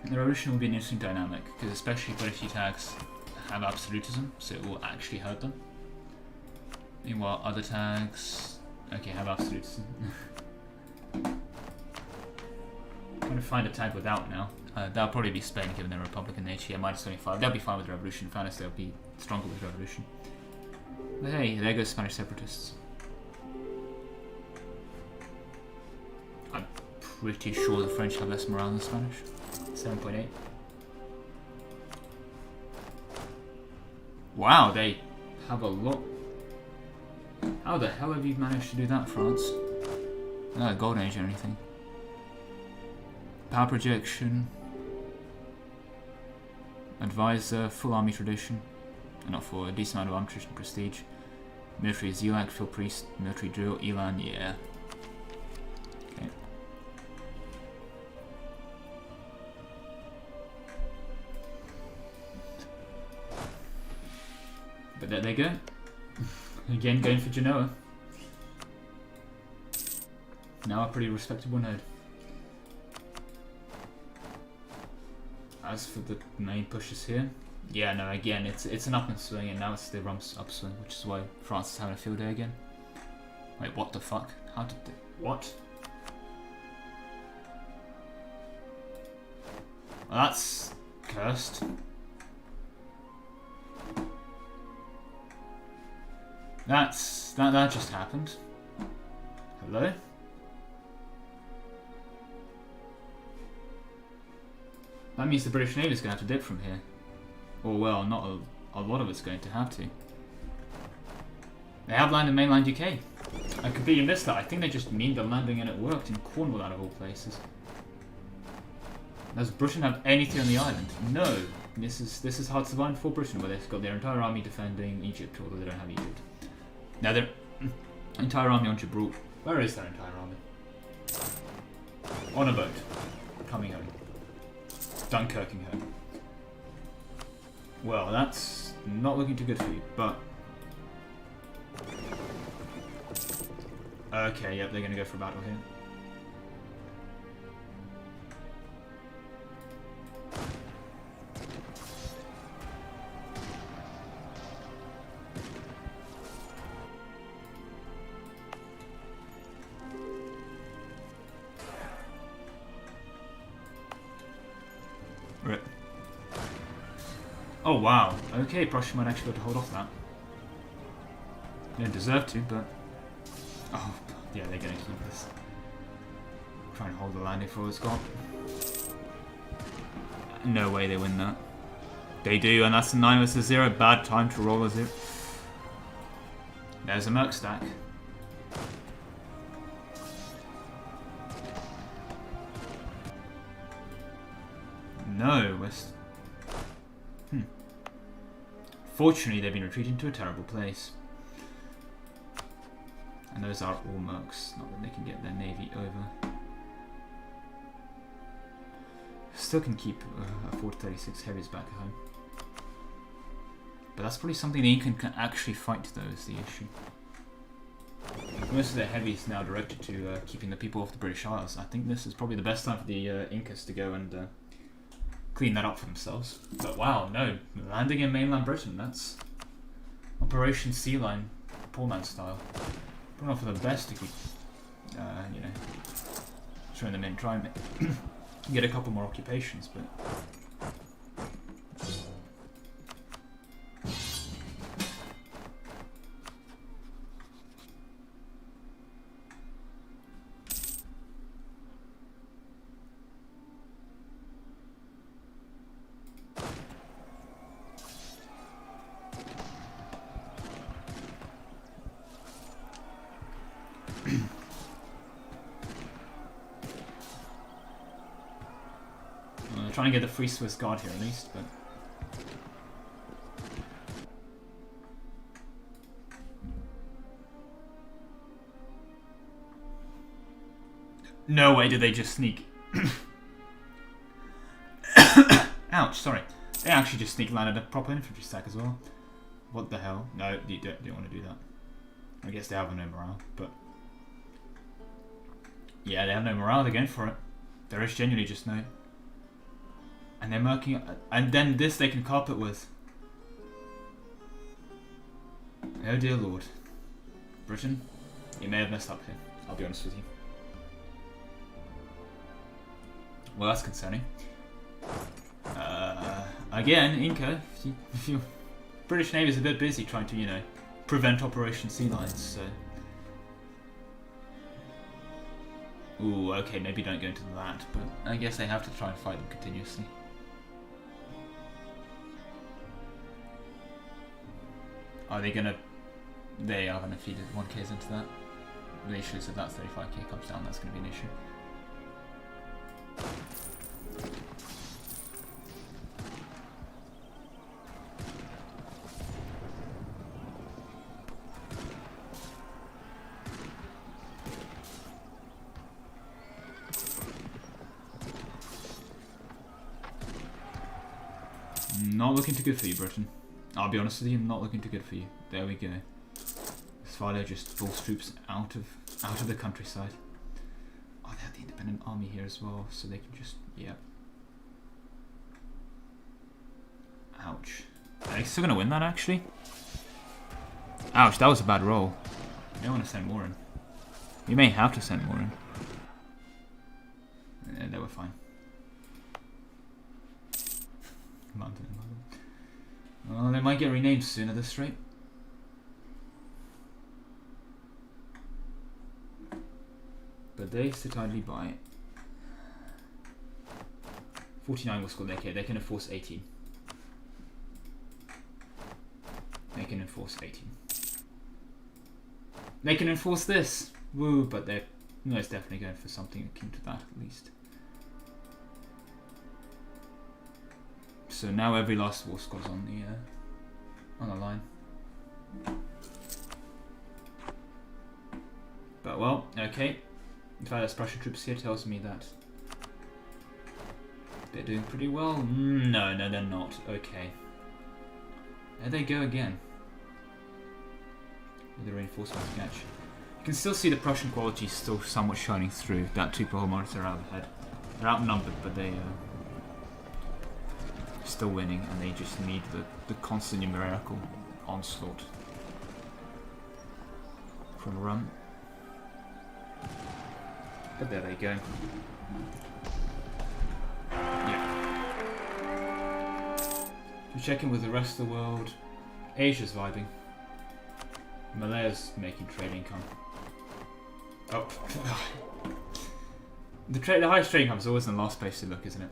The revolution will be an interesting dynamic, because especially quite a few tags have absolutism, so it will actually hurt them. Meanwhile, other tags, okay, have absolutism. Trying to find a tag without now. That'll probably be Spain, given their Republican nature. Yeah, -25. They'll be fine with the revolution. In fairness, they'll be stronger with the revolution. But hey, there goes Spanish separatists. I'm pretty sure the French have less morale than the Spanish. 7.8. Wow, they have a lot. How the hell have you managed to do that, France? Not a golden age or anything. Power projection. Advisor, full army tradition. Not for a decent amount of army tradition prestige. Military Zelak, field priest, military drill, Elan, yeah. Okay. But there they go. Again, going for Genoa. Now a pretty respectable node. As for the main pushes here, yeah, no, again, it's an up and swing, and now it's the Rum's upswing, which is why France is having a field day again. Wait, what the fuck? How did they... What? Well, that's cursed. That just happened. Hello? That means the British Navy is going to have to dip from here. Or, well, not a lot of it's going to have to. They have landed mainland UK. I completely missed that. I think they just mean the landing and it worked in Cornwall out of all places. Does Britain have anything on the island? No. This is hard to survive for Britain, where they've got their entire army defending Egypt, although they don't have Egypt. Now their entire army on Gibraltar. Where is their entire army? On a boat. Coming home. Dunkirking home. Well, that's not looking too good for you, but... Okay, yep, they're going to go for a battle here. Rip. Oh wow, okay, Prussia might actually be able to hold off that. They don't deserve to, but... Oh, yeah, they're going to keep this. Try and hold the landing for all it's got. No way they win that. They do, and that's a 9 versus 0. Bad time to roll a 0. There's a Merc stack. No, West. Fortunately, they've been retreating to a terrible place. And those are all Mercs, not that they can get their navy over. Still can keep a 436 heavies back at home. But that's probably something the Incan can actually fight, though, is the issue. Most of their heavies now directed to keeping the people off the British Isles. I think this is probably the best time for the Incas to go and clean that up for themselves. But wow, no. Landing in mainland Britain, that's Operation Sea Line, poor man style. Probably not for the best to keep, you know, showing them in, trying get a couple more occupations, but. Trying to get the free Swiss guard here at least, but no way did they just sneak. Ouch, sorry. They actually just sneak landed a proper infantry stack as well. What the hell? No, you don't want to do that. I guess they have no morale, but yeah, they have no morale. They're going for it. There is genuinely just no. And they're marking, and then this they can carpet with. Oh dear lord. Britain, you may have messed up here, I'll be honest with you. Well, that's concerning. Again, Inca, if you British Navy's a bit busy trying to, you know, prevent Operation Sea Lions, so. Ooh, okay, maybe don't go into that, but I guess they have to try and fight them continuously. Are they gonna... They are gonna feed it 1Ks into that. The issue is if that 35k comes down, that's gonna be an issue. Not looking too good for you, Britain. I'll be honest with you, not looking too good for you. There we go. Svalio just pulls troops out of the countryside. Oh, they have the independent army here as well, so they can just, yeah. Ouch. Are they still gonna win that actually? Ouch, that was a bad roll. You don't want to send more in. You may have to send more in. Yeah, they were fine. London. Well, they might get renamed soon at this rate. But they sit idly by. 49 will score their K. They can enforce 18. They can enforce 18. They can enforce this! Woo, but they're most definitely going for something akin to that at least. So now every last war squad's on the line. But well, okay. In fact, there's Prussian troops here tells me that they're doing pretty well. No, they're not. Okay. There they go again. With the reinforcements catch. You can still see the Prussian quality still somewhat shining through. That 2 per whole monitor out ahead. They're outnumbered, but they still winning, and they just need the constant numerical onslaught from a run. But there they go. Yeah. We're checking with the rest of the world. Asia's vibing. Malaya's making trade income. Oh. The highest trade income is always in the last place to look, isn't it?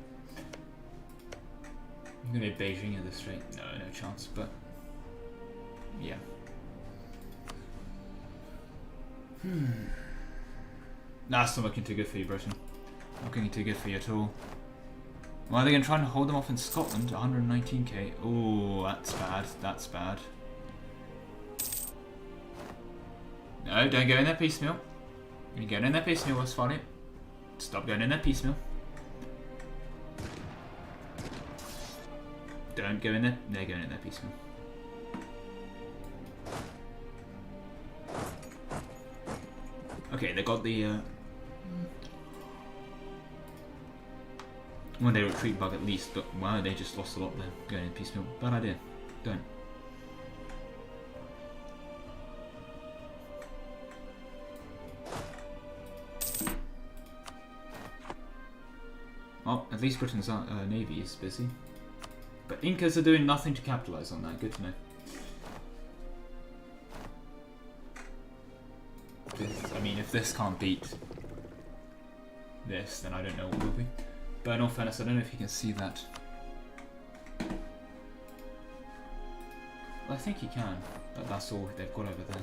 I'm gonna be Beijing at this rate. No chance, but yeah. That's not looking too good for you, Britain. Not looking too good for you at all. Well, they're gonna try and hold them off in Scotland, 119k. Oh, that's bad. That's bad. No, don't go in there piecemeal. You're going in there piecemeal, that's funny. Stop going in there piecemeal. Don't go in there. They're going in there piecemeal. Okay, they got the when they retreat bug at least, but wow, they just lost a lot there. Going in piecemeal. Bad idea. Don't. Well, at least Britain's navy is busy. But Incas are doing nothing to capitalise on that. Good to know. I mean, if this can't beat this, then I don't know what will be. But in all fairness, I don't know if you can see that. Well, I think you can, but that's all they've got over there.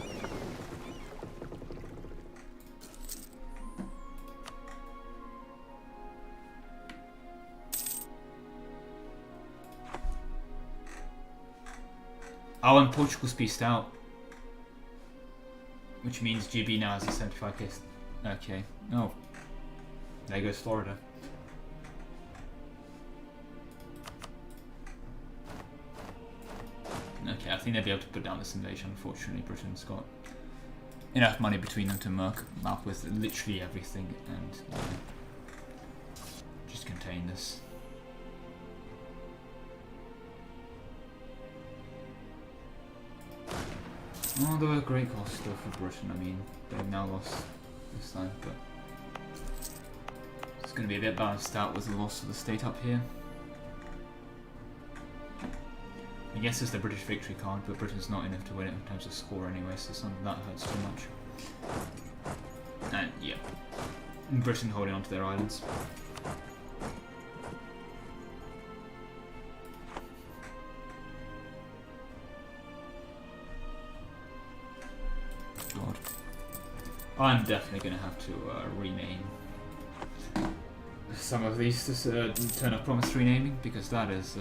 Oh, and Portugal's pieced out. Which means GB now has a 75 case. Okay. Oh. There goes Florida. Okay, I think they'll be able to put down this invasion. Unfortunately, Britain's got enough money between them to murk up with literally everything and just contain this. Oh, there were great costs still for Britain. I mean, they've now lost this time, but it's going to be a bit balanced out with the loss of the state up here. I guess it's the British victory card, but Britain's not enough to win it in terms of score anyway, so some of that hurts too much. And yeah, Britain holding on to their islands. God. I'm definitely going to have to rename some of these to turn up promised renaming, because that is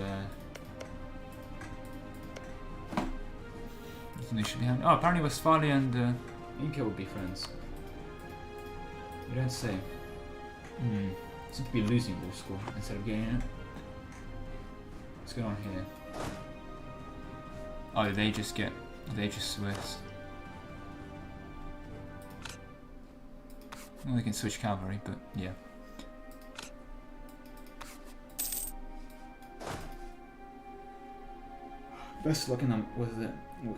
they should be having. Oh, apparently Westphalia and Inca would be friends. You don't say. Seem to be losing war score instead of gaining it. What's going on here? Oh, they just Swiss. Well, they can switch cavalry, but yeah. Best of luck in them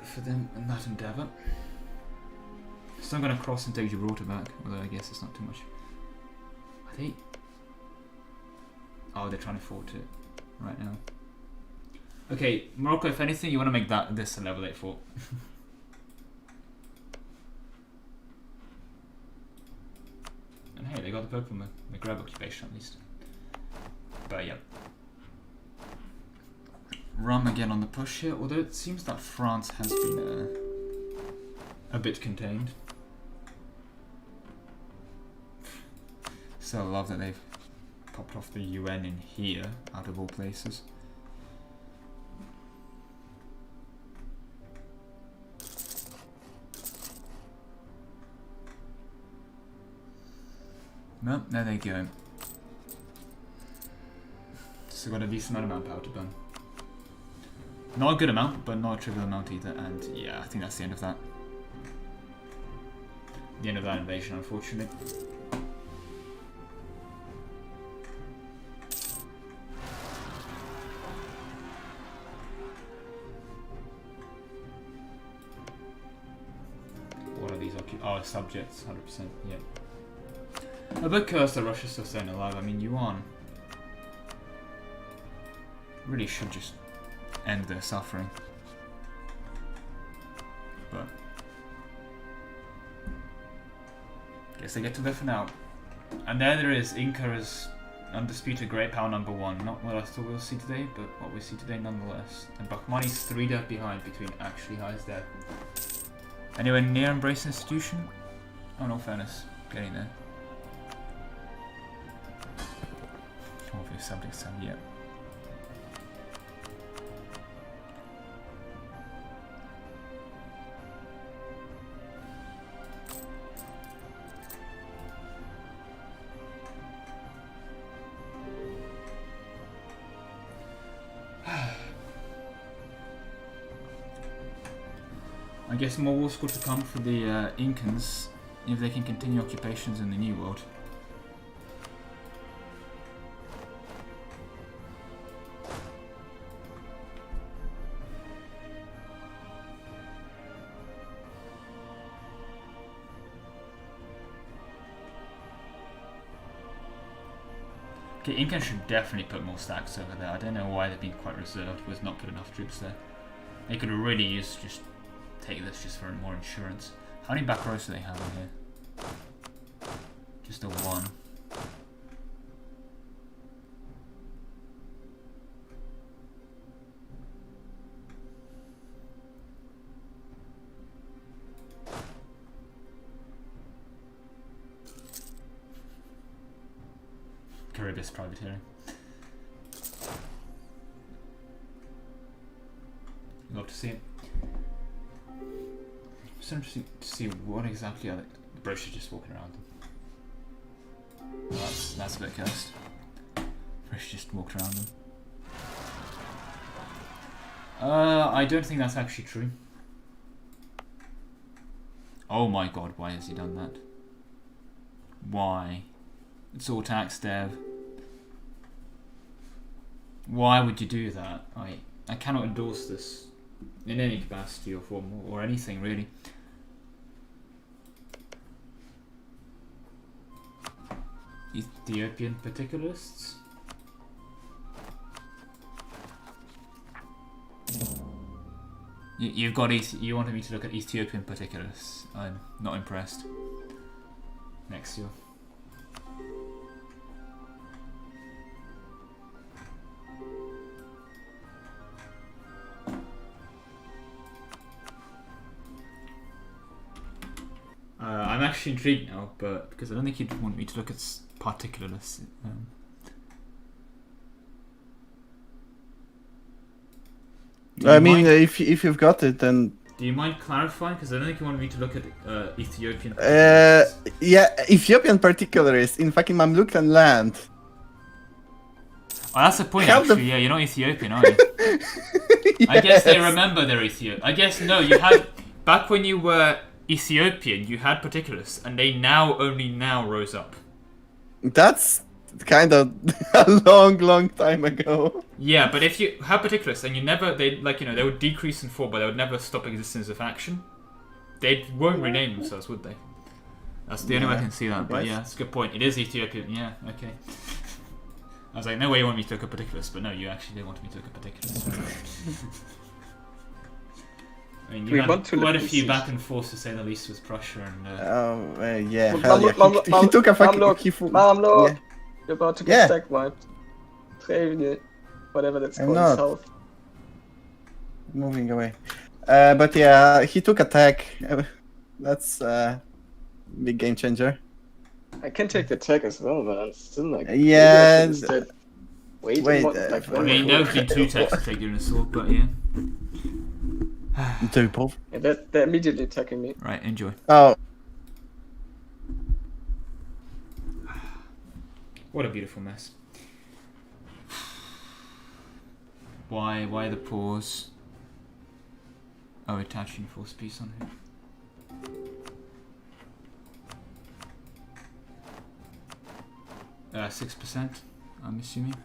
for them in that endeavour. So I'm going to cross and take Gibraltar back, although I guess it's not too much. Are they? Oh, they're trying to fort it right now. Okay, Morocco, if anything, you want to make this a level 8 fort. And hey, they got the purple Maghreb occupation at least. But yeah. Rum again on the push here, although it seems that France has been a bit contained. So I love that they've popped off the UN in here, out of all places. Well, there they go. Still got a decent amount of manpower to burn. Not a good amount, but not a trivial amount either, and yeah, I think that's the end of that. The end of that invasion, unfortunately. What are these subjects, 100%, yeah. A bit cursed that Russia's still staying alive. I mean, Yuan really should just end their suffering. But guess they get to live for now. And there is Inca as undisputed great power #1. Not what I thought we'll see today, but what we see today nonetheless. And Bakhmani's 3 death behind between actually highest death. Anywhere near embrace institution? Oh, no fairness. Getting there. Obvious subjects, yeah. I guess more war score to come for the Incans if they can continue occupations in the New World. Okay, Inca should definitely put more stacks over there. I don't know why they've been quite reserved with not put enough troops there. They could really use just take this just for more insurance. How many back rows do they have in here? Just a one. Caribbean privateering. Love to see it. It's interesting to see what exactly are the British are just walking around them. Well, that's a bit cursed. British just walked around them. I don't think that's actually true. Oh my god, why has he done that? Why? It's all tax dev. Why would you do that? I cannot endorse this in any capacity or form or anything really. Ethiopian particularists? You wanted me to look at Ethiopian particularists. I'm not impressed. Next year. I'm actually intrigued now, but because I don't think you'd want me to look at particularists. I mean, if you've got it, then. Do you mind clarifying? Because I don't think you wanted me to look at Ethiopian. Yeah, Ethiopian particularists in fucking Mamlukan land. Oh, that's the point, actually. Yeah, you're not Ethiopian, are you? Yes. I guess they remember they're Ethiopian. I guess no, you had back when you were Ethiopian, you had particularists, and they only now rose up. That's kind of a long time ago. Yeah, but if you have particularists and they would decrease in fall, but they would never stop existence of faction. They won't rename themselves, would they? That's the only way I can see that. But yeah, that's a good point. It is Ethiopian. Yeah, okay. I was like, no way you want me to look at particularists, but no, you actually did want me to look at particularists. I mean, you had quite a few back and forth to say the least with Prussia and. Yeah, hell yeah. He took a fucking. Mamluk, yeah. You're about to get stack wiped. Trevny, whatever that's called south. Moving away. But yeah, he took attack. That's big game changer. I can take the tech as well, but I'm still like. Yeah. Wait. I mean, there would be two techs to take during assault, but yeah. Do both. Yeah, they're immediately attacking me. Right, enjoy. Oh. What a beautiful mess. Why the pause? Oh, attaching force piece on here. 6%, I'm assuming.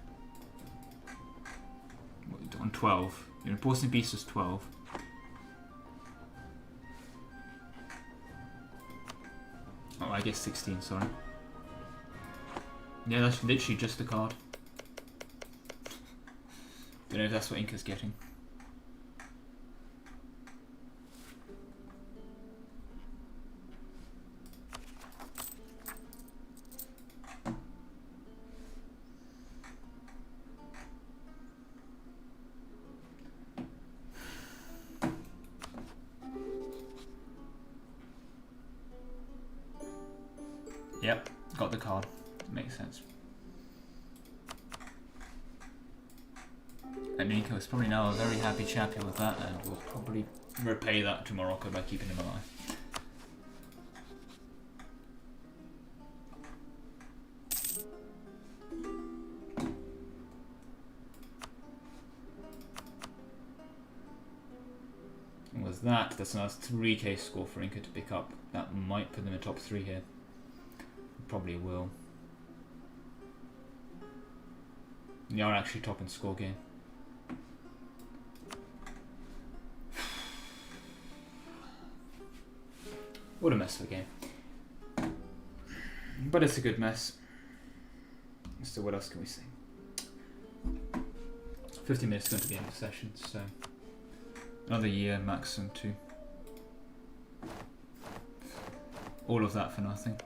On 12. Your enforcing piece was 12. Oh, I guess 16, sorry. Yeah, that's literally just a card. Don't know if that's what Inca's getting. Yep, got the card. Makes sense. And Nico is probably now a very happy chap here with that, and will probably repay that to Morocco by keeping him alive. And with that, that's another 3k score for Inca to pick up. That might put them in top 3 here. Probably will. They are actually top in score game. What a mess of a game. But it's a good mess. So what else can we say? 50 minutes going to the end of the session, so another year maximum 2. All of that for nothing.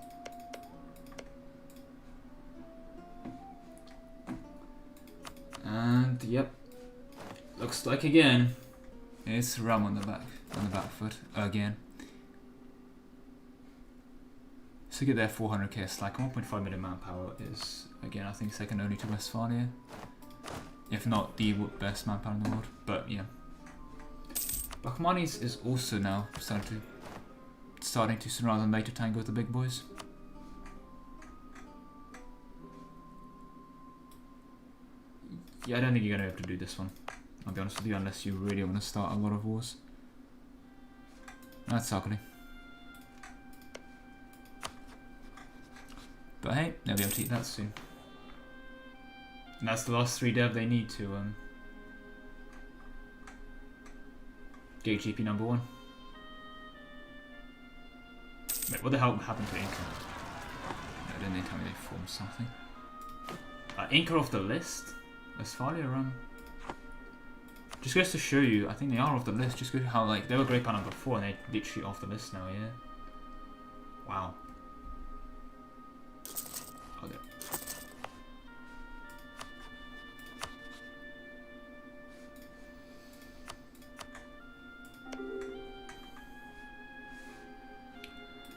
And yep, looks like again it's Rum on the back foot again. So get their 400k slack, 1.5 million manpower is again I think second only to Westphalia, if not the best manpower in the world. But yeah, Bakhmanis is also now starting to sooner rather than later tango with the big boys. Yeah, I don't think you're going to be able to do this one, I'll be honest with you, unless you really want to start a lot of wars. That's ugly. But hey, they'll be able to eat that soon. And that's the last 3 dev they need to get GP number 1. Wait, what the hell happened to Inca? No, didn't they tell me they formed something? Inca off the list? Westphalia just goes to show you, I think they are off the list, just goes to how like they were great power number 4 and they're literally off the list now, yeah. Wow. Okay.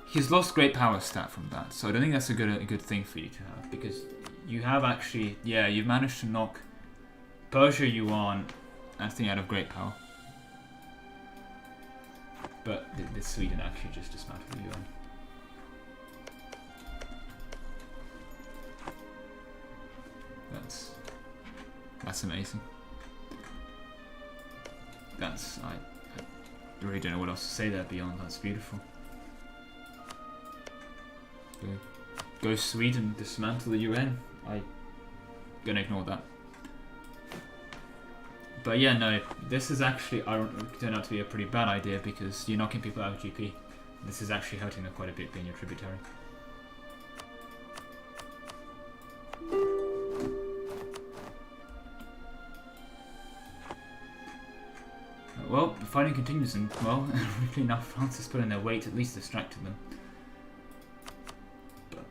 He's lost great power stat from that, so I don't think that's a good thing for you to have, because you have actually, yeah, you've managed to knock Persia, Yuan, and thing out of great power. But the Sweden actually just dismantled the Yuan. That's amazing. That's I really don't know what else to say there beyond that's beautiful. Go Sweden, dismantle the UN. I'm gonna ignore that. But yeah, no, this is actually turned out to be a pretty bad idea because you're knocking people out of GP. This is actually hurting them quite a bit being your tributary. Well, the fighting continues and, well, really enough, France has put in their weight, at least distracted them. But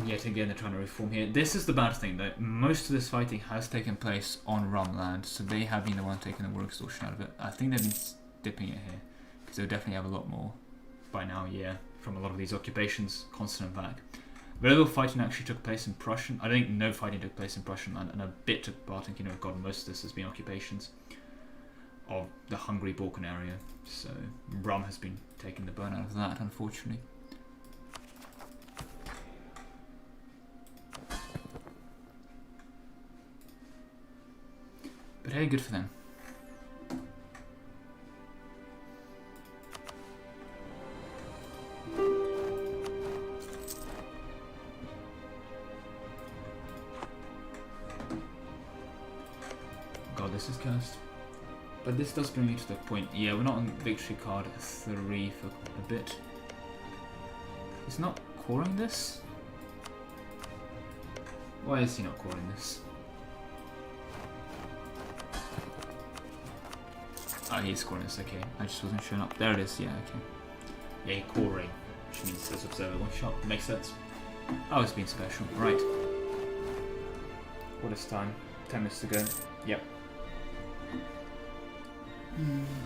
yet again, they're trying to reform here. This is the bad thing, though. Most of this fighting has taken place on Rum land, so they have been the one taking the war extortion out of it. I think they've been dipping it here, because they'll definitely have a lot more by now, yeah, from a lot of these occupations, constant and back. Very little fighting actually took place in Prussian. I think no fighting took place in Prussian land, and a bit took part in Kingdom of God. Most of this has been occupations of the Hungary Balkan area, so Rum has been taking the burn out of that, unfortunately. But hey, good for them. God, this is cursed. But this does bring me to the point. Yeah, we're not on victory card 3 for a bit. He's not coring this? Why is he not coring this? Oh, he is scoring this, okay. I just wasn't showing up. There it is, yeah, okay. Yeah, coring, which means there's observer one shot. Makes sense. Oh, it's been special. Right. What is time? 10 minutes to go. Yep.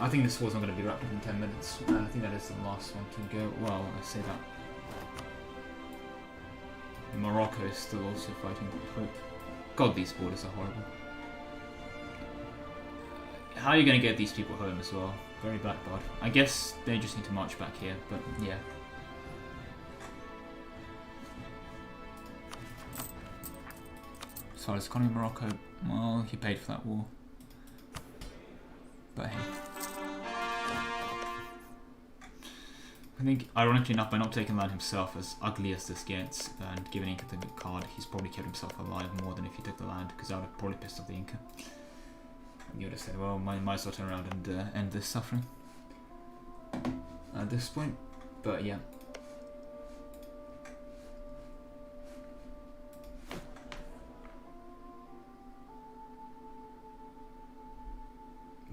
I think this war's not going to be wrapped up in 10 minutes. I think that is the last one to go. Well, I say that. Morocco is still also fighting for hope. God, these borders are horrible. How are you going to get these people home as well? Very blackbarred. I guess they just need to march back here, but yeah. As far as economy Morocco, well, he paid for that war. But hey. I think, ironically enough, by not taking land himself, as ugly as this gets, and giving Inca the card, he's probably kept himself alive more than if he took the land, because that would have probably pissed off the Inca. And you would have said, well, might as well turn around and end this suffering at this point. But yeah.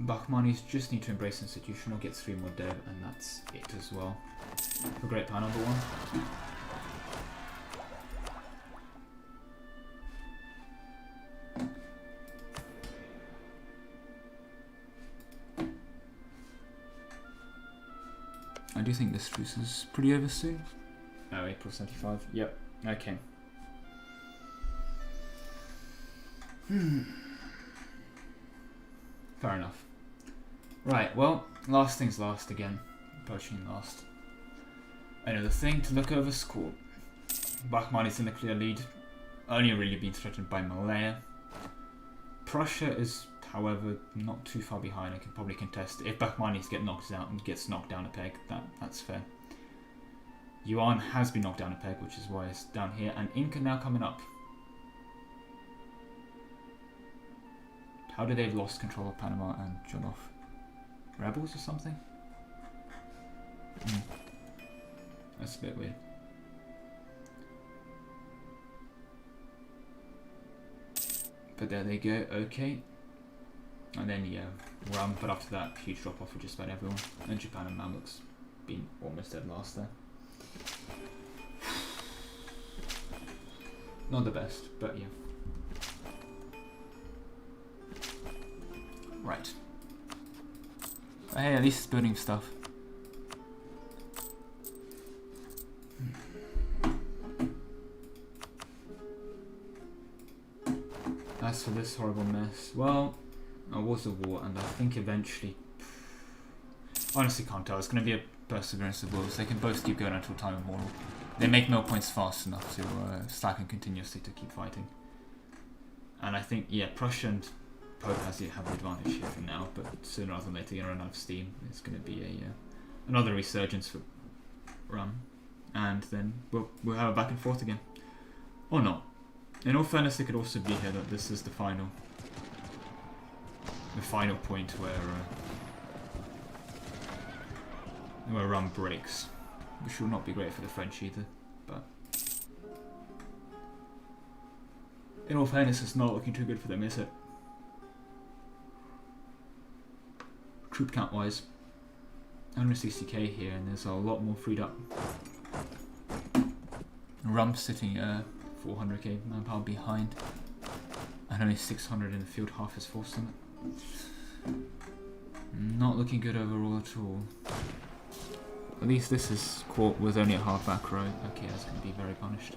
Bahmanis just need to embrace institutional, get 3 more dev, and that's it as well. For Great Power number 1. I do think this truce is pretty over soon. Oh, April 75. Yep. Okay. Fair enough. Right, well, last things last again. Approaching last. Another thing to look over score. Bahman is in the clear lead. Only really being threatened by Malaya. Prussia is, however, not too far behind. I can probably contest. If Bahmanis gets knocked down a peg, that's fair. Yuan has been knocked down a peg, which is why it's down here. And Inca now coming up. How did they have lost control of Panama and Jolof? Rebels or something? That's a bit weird. But there they go, okay. And then yeah, Rum, but after that, huge drop off for just about everyone. And Japan and Mamluks being almost dead last there. Not the best, but yeah. Right. But hey, at least it's building stuff. As for this horrible mess, well, it was a war, and I think eventually, honestly can't tell. It's going to be a perseverance of wolves. They can both keep going until time immortal. They make mill points fast enough to slacken continuously to keep fighting. And I think, yeah, Prussia and Pope has the advantage here for now, but sooner rather than later they're going to run out of steam. It's going to be a another resurgence for Rum, and then we'll have a back and forth again, or not. In all fairness, it could also be here that this is the final point where Rum breaks, which will not be great for the French either. But in all fairness, it's not looking too good for them, is it? Troop count wise, 160k here, and there's a lot more freed up. Rum sitting 400k manpower behind, and only 600 in the field, half his force limit. Not looking good overall at all. At least this is caught with only a half back row. Okay, that's going to be very punished.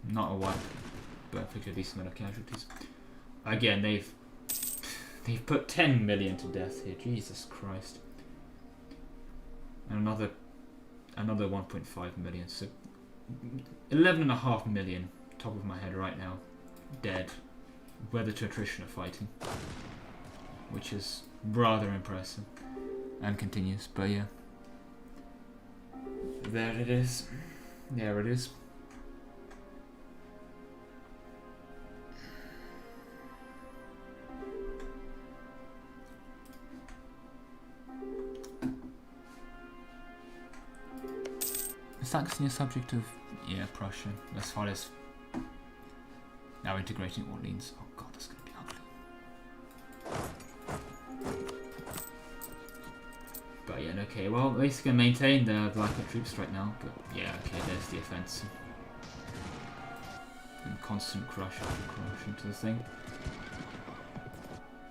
Not a wipe, but a decent amount of casualties. Again, they've put 10 million to death here. Jesus Christ. And another 1.5 million. So 11.5 million, top of my head right now, dead. Whether to attrition or fighting, which is rather impressive, and continues. But yeah, there it is. There it is. Saxony a subject of, yeah, Prussia, as far as now integrating Orleans. Oh god, that's going to be ugly. But yeah, okay, well, at least going to maintain the Blacker troops right now, but yeah, okay, there's the offensive. And constant crush after crush into the thing.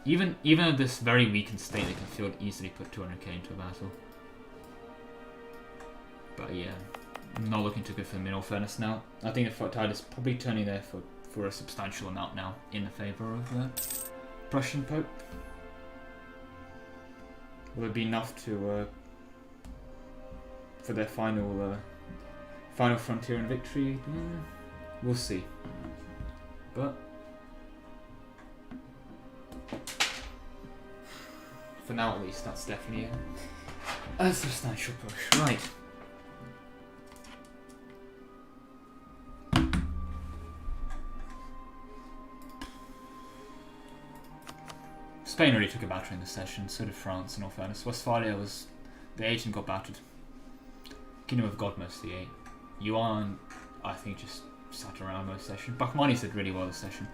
Even at this very weakened state, they can field easily put 200k into a battle. But yeah, not looking too good for them in all fairness now. I think the tide is probably turning there for a substantial amount now in the favour of the Prussian Pope. Will it be enough to for their final frontier and victory? We'll see. But for now, at least, that's definitely a substantial push. Right. Spain already took a battering in the session, so did France in all fairness. Westphalia was the 8 and got battered. Kingdom of God most of the 8. Yuan, I think, just sat around most session. Bakhmani did really well this session.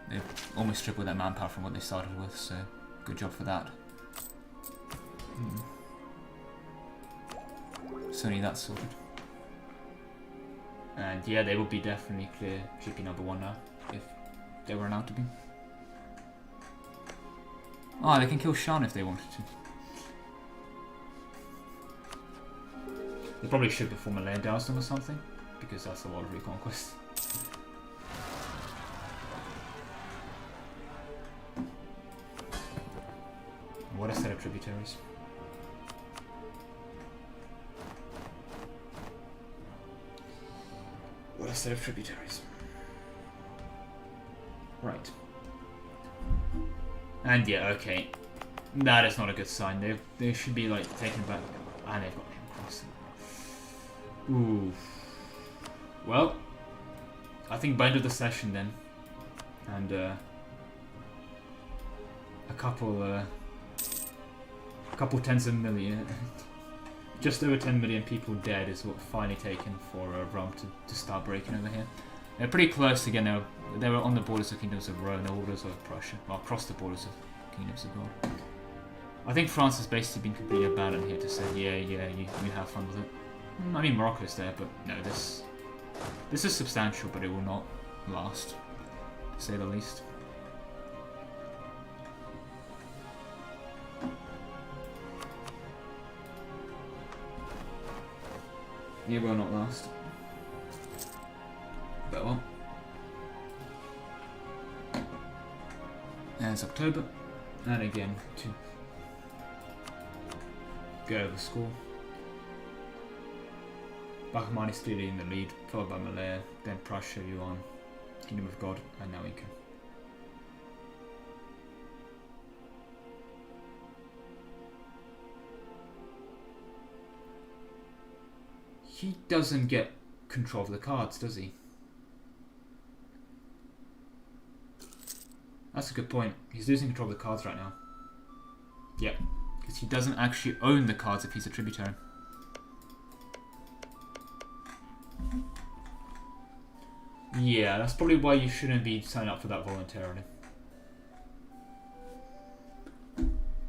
They've almost tripled their manpower from what they started with, so good job for that. So only that's sorted. And yeah, they will be definitely clear GP number 1 now, if they were allowed to be. Oh, they can kill Shan if they wanted to. They probably should perform a layer douse them or something, because that's a lot of reconquest. What a set of tributaries. What a set of tributaries. Right. And yeah, okay. That is not a good sign. They should be like taken back. And they've got him crossing. Ooh. Well, I think by end of the session then. And a couple tens of million, just over 10 million people dead is what finally taken for Rome to start breaking over here. They're pretty close again now. They were on the borders of Kingdoms of Rome, the borders of Prussia, well, across the borders of Kingdoms of God. I think France has basically been completely abandoned here to say, yeah, you have fun with it. I mean, Morocco's there, but no, this is substantial, but it will not last, to say the least. It will not last. But well. And it's October, and again to go over score. Bahman is clearly in the lead, followed by Malaya, then Prussia, Yuan, Kingdom of God, and now Inca. He doesn't get control of the cards, does he? That's a good point. He's losing control of the cards right now. Yep, because he doesn't actually own the cards if he's a tributary. Yeah, that's probably why you shouldn't be signing up for that voluntarily.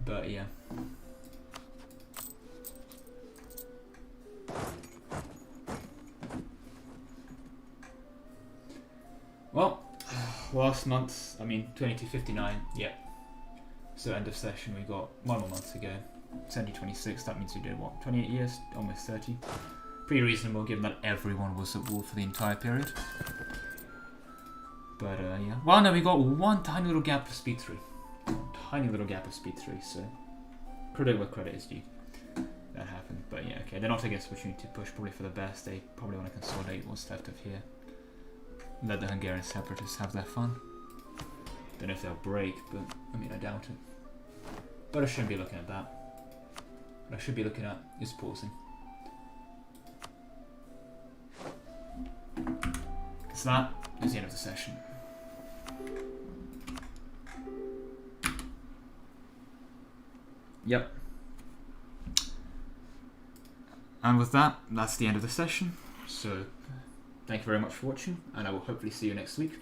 But yeah. Well, last month, I mean 2259, yeah. So end of session, we got 1 more month to go. 7026, that means we did what, 28 years? Almost 30. Pretty reasonable given that everyone was at war for the entire period. But yeah. Well, no, we got one tiny little gap of speed 3. Tiny little gap of speed 3, so credit where credit is due. That happened, but yeah, okay. They're not taking this opportunity to push probably for the best. They probably want to consolidate what's left of here. Let the Hungarian separatists have their fun. Don't know if they'll break, but I mean, I doubt it. But I shouldn't be looking at that. What I should be looking at is pausing. Because that is the end of the session. Yep. And with that, that's the end of the session. So, thank you very much for watching, and I will hopefully see you next week.